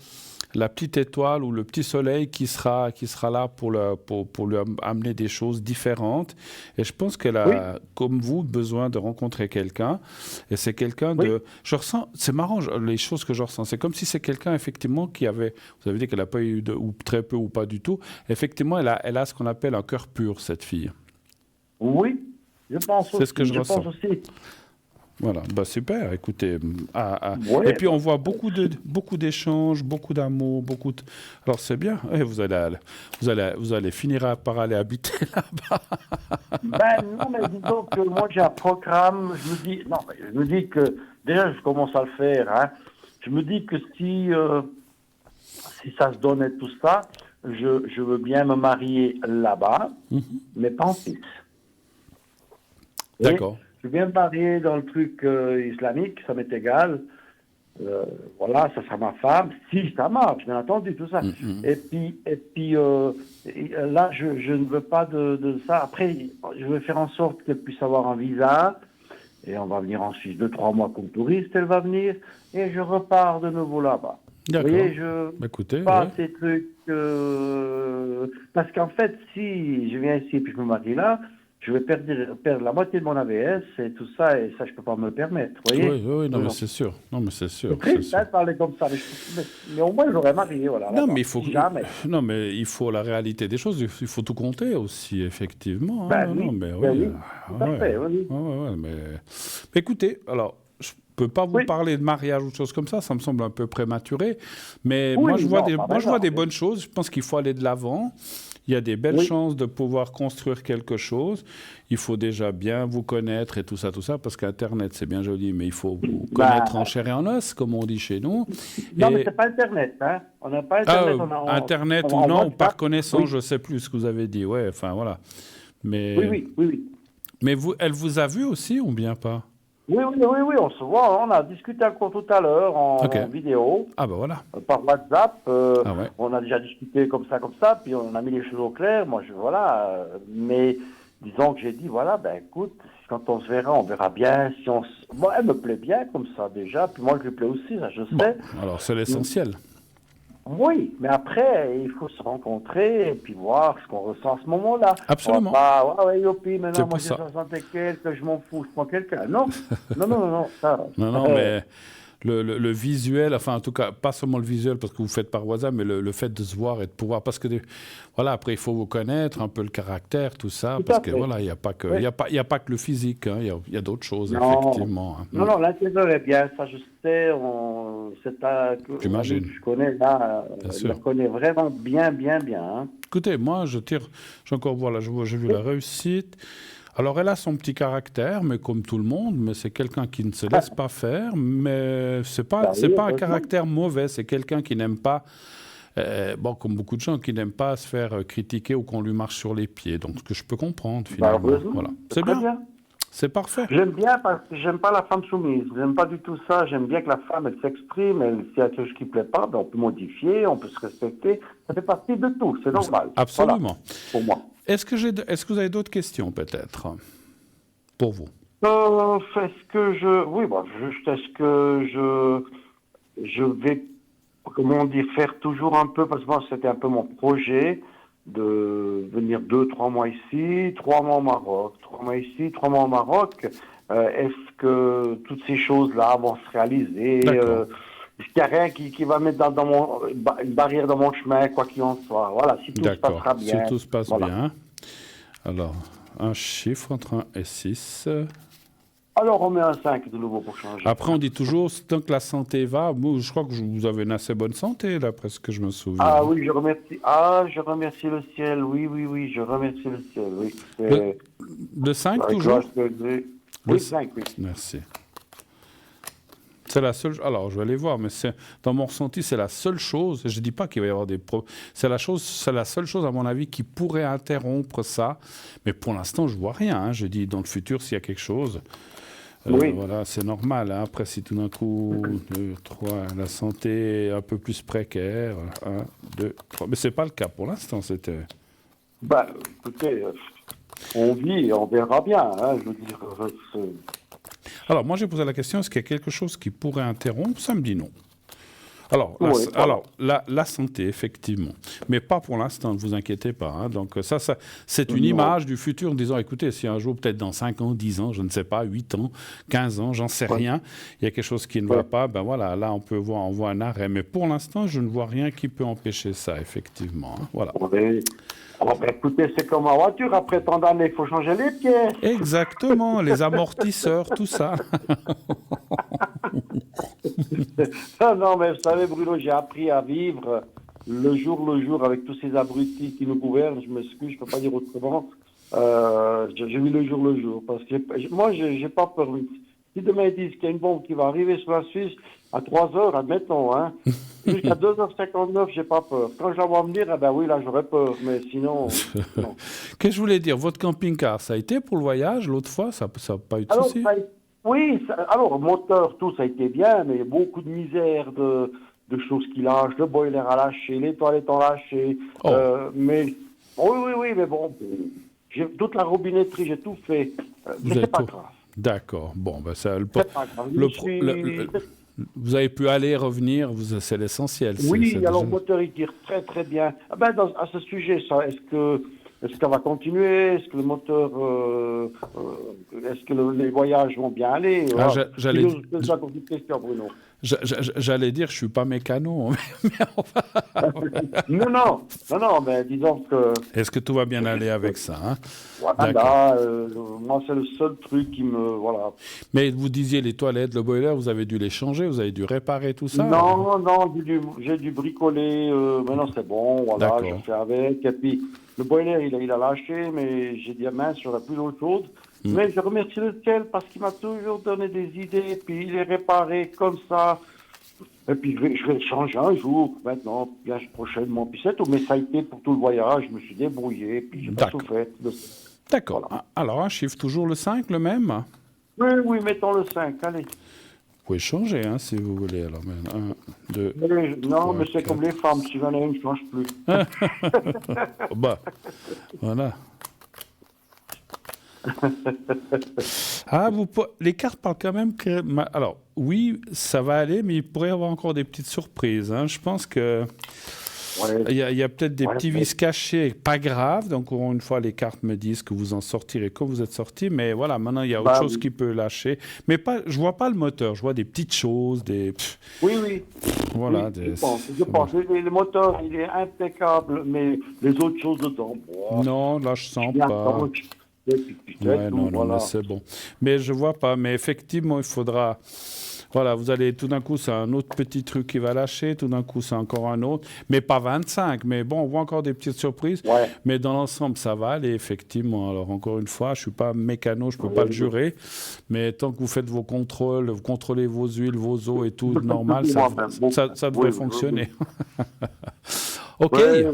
la petite étoile ou le petit soleil qui sera là pour lui amener des choses différentes. Et je pense qu'elle a, comme vous, besoin de rencontrer quelqu'un. Et c'est quelqu'un de... Je ressens... C'est marrant, les choses que je ressens. C'est comme si c'est quelqu'un, effectivement, qui avait... Vous avez dit qu'elle n'a pas eu ou très peu ou pas du tout. Effectivement, elle a ce qu'on appelle un cœur pur, cette fille. Oui, je pense aussi. C'est ce que je ressens. Pense aussi. Voilà, bah super, écoutez. Et puis on voit beaucoup d'échanges, beaucoup d'amour, Alors c'est bien, vous allez finir par aller habiter là-bas. Non, mais disons que moi j'ai un programme, je me dis que, déjà je commence à le faire, hein. Je me dis que si ça se donnait tout ça, je veux bien me marier là-bas, mais pas en Suisse. D'accord. Je veux bien me marier dans le truc islamique, ça m'est égal. Voilà, ça sera ma femme, si ça marche, bien entendu, tout ça. Et puis là, je ne veux pas de ça. Après, je vais faire en sorte qu'elle puisse avoir un visa. Et on va venir en Suisse 2-3 mois comme touriste, elle va venir. Et je repars de nouveau là-bas. D'accord. Vous voyez, écoutez, pas ces trucs... parce qu'en fait, si je viens ici et puis je me marie là, je vais perdre la moitié de mon AVS et tout ça, et ça, je ne peux pas me le permettre, vous voyez. Oui, non, mais c'est sûr. C'est triste de parler comme ça, mais au moins, j'aurais marié, voilà. Non, mais il faut... Jamais. Non, mais il faut la réalité des choses, il faut tout compter aussi, effectivement. Oui, tout à fait, oui. Mais écoutez, alors... Je ne peux pas vous parler de mariage ou de choses comme ça me semble un peu prématuré. Mais moi, je vois des bonnes choses. Je pense qu'il faut aller de l'avant. Il y a des belles chances de pouvoir construire quelque chose. Il faut déjà bien vous connaître et tout ça, parce qu'Internet, c'est bien joli, mais il faut vous connaître en chair et en os, comme on dit chez nous. Non, mais ce n'est pas Internet. Hein. On n'a pas Internet. Internet ou non, ou par connaissance, je ne sais plus ce que vous avez dit. Ouais, enfin, voilà. Mais, oui. Mais elle vous a vu aussi ou bien pas? Oui, on se voit. On a discuté encore tout à l'heure en vidéo. Ah ben voilà. Par WhatsApp. On a déjà discuté comme ça, puis on a mis les choses au clair. Moi, voilà. Mais disons que j'ai dit, voilà, écoute, quand on se verra, on verra bien si on... Bon, elle me plaît bien comme ça déjà, puis moi, je lui plais aussi, ça je sais. Alors, c'est l'essentiel. Oui, mais après, il faut se rencontrer et puis voir ce qu'on ressent à ce moment-là. Absolument. Maintenant, moi j'ai 60 et quelques, je m'en fous, je prends quelqu'un. Non, ça. Non, mais le visuel, enfin en tout cas, pas seulement le visuel parce que vous faites par WhatsApp, mais le fait de se voir et de pouvoir, parce que voilà, après il faut vous connaître un peu le caractère, tout ça, parce que voilà, il n'y a pas que il y a pas que le physique, hein, il y a d'autres choses effectivement. Non, l'intérieur est bien, ça je sais, j'imagine. Je connais là, je le connais vraiment bien. Hein. Écoutez, moi j'ai encore voilà, j'ai vu la réussite. Alors, elle a son petit caractère, mais comme tout le monde, mais c'est quelqu'un qui ne se laisse pas faire, mais c'est pas un caractère mauvais, c'est quelqu'un qui n'aime pas, comme beaucoup de gens, qui n'aiment pas se faire critiquer ou qu'on lui marche sur les pieds. Donc, ce que je peux comprendre, finalement. Voilà. C'est bien. C'est parfait. J'aime bien parce que j'aime pas la femme soumise. J'aime pas du tout ça. J'aime bien que la femme, elle s'exprime. S'il y a quelque chose qui ne plaît pas, on peut modifier, on peut se respecter. Ça fait partie de tout. C'est normal. Absolument. Voilà, pour moi. Est-ce que vous avez d'autres questions, peut-être, pour vous? Est-ce que je vais, comment dire, faire toujours un peu, parce que moi, c'était un peu mon projet, de venir 2-3 mois ici, 3 mois au Maroc, 3 mois ici, 3 mois au Maroc. Est-ce que toutes ces choses-là vont se réaliser? Est-ce qu'il n'y a rien qui va mettre une barrière dans mon chemin, quoi qu'il en soit? Voilà, si tout se passera bien. Si tout se passe bien. Alors, un chiffre entre 1 et 6. Alors, on met un 5 de nouveau pour changer. Après, on dit toujours, tant que la santé va, moi, je crois que vous avez une assez bonne santé, d'après ce que je me souviens. Ah oui, je remercie le ciel. Oui, je remercie le ciel. Oui. Le 5 toujours? Oui, 5, oui. Merci. C'est la seule. Alors, je vais aller voir, mais dans mon ressenti, c'est la seule chose. Je ne dis pas qu'il va y avoir des problèmes. C'est la seule chose, à mon avis, qui pourrait interrompre ça. Mais pour l'instant, je ne vois rien. Hein. Je dis dans le futur, s'il y a quelque chose. Voilà, c'est normal. Hein. Après, si tout d'un coup, 2, 3, la santé est un peu plus précaire. 1, 2, 3. Mais ce n'est pas le cas pour l'instant. Écoutez, on vit et on verra bien. Hein, je veux dire. Alors, moi, j'ai posé la question, est-ce qu'il y a quelque chose qui pourrait interrompre? Ça me dit non. Alors, la santé, effectivement. Mais pas pour l'instant, ne vous inquiétez pas. Hein. Donc, ça c'est une image du futur en disant, écoutez, si un jour, peut-être dans 5 ans, 10 ans, je ne sais pas, 8 ans, 15 ans, j'en sais rien, il y a quelque chose qui ne va pas, ben voilà, là, on voit un arrêt. Mais pour l'instant, je ne vois rien qui peut empêcher ça, effectivement. Hein. Voilà. Écoutez, c'est comme en voiture, après tant d'années, il faut changer les pièces. Exactement, les amortisseurs, tout ça. Non, mais vous savez, Bruno, j'ai appris à vivre le jour avec tous ces abrutis qui nous gouvernent. Je m'excuse, je ne peux pas dire autrement. Je vis le jour. Parce que moi, je n'ai pas peur. Si demain ils disent qu'il y a une bombe qui va arriver sur la Suisse à 3 heures, admettons, hein, jusqu'à 2h59, je n'ai pas peur. Quand je la vois venir, eh ben oui, là, j'aurais peur. Mais sinon, non. Qu'est-ce que je voulais dire? Votre camping-car, ça a été pour le voyage l'autre fois? Ça n'a pas eu de souci? Oui, alors, moteur, tout, ça a été bien, mais il y a beaucoup de misère de choses qui lâchent. Le boiler a lâché, les toilettes ont lâché. Mais, oui, mais bon, j'ai toute la robinetterie, j'ai tout fait. Mais c'est pas grave. D'accord. Bon, ben ça, c'est pas grave. vous avez pu aller et revenir, c'est l'essentiel. Oui, alors le moteur, il tire très, très bien. À ce sujet, ça, est-ce que ça va continuer? Est-ce que le moteur, est-ce que les voyages vont bien aller? J'allais Bruno. J'allais dire, je suis pas mécano. Non, mais disons que... Est-ce que tout va bien aller avec ça, hein? Voilà, moi, c'est le seul truc qui me... Voilà. Mais vous disiez les toilettes, le boiler, vous avez dû les changer, vous avez dû réparer tout ça? Non, j'ai dû bricoler. Maintenant, c'est bon, voilà, je fais avec. Et puis, le boiler, il a lâché, mais j'ai dit, mince, j'aurais plus d'eau chaude. Mais je remercie le ciel parce qu'il m'a toujours donné des idées, puis il est réparé comme ça. Et puis je vais le changer un jour, maintenant, bien prochainement. Puis c'est tout. Mais ça a été pour tout le voyage, je me suis débrouillé, puis j'ai pas souffert. D'accord. Voilà. Alors, un chiffre, toujours le 5, le même? Oui, mettons le 5, allez. Vous pouvez changer, hein, si vous voulez. Alors, 1, 2, non, mais c'est comme les femmes, si j'en ai une, je ne change plus. Voilà. Les cartes parlent quand même que... Alors, oui, ça va aller, mais il pourrait y avoir encore des petites surprises. Hein. Je pense que... Il y a peut-être des petits vices cachés, pas grave. Donc, encore une fois, les cartes me disent que vous en sortirez quand vous êtes sorti. Mais voilà, maintenant, il y a autre chose qui peut lâcher. Mais je ne vois pas le moteur. Je vois des petites choses, des... Oui. Voilà. Oui, je pense. Le moteur, il est impeccable, mais les autres choses dedans... Non, là, je sens pas. Non, mais c'est bon. Mais je vois pas. Mais effectivement, il faudra... Voilà, vous allez, tout d'un coup, c'est un autre petit truc qui va lâcher, tout d'un coup, c'est encore un autre, mais pas 25. Mais bon, on voit encore des petites surprises. Mais dans l'ensemble, ça va aller, effectivement. Alors, encore une fois, je ne suis pas mécano, je ne peux pas le jurer. Mais tant que vous faites vos contrôles, vous contrôlez vos huiles, vos eaux et tout, normal, ça devrait fonctionner. OK. Oui.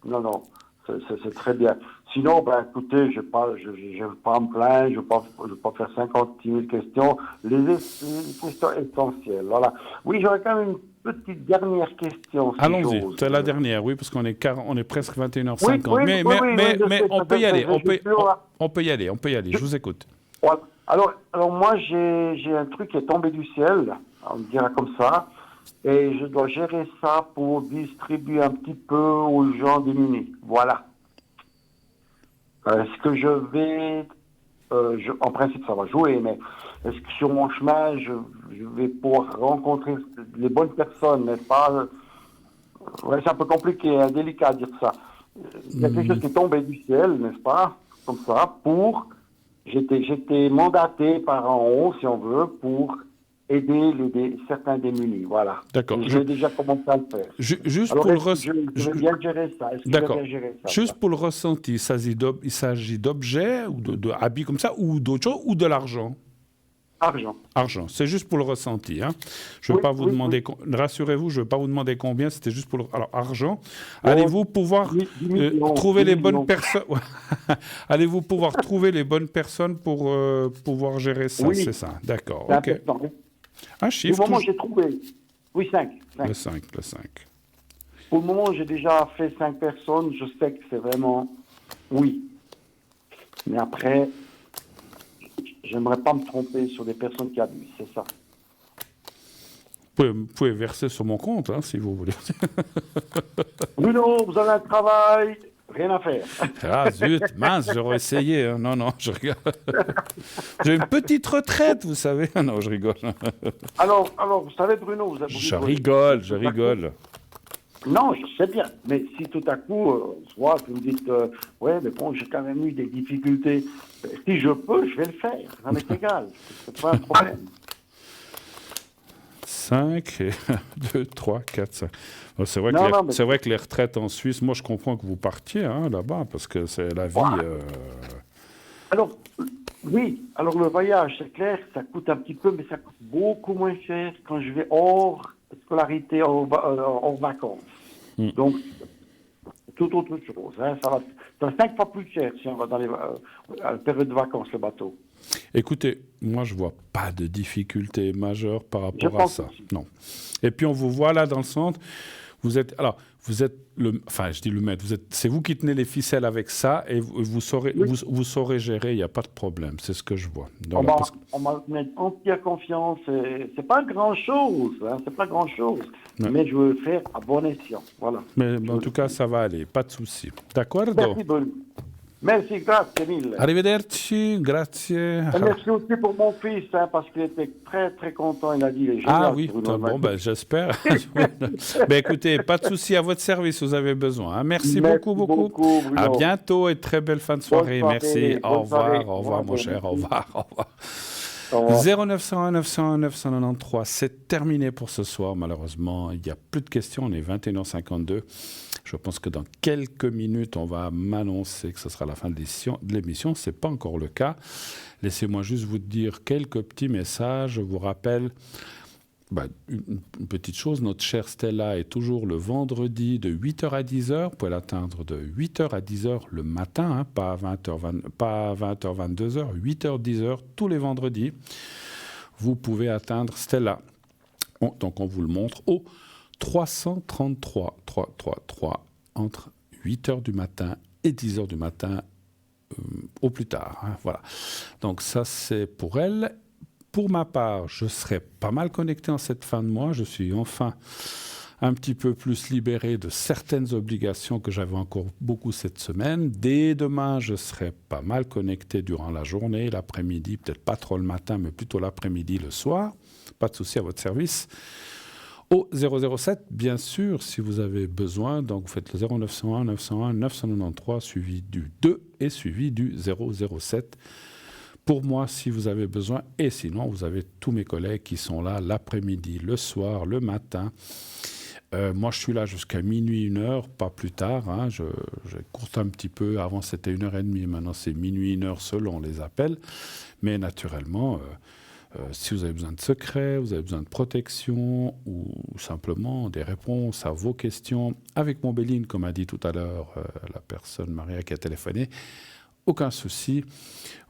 Non, c'est très bien. Sinon, écoutez, je ne vais pas me plaindre, je ne vais pas faire 56 000 questions. Les questions essentielles, voilà. Oui, j'aurais quand même une petite dernière question. Allons-y, c'est la dernière, oui, parce qu'on est presque 21h50. Mais on peut y aller, on peut y aller, je vous écoute. Ouais. Alors moi, j'ai un truc qui est tombé du ciel, on dira comme ça, et je dois gérer ça pour distribuer un petit peu aux gens démunis. Voilà. Est-ce que je vais... en principe, ça va jouer, mais est-ce que sur mon chemin, je vais pouvoir rencontrer les bonnes personnes, n'est-ce pas? C'est un peu compliqué, délicat à dire ça. Il y a quelque chose qui est tombé du ciel, n'est-ce pas? Comme ça, j'étais mandaté par en haut, si on veut, pour aider certains démunis, voilà. D'accord. J'ai déjà commencé à le faire. Juste pour le ressenti. Je vais bien gérer ça. D'accord. Juste pour le ressenti, il s'agit d'objets ou d'habits comme ça, ou d'autres choses, ou de l'argent? Argent. C'est juste pour le ressenti. Hein. Je ne vais pas vous demander... Rassurez-vous, je ne vais pas vous demander combien, c'était juste pour le... Alors, argent. Allez-vous pouvoir trouver les bonnes personnes... Allez-vous pouvoir trouver les bonnes personnes pour pouvoir gérer ça? Oui. C'est ça. D'accord. C'est OK. important. Un chiffre. Du moment où j'ai trouvé... Oui, 5. Le 5. Pour le moment, j'ai déjà fait 5 personnes. Je sais que c'est vraiment oui. Mais après, j'aimerais pas me tromper sur des personnes qui abusent, c'est ça. Vous pouvez verser sur mon compte, hein, si vous voulez. Bruno, vous avez un travail, rien à faire. Ah zut, mince, j'aurais essayé. Hein. Non, je rigole. J'ai une petite retraite, vous savez. Non, je rigole. Alors, vous savez, Bruno, vous avez... Je rigole. Non, je sais bien. Mais si tout à coup, soit vous me dites, ouais, mais bon, j'ai quand même eu des difficultés. Si je peux, je vais le faire. Ça m'est égal. C'est pas un problème. 5, 2, 3, 4, 5. Bon, c'est vrai, c'est vrai que les retraites en Suisse, moi je comprends que vous partiez hein, là-bas, parce que c'est la vie... Alors, oui, alors le voyage, c'est clair, ça coûte un petit peu, mais ça coûte beaucoup moins cher quand je vais hors scolarité, hors vacances. Donc, tout autre chose. Hein, ça va 5 fois plus cher si on va dans la période de vacances, le bateau. Écoutez, moi je vois pas de difficulté majeure par rapport à ça. Aussi. Non. Et puis on vous voit là dans le centre. Vous êtes le maître. C'est vous qui tenez les ficelles avec ça et vous saurez gérer. Il n'y a pas de problème. C'est ce que je vois. Donc, on m'a mis entière confiance. C'est pas grand chose. Hein, c'est pas grand chose. Ouais. Mais je veux le faire à bon escient. Voilà. Mais en tout cas, ça va aller. Pas de souci. D'accord. Merci, Bruno. Merci, grazie mille. Arrivederci, grazie. Et merci aussi pour mon fils, hein, parce qu'il était très, très content. Il a dit, il est génial. Ah oui, bon, j'espère. Écoutez, pas de souci, à votre service, vous avez besoin. Hein. Merci beaucoup. À bientôt et très belle fin de soirée. Merci. Au revoir, mon cher. Au revoir. 0901 901 993, c'est terminé pour ce soir, malheureusement. Il n'y a plus de questions, on est 21h52. Je pense que dans quelques minutes, on va m'annoncer que ce sera la fin de l'émission. Ce n'est pas encore le cas. Laissez-moi juste vous dire quelques petits messages. Je vous rappelle une petite chose. Notre chère Stella est toujours le vendredi de 8h à 10h. Vous pouvez l'atteindre de 8h à 10h le matin, hein, pas à 20h, 22h, 8h, 10h, tous les vendredis. Vous pouvez atteindre Stella. Donc on vous le montre au 333 entre 8h du matin et 10h du matin au plus tard. Hein, voilà. Donc ça, c'est pour elle. Pour ma part, je serai pas mal connecté en cette fin de mois. Je suis enfin un petit peu plus libéré de certaines obligations que j'avais encore beaucoup cette semaine. Dès demain, je serai pas mal connecté durant la journée, l'après-midi, peut-être pas trop le matin, mais plutôt l'après-midi, le soir. Pas de souci, à votre service. Au 007, bien sûr, si vous avez besoin, donc vous faites le 0901 901 993 suivi du 2 et suivi du 007. Pour moi, si vous avez besoin, et sinon, vous avez tous mes collègues qui sont là l'après-midi, le soir, le matin. Moi, je suis là jusqu'à minuit, 1h, pas plus tard. Hein. Je courte un petit peu. Avant, c'était 1h30. Maintenant, c'est minuit, 1h selon les appels. Mais naturellement... si vous avez besoin de secrets, vous avez besoin de protection ou simplement des réponses à vos questions avec Montbéline, comme a dit tout à l'heure la personne Maria qui a téléphoné, aucun souci.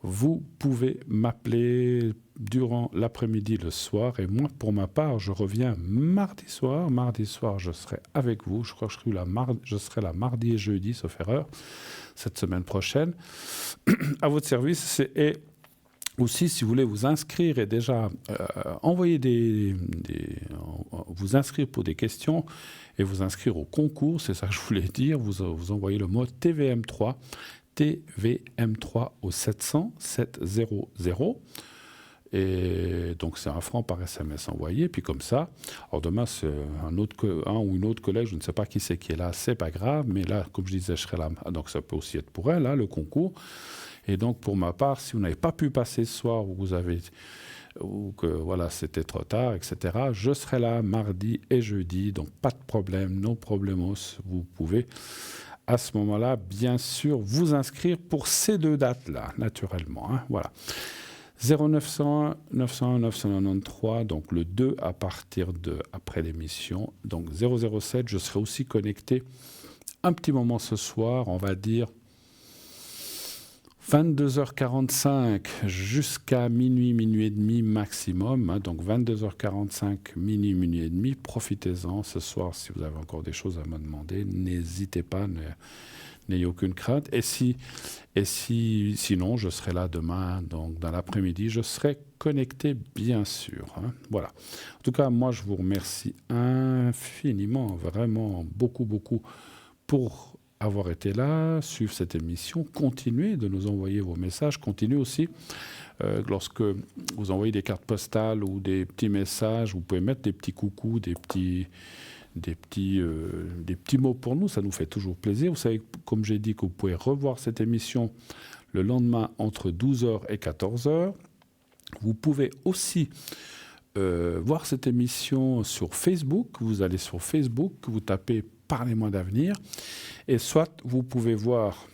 Vous pouvez m'appeler durant l'après-midi, le soir. Et moi, pour ma part, je reviens mardi soir. Mardi soir, je serai avec vous. Je crois que je serai là mardi et jeudi, sauf erreur, cette semaine prochaine. À votre service, et aussi, si vous voulez vous inscrire et déjà envoyer vous inscrire pour des questions et vous inscrire au concours, c'est ça que je voulais dire, vous envoyez le mot TVM3 au 700 700. Et donc, c'est 1 franc par SMS envoyé. Puis comme ça, alors demain, c'est un ou une autre collègue, je ne sais pas qui c'est qui est là, c'est pas grave. Mais là, comme je disais, je serai là. Donc, ça peut aussi être pour elle, là, le concours. Et donc, pour ma part, si vous n'avez pas pu passer ce soir ou que voilà, c'était trop tard, etc., je serai là mardi et jeudi. Donc, pas de problème, no problemos. Vous pouvez, à ce moment-là, bien sûr, vous inscrire pour ces 2 dates-là, naturellement. Hein, voilà. 0901 901 993, donc le 2 à partir après l'émission. Donc, 007, je serai aussi connecté un petit moment ce soir, on va dire... 22h45 jusqu'à minuit, minuit et demi maximum. Hein, donc 22h45, minuit, minuit et demi. Profitez-en ce soir si vous avez encore des choses à me demander. N'hésitez pas, n'ayez aucune crainte. Sinon, je serai là demain, donc dans l'après-midi. Je serai connecté, bien sûr. Hein, voilà. En tout cas, moi, je vous remercie infiniment, vraiment beaucoup, beaucoup pour avoir été là, suivre cette émission, continuez de nous envoyer vos messages, continuez aussi lorsque vous envoyez des cartes postales ou des petits messages, vous pouvez mettre des petits coucous, des petits mots pour nous, ça nous fait toujours plaisir. Vous savez, comme j'ai dit, que vous pouvez revoir cette émission le lendemain entre 12h et 14h. Vous pouvez aussi voir cette émission sur Facebook. Vous allez sur Facebook, vous tapez « Parlez-moi d'avenir » et soit vous pouvez voir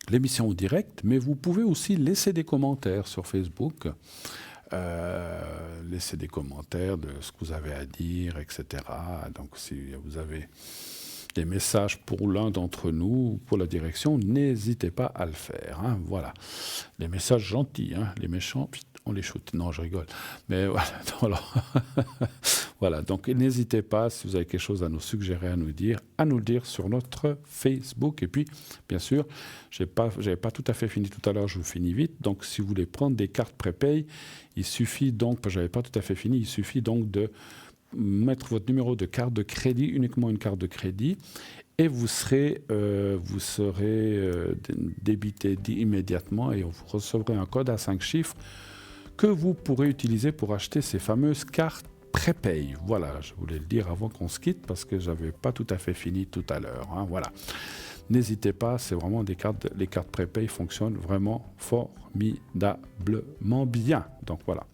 l'émission en direct, mais vous pouvez aussi laisser des commentaires sur Facebook. Laissez des commentaires de ce que vous avez à dire, etc. Donc si vous avez des messages pour l'un d'entre nous, pour la direction, n'hésitez pas à le faire. Hein, voilà. Les messages gentils, hein, les méchants, on les shoot. Non, je rigole. Mais voilà. Voilà. Donc n'hésitez pas, si vous avez quelque chose à nous suggérer, à nous le dire sur notre Facebook. Et puis, bien sûr, j'avais pas tout à fait fini tout à l'heure, je vous finis vite. Donc si vous voulez prendre des cartes prépay, il suffit donc, j'avais pas tout à fait fini, il suffit donc de mettre votre numéro de carte de crédit, uniquement une carte de crédit, et vous serez débité immédiatement et vous recevrez un code à 5 chiffres que vous pourrez utiliser pour acheter ces fameuses cartes prépay. Voilà, je voulais le dire avant qu'on se quitte parce que j'avais pas tout à fait fini tout à l'heure. Hein, voilà. N'hésitez pas, c'est vraiment les cartes prépay fonctionnent vraiment formidablement bien. Donc voilà.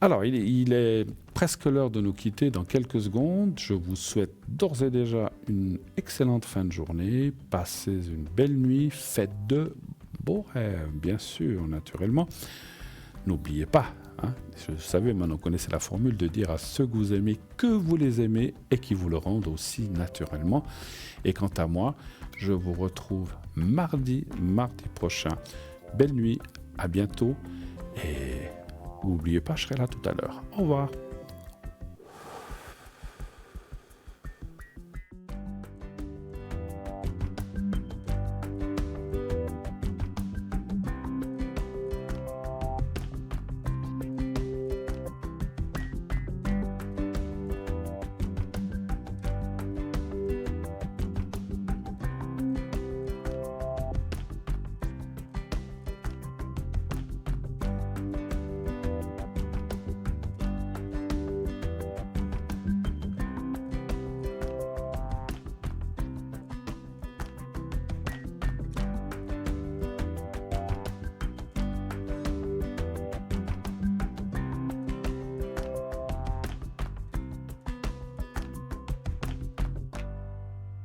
Alors, il est presque l'heure de nous quitter dans quelques secondes. Je vous souhaite d'ores et déjà une excellente fin de journée. Passez une belle nuit. Faites de beaux rêves, bien sûr, naturellement. N'oubliez pas, hein, vous savez, maintenant vous connaissez la formule de dire à ceux que vous aimez que vous les aimez et qui vous le rendent aussi naturellement. Et quant à moi, je vous retrouve mardi prochain. Belle nuit, à bientôt et n'oubliez pas, je serai là tout à l'heure. Au revoir.